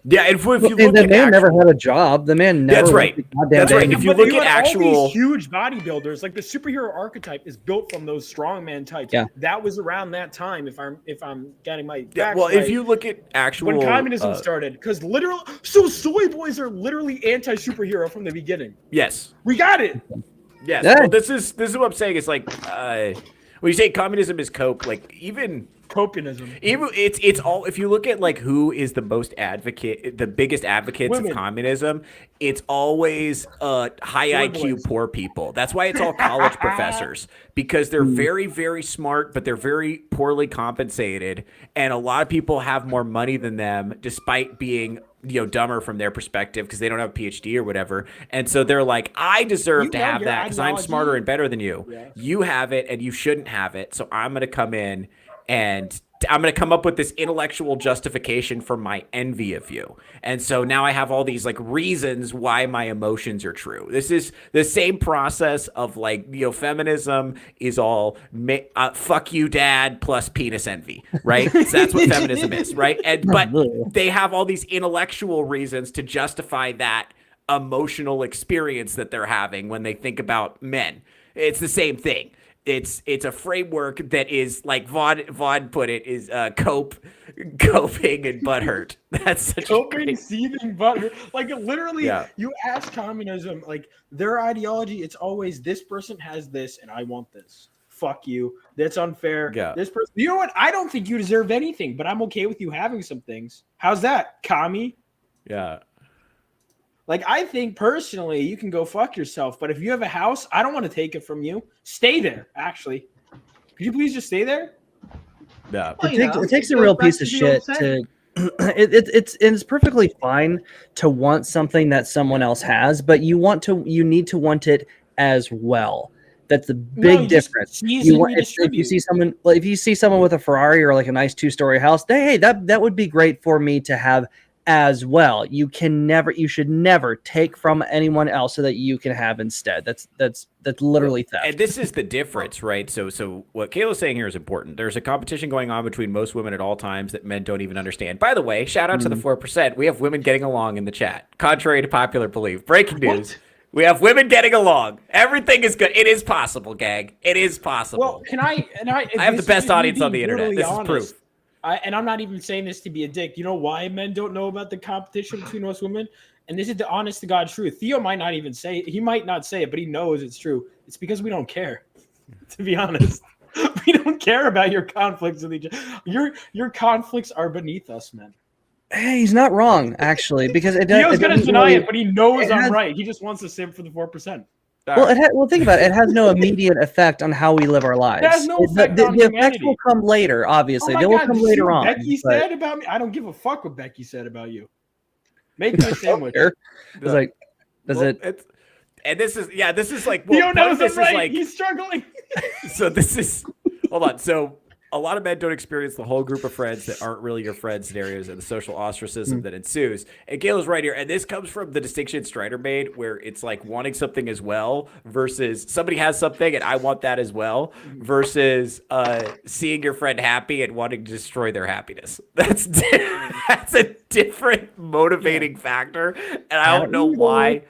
Yeah, and if you look the at man never had a job. The man never. That's right. That's right. If you look at actual all these huge bodybuilders, like the superhero archetype is built from those strongman types. Yeah. That was around that time. If I'm getting my yeah. Well, if you look at actual when communism started, because literally, so soy boys are literally anti-superhero from the beginning. Yes, we got it. Yes. Yeah. Well, this is what I'm saying. It's like when you say communism is cope, like even. Copianism. Even it's all if you look at like who is the biggest advocates of communism, it's always high IQ poor people. That's why it's all college professors, because they're very, very smart, but they're very poorly compensated, and a lot of people have more money than them, despite being dumber from their perspective because they don't have a PhD or whatever. And so they're like, I deserve to have that because I'm smarter and better than you. Yeah. You have it and you shouldn't have it. So I'm going to come in and I'm going to come up with this intellectual justification for my envy of you. And so now I have all these like reasons why my emotions are true. This is the same process of like, feminism is all fuck you dad plus penis envy, right? So that's what feminism is, right? But they have all these intellectual reasons to justify that emotional experience that they're having when they think about men. It's the same thing. It's a framework that is like Vaughn put it is coping and butthurt. That's such coping, seething, butthurt. Like literally, you ask communism, like their ideology. It's always this person has this, and I want this. Fuck you. That's unfair. Yeah. This person. You know what? I don't think you deserve anything, but I'm okay with you having some things. How's that, commie? Yeah. Like, I think personally, you can go fuck yourself. But if you have a house, I don't want to take it from you. Stay there, actually. Could you please just stay there? Yeah. It takes a real piece of shit to... It's perfectly fine to want something that someone else has, but you need to want it as well. That's the big difference. If you see someone with a Ferrari or like a nice 2-story house, hey, that would be great for me to have as well. You should never take from anyone else so that you can have instead. That's literally theft. And this is the difference, right? So what Kayla's saying here is important. There's a competition going on between most women at all times that men don't even understand. By the way, shout out to the 4%. We have women getting along in the chat. Contrary to popular belief. Breaking news. We have women getting along. Everything is good. It is possible, gang. It is possible. Well, I have the best audience on the internet. This is proof. And I'm not even saying this to be a dick. You know why men don't know about the competition between us women? And this is the honest to God truth. Theo might not even say it. He might not say it, but he knows it's true. It's because we don't care, to be honest. We don't care about your conflicts with each other. Your conflicts are beneath us, man. Hey, he's not wrong, actually, because Theo's going to deny it, but he knows I'm right. He just wants to simp for the 4%. Well, think about it. It has no immediate effect on how we live our lives. It has no effect on the humanity. effects will come later, obviously. They will come later on. Becky said about me. I don't give a fuck what Becky said about you. Make me a sandwich. And this is like Theo knows I'm right. He's struggling. So this is hold on. So a lot of men don't experience the whole group of friends that aren't really your friends scenarios and the social ostracism that ensues. And Gayla's right here. And this comes from the distinction Strider made, where it's like wanting something as well versus somebody has something and I want that as well versus seeing your friend happy and wanting to destroy their happiness. That's a different motivating factor. And I don't know why.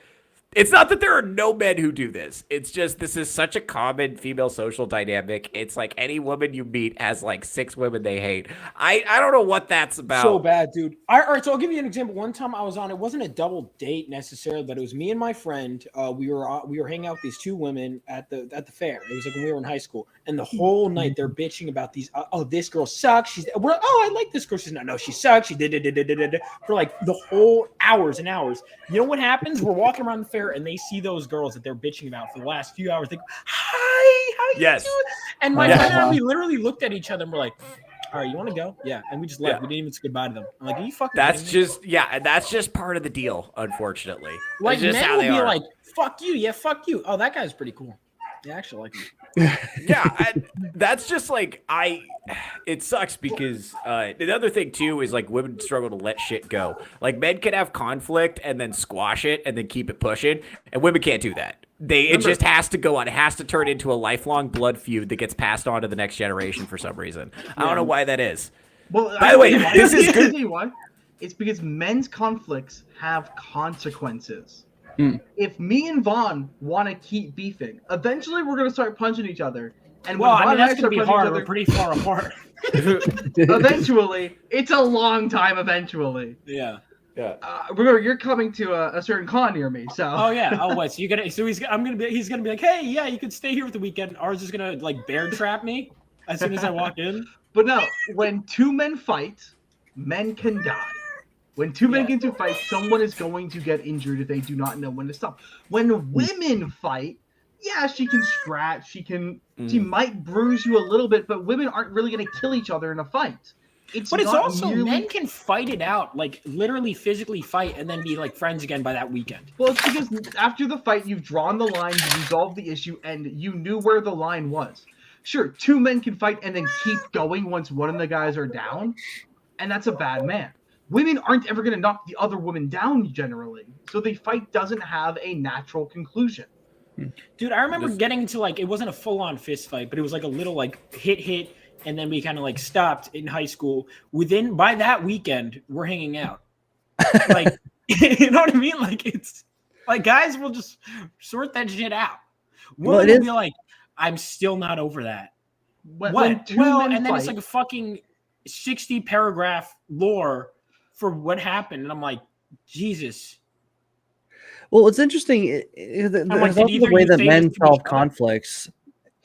It's not that there are no men who do this. It's just this is such a common female social dynamic. It's like any woman you meet has like 6 women they hate. I don't know what that's about. So bad, dude. All right, so I'll give you an example. One time I was on, it wasn't a double date necessarily, but it was me and my friend. We were hanging out with these 2 women at the fair. It was like when we were in high school, and the whole night they're bitching about these. This girl sucks. I like this girl. She's no, she sucks. She did for like the whole hours and hours. You know what happens? We're walking around the fair. And they see those girls that they're bitching about for the last few hours. They go, hi, how you doing? And my friend and I, we literally looked at each other and we're like, all right, you want to go? Yeah. And we just left. We didn't even say goodbye to them. I'm like, are you fucking That's just part of the deal, unfortunately. Like, just men how will they be are. like, fuck you. Yeah, fuck you. Oh, that guy's pretty cool. Yeah, I actually like him. That's just like it sucks because another thing too is like women struggle to let shit go. Like men can have conflict and then squash it and then keep it pushing, and women can't do that. It just has to go on. It has to turn into a lifelong blood feud that gets passed on to the next generation for some reason. I don't know why that is. Well, by the way, this is good. It's because men's conflicts have consequences. Hmm. If me and Vaughn want to keep beefing, eventually we're going to start punching each other. And Well, when I mean, Vaughn that's and going to be start punching hard. each We're other, pretty far apart. eventually, it's a long time. Eventually, Yeah. Yeah. Remember, you're coming to a certain con near me, so. Oh yeah. Oh wait. So you're gonna. So he's gonna be like, hey, yeah, you could stay here for the weekend. Ours is gonna like bear trap me as soon as I walk in. But no, when two men fight, men can die. When two men get into a fight, someone is going to get injured if they do not know when to stop. When women fight, yeah, she can scratch, she might bruise you a little bit, but women aren't really going to kill each other in a fight. But it's also men can fight it out, like literally physically fight, and then be like friends again by that weekend. Well, it's because after the fight, you've drawn the line, you resolved the issue, and you knew where the line was. Sure, two men can fight and then keep going once one of the guys are down, and that's a bad man. Women aren't ever going to knock the other woman down generally, so the fight doesn't have a natural conclusion. Dude, I remember getting into like, it wasn't a full-on fist fight, but it was like a little like hit, and then we kind of like stopped in high school. By that weekend, we're hanging out. Like, you know what I mean? Like, it's like guys will just sort that shit out. Women will be like, I'm still not over that. When two men and then fight, it's like a fucking 60 paragraph lore for what happened, and I'm like, Jesus. Well, it's interesting. The way that men solve conflicts.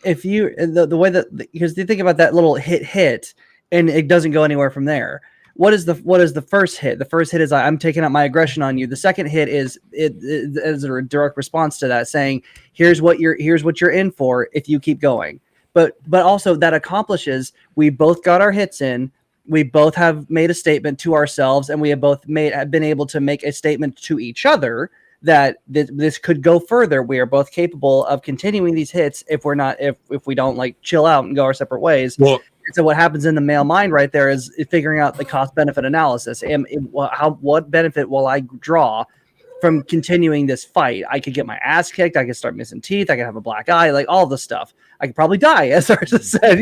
If you the way that, because you think about that little hit, and it doesn't go anywhere from there. What is the first hit? The first hit is I'm taking out my aggression on you. The second hit is a direct response to that, saying here's what you're in for if you keep going. But also that accomplishes, we both got our hits in. We both have made a statement to ourselves, and we have both been able to make a statement to each other that this could go further. We are both capable of continuing these hits if we don't like chill out and go our separate ways. Well, so what happens in the male mind right there is figuring out the cost benefit analysis. What benefit will I draw from continuing this fight? I could get my ass kicked. I could start missing teeth. I could have a black eye, like all the stuff. I could probably die, as Arsa said.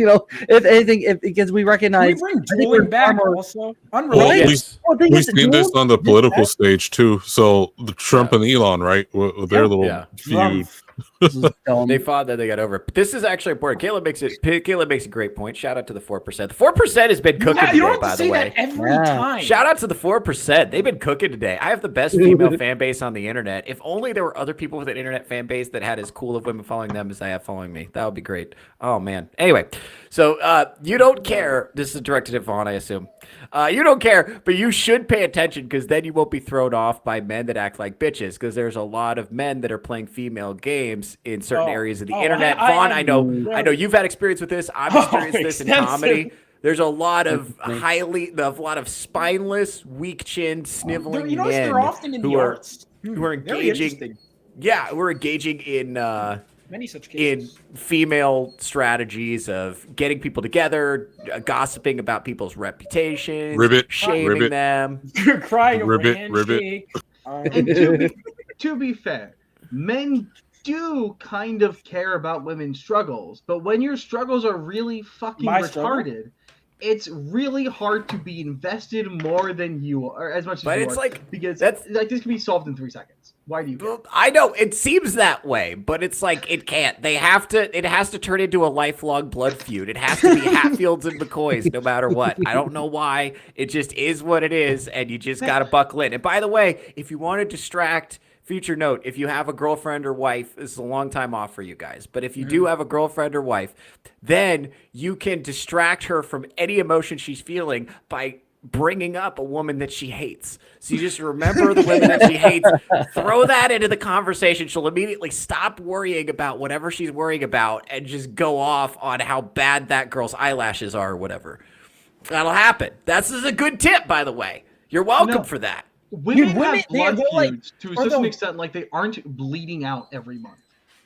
If anything, because we recognize. Can we bring dueling back also? Unrelated. We've seen this on the political stage too. So the Trump and Elon, right? With their little feud. They fought, then they got over. But this is actually important. Caleb makes a great point. Shout out to the 4%. The 4% has been cooking today, by the way. Every time. Shout out to the 4%. They've been cooking today. I have the best female fan base on the internet. If only there were other people with an internet fan base that had as cool of women following them as I have following me. That would be great. Oh man. Anyway, so you don't care. This is directed at Vaughn, I assume. You don't care, but you should pay attention, because then you won't be thrown off by men that act like bitches, because there's a lot of men that are playing female games in certain areas of the internet. Vaughn, I know you've had experience with this. I've experienced this in comedy. There's a lot of spineless, weak-chinned, sniveling men they're often in the arts. who are engaging. Yeah, we're engaging in many such cases. In female strategies of getting people together, gossiping about people's reputations, shaming them. You're crying over ribbit. And to be fair, men do kind of care about women's struggles, but when your struggles are really fucking retarded, it's really hard to be invested more than you are, as much as but you it's are, like because that's like this can be solved in 3 seconds. Why do you care? I know it seems that way, but it's like it can't. It has to turn into a lifelong blood feud. It has to be Hatfields and McCoys no matter what. I don't know why. It just is what it is, and you just got to buckle in. And by the way, if you want to distract, future note, if you have a girlfriend or wife, this is a long time off for you guys, but if you do have a girlfriend or wife, then you can distract her from any emotion she's feeling by bringing up a woman that she hates. So you just remember the women that she hates, throw that into the conversation. She'll immediately stop worrying about whatever she's worrying about and just go off on how bad that girl's eyelashes are or whatever. That'll happen. This is a good tip, by the way. You're welcome for that. Women have blood feuds to a certain extent, like they aren't bleeding out every month.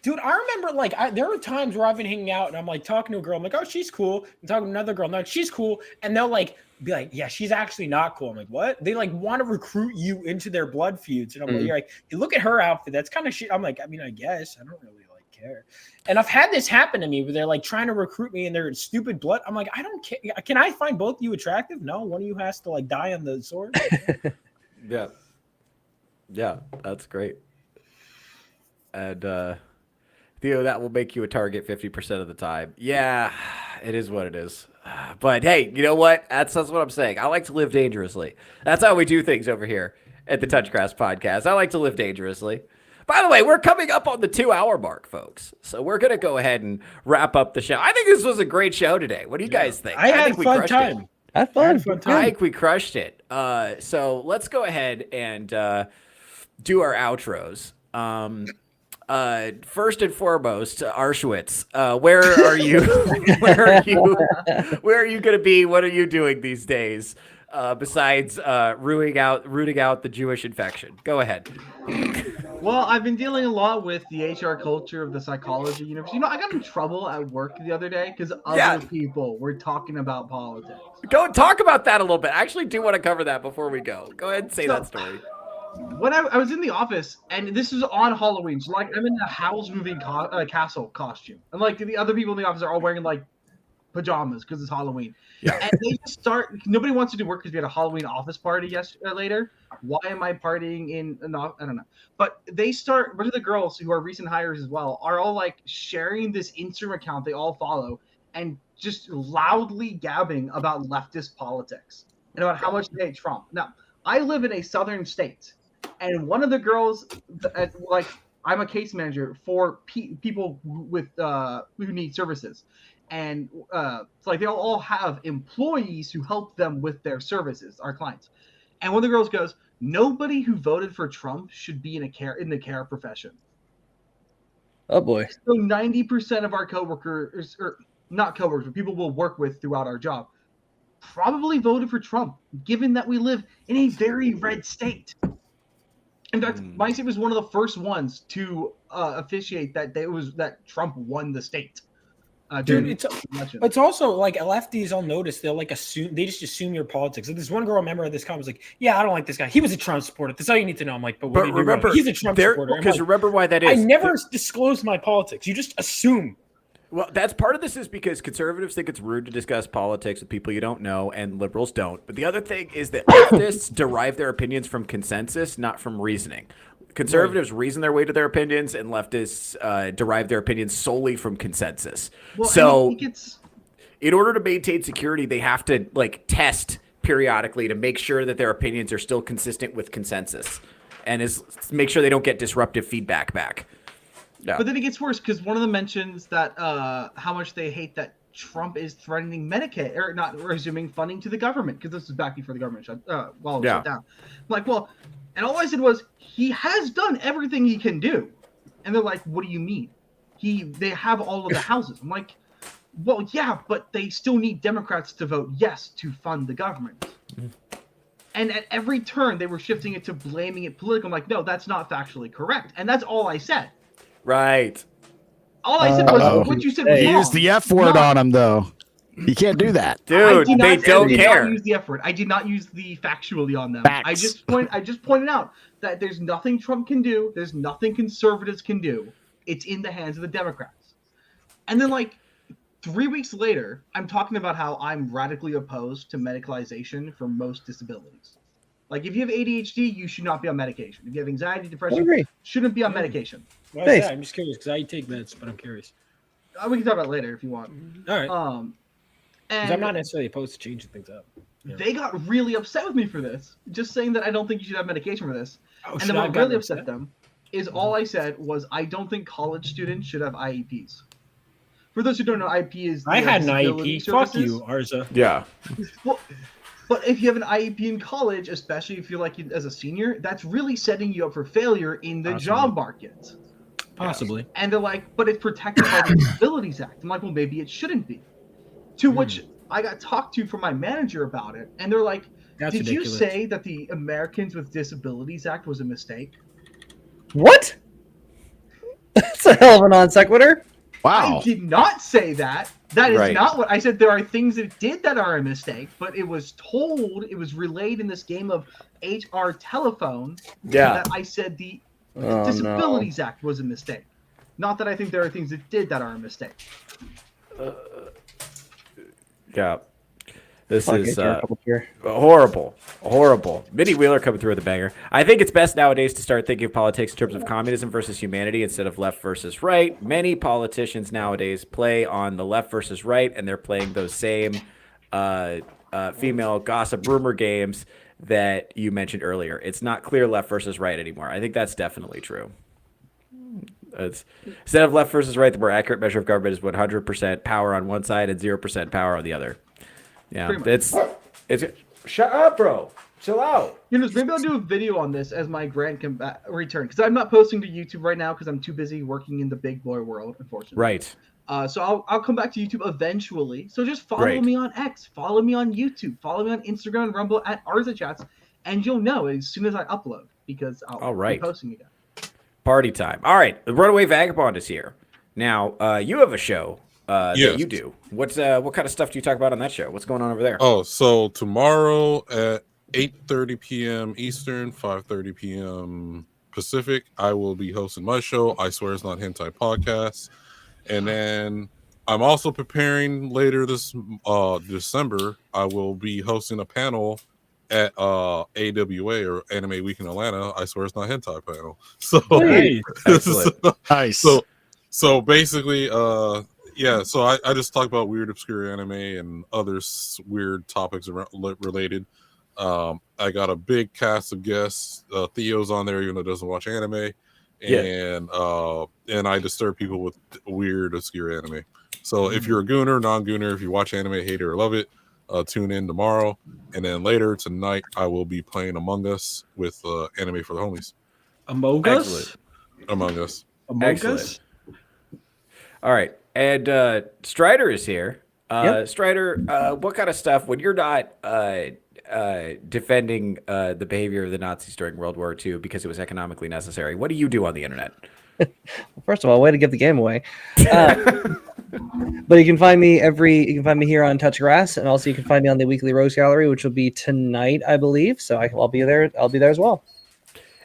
Dude, I remember there were times where I've been hanging out and I'm like talking to a girl. I'm like, oh, she's cool. I'm talking to another girl. No, she's cool. And they'll be like, yeah, she's actually not cool. I'm like, what? They want to recruit you into their blood feuds. And I'm like, you're like, you look at her outfit. That's kind of shit. I'm like, I mean, I guess I don't really care. And I've had this happen to me where they're like trying to recruit me and they're stupid blood. I'm like, I don't care. Can I find both of you attractive? No, one of you has to like die on the sword. Yeah. Yeah, that's great. And Theo, that will make you a target 50% of the time. Yeah, it is what it is. But hey, you know what? That's what I'm saying. I like to live dangerously. That's how we do things over here at the Touchgrass Podcast. I like to live dangerously. By the way, we're coming up on the 2-hour mark, folks. So we're going to go ahead and wrap up the show. I think this was a great show today. What do you guys think? I had think fun time. Had fun. I think we crushed it. So let's go ahead and do our outros. First and foremost, Auschwitz. Where are you? Where are you going to be? What are you doing these days? Besides rooting out the Jewish infection. Go ahead. Well, I've been dealing a lot with the HR culture of the psychology universe. You know, I got in trouble at work the other day because other people were talking about politics. Go talk about that a little bit. I actually do want to cover that before we go. Go ahead and say that story. When I was in the office, and this is on Halloween, so like I'm in the Howl's Moving Castle costume, and like the other people in the office are all wearing like pajamas because it's Halloween. Yeah. And they just start. Nobody wants to do work because we had a Halloween office party later. Why am I partying in? I don't know. But they start. One of the girls who are recent hires as well are all like sharing this Instagram account they all follow and just loudly gabbing about leftist politics and about how much they hate Trump. Now, I live in a southern state, and one of the girls, like I'm a case manager for people with who need services. And it's like they all have employees who help them with their services, our clients. And one of the girls goes, "Nobody who voted for Trump should be in the care profession." Oh boy! So 90% of our coworkers, or not coworkers, but people we'll work with throughout our job, probably voted for Trump, given that we live in a very red state. In fact, my state was one of the first ones to officiate that Trump won the state. Dude, it's also like lefties. I'll notice they'll like they just assume your politics. Like this one girl, I remember this comment was like, "Yeah, I don't like this guy. He was a Trump supporter. That's all you need to know." I'm like, "But what remember, he's a Trump supporter." Because remember why that is. I never disclose my politics. You just assume. Well, that's part of this is because conservatives think it's rude to discuss politics with people you don't know, and liberals don't. But the other thing is that leftists derive their opinions from consensus, not from reasoning. Conservatives reason their way to their opinions, and leftists derive their opinions solely from consensus. Well, so, in order to maintain security, they have to like test periodically to make sure that their opinions are still consistent with consensus, and make sure they don't get disruptive feedback back. Yeah. But then it gets worse because one of them mentions that how much they hate that Trump is threatening Medicaid or not resuming funding to the government because this is back before the government shut down. I'm like, well, and all I said was he has done everything he can do, and they're like, what do you mean? They have all of the houses. I'm like, well, yeah, but they still need Democrats to vote yes to fund the government. And at every turn, they were shifting it to blaming it political. I'm like, no, that's not factually correct, and that's all I said. Right. All I said was what you said was wrong. Use the F word on him, though. You can't do that, dude. They don't care. I did not use the F word. I did not use the factually on them. Facts. I just pointed out that there's nothing Trump can do. There's nothing conservatives can do. It's in the hands of the Democrats. And then, like 3 weeks later, I'm talking about how I'm radically opposed to medicalization for most disabilities. Like, if you have ADHD, you should not be on medication. If you have anxiety, depression, shouldn't be on medication. Why is that? I'm just curious because I take meds, but I'm curious. We can talk about it later if you want. All right. And I'm not necessarily opposed to changing things up. Yeah. They got really upset with me for this, just saying that I don't think you should have medication for this. And then what really upset them is all I said was I don't think college students should have IEPs. For those who don't know, IEP is I had an IEP. Fuck you, Arza. Yeah. Well, but if you have an IEP in college, especially if you're like as a senior, that's really setting you up for failure in the job market. Possibly. And they're like, but it's protected by the Disabilities Act. I'm like, well, maybe it shouldn't be. To which I got talked to from my manager about it, and they're like, did you say that the Americans with Disabilities Act was a mistake? What? That's a hell of a non sequitur. Wow. I did not say that. That is not what I said. There are things it did that are a mistake, but it was relayed in this game of HR telephone that I said the Disabilities Act was a mistake. Not that I think there are things it did that are a mistake. Yeah. This is horrible. Minnie Wheeler coming through with a banger. I think it's best nowadays to start thinking of politics in terms of communism versus humanity instead of left versus right. Many politicians nowadays play on the left versus right, and they're playing those same female gossip rumor games that you mentioned earlier. It's not clear left versus right anymore. I think that's definitely true. Instead of left versus right, the more accurate measure of government is 100% power on one side and 0% power on the other. Yeah, it's shut up, bro. Chill out. Maybe I'll do a video on this as my grant can return, because I'm not posting to YouTube right now because I'm too busy working in the big boy world, unfortunately. Right. So I'll come back to YouTube eventually. So just follow me on X, follow me on YouTube, follow me on Instagram and Rumble at Arzachats, and you'll know as soon as I upload, because I'll be posting again. Party time. All right, the Runaway Vagabond is here. Now, you have a show that you do. What kind of stuff do you talk about on that show? What's going on over there? Oh, so tomorrow at 8:30 p.m. Eastern, 5:30 p.m. Pacific, I will be hosting my show, I Swear It's Not Hentai Podcast. And then I'm also preparing later this December, I will be hosting a panel at AWA, or Anime Week in Atlanta. I Swear It's Not Hentai panel. So nice. So basically, so I just talk about weird, obscure anime and other weird topics related. I got a big cast of guests. Theo's on there, even though he doesn't watch anime. And I disturb people with weird, obscure anime. So if you're a gooner, non-gooner, if you watch anime, hate it or love it, tune in tomorrow. And then later tonight, I will be playing Among Us with Anime for the Homies. Among Us? Among Us. Among Us? All right. And Strider is here. Strider, what kind of stuff, when you're not defending the behavior of the Nazis during World War II because it was economically necessary, what do you do on the internet? Well, first of all, way to give the game away. But you can find me here on Touch Grass, and also you can find me on the Weekly Rose Gallery, which will be tonight, I believe. So I'll be there. I'll be there as well.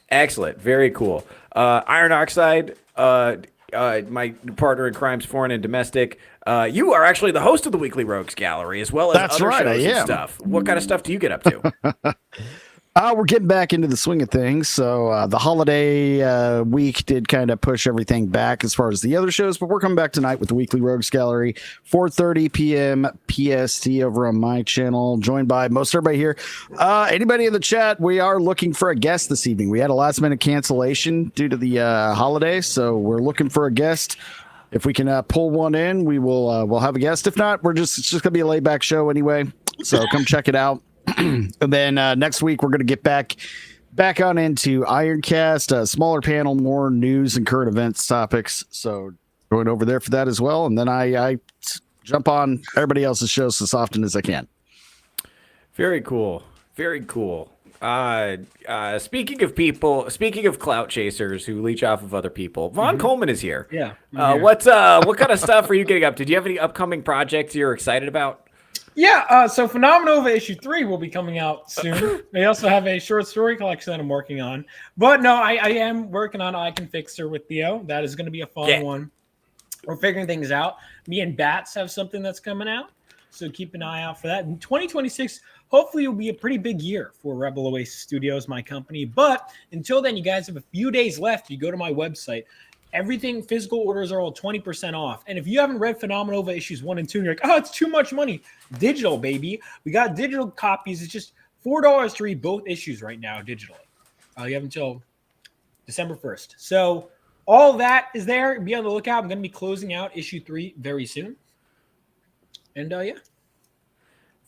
Excellent. Very cool. Iron Oxide, my partner in crimes, foreign and domestic. You are actually the host of the Weekly Rogues Gallery, as well as other shows and stuff. What kind of stuff do you get up to? We're getting back into the swing of things. So the holiday week did kind of push everything back as far as the other shows, but we're coming back tonight with the Weekly Rogues Gallery, 4:30 p.m. PST over on my channel, joined by most everybody here. Anybody in the chat, we are looking for a guest this evening. We had a last minute cancellation due to the holiday, so we're looking for a guest. If we can pull one in, we will we'll have a guest. If not, it's just gonna be a laid back show anyway. So come check it out. And then next week we're going to get back on into Ironcast, a smaller panel, more news and current events topics. So going over there for that as well. And then I jump on everybody else's shows as often as I can. Very cool. Very cool. Speaking of clout chasers who leech off of other people, Vaughn Coleman is here. Yeah. What kind of stuff are you getting up to? Do you have any upcoming projects you're excited about? Yeah, so Phenomenova issue 3 will be coming out soon. They also have a short story collection that I'm working on. But no, I am working on I Can Fix Her with Theo. That is going to be a fun one. We're figuring things out. Me and Bats have something that's coming out. So keep an eye out for that. In 2026, hopefully will be a pretty big year for Rebel Oasis Studios, my company. But until then, you guys have a few days left. You go to my website. Everything, physical orders are all 20% off. And if you haven't read Phenomenova issues 1 and 2, and you're like, oh, it's too much money. Digital, baby. We got digital copies. It's just $4 to read both issues right now digitally. You have until December 1st. So all that is there. Be on the lookout. I'm going to be closing out issue 3 very soon. And yeah.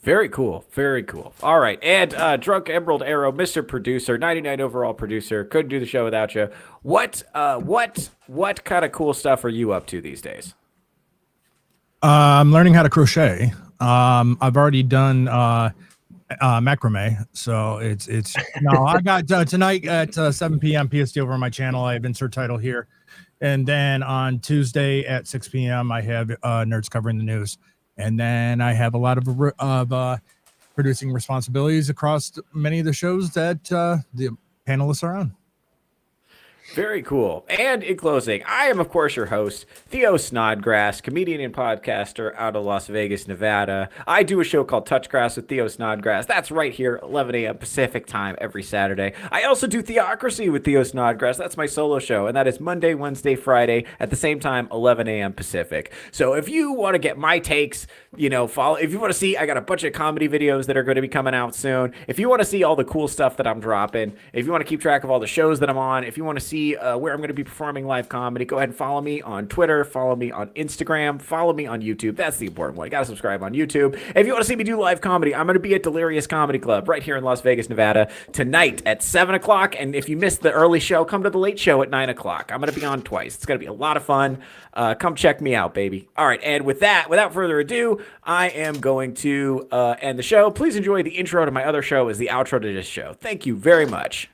Very cool. Very cool. All right. And Drunk Emerald Arrow, Mr. Producer, 99 overall producer. Couldn't do the show without you. What kind of cool stuff are you up to these days? I'm learning how to crochet. I've already done macrame. So it's no, I got tonight at 7 p.m. PST over on my channel. I have insert title here. And then on Tuesday at 6 p.m. I have Nerds Covering the News. And then I have a lot of producing responsibilities across many of the shows that the panelists are on. Very cool. And in closing, I am, of course, your host, Theo Snodgrass, comedian and podcaster out of Las Vegas, Nevada. I do a show called Touchgrass with Theo Snodgrass. That's right here, 11 a.m. Pacific time every Saturday. I also do Theocracy with Theo Snodgrass. That's my solo show, and that is Monday, Wednesday, Friday at the same time, 11 a.m. Pacific. So if you want to get my takes, follow. If you want to see, I got a bunch of comedy videos that are going to be coming out soon. If you want to see all the cool stuff that I'm dropping, if you want to keep track of all the shows that I'm on, if you want to see where I'm going to be performing live comedy, go ahead and follow me on Twitter, follow me on Instagram, follow me on YouTube. That's the important one. You got to subscribe on YouTube. If you want to see me do live comedy, I'm going to be at Delirious Comedy Club right here in Las Vegas, Nevada tonight at 7 o'clock. And if you missed the early show, come to the late show at 9 o'clock. I'm going to be on twice. It's going to be a lot of fun. Come check me out, baby. All right. And with that, without further ado, I am going to end the show. Please enjoy the intro to my other show as the outro to this show. Thank you very much.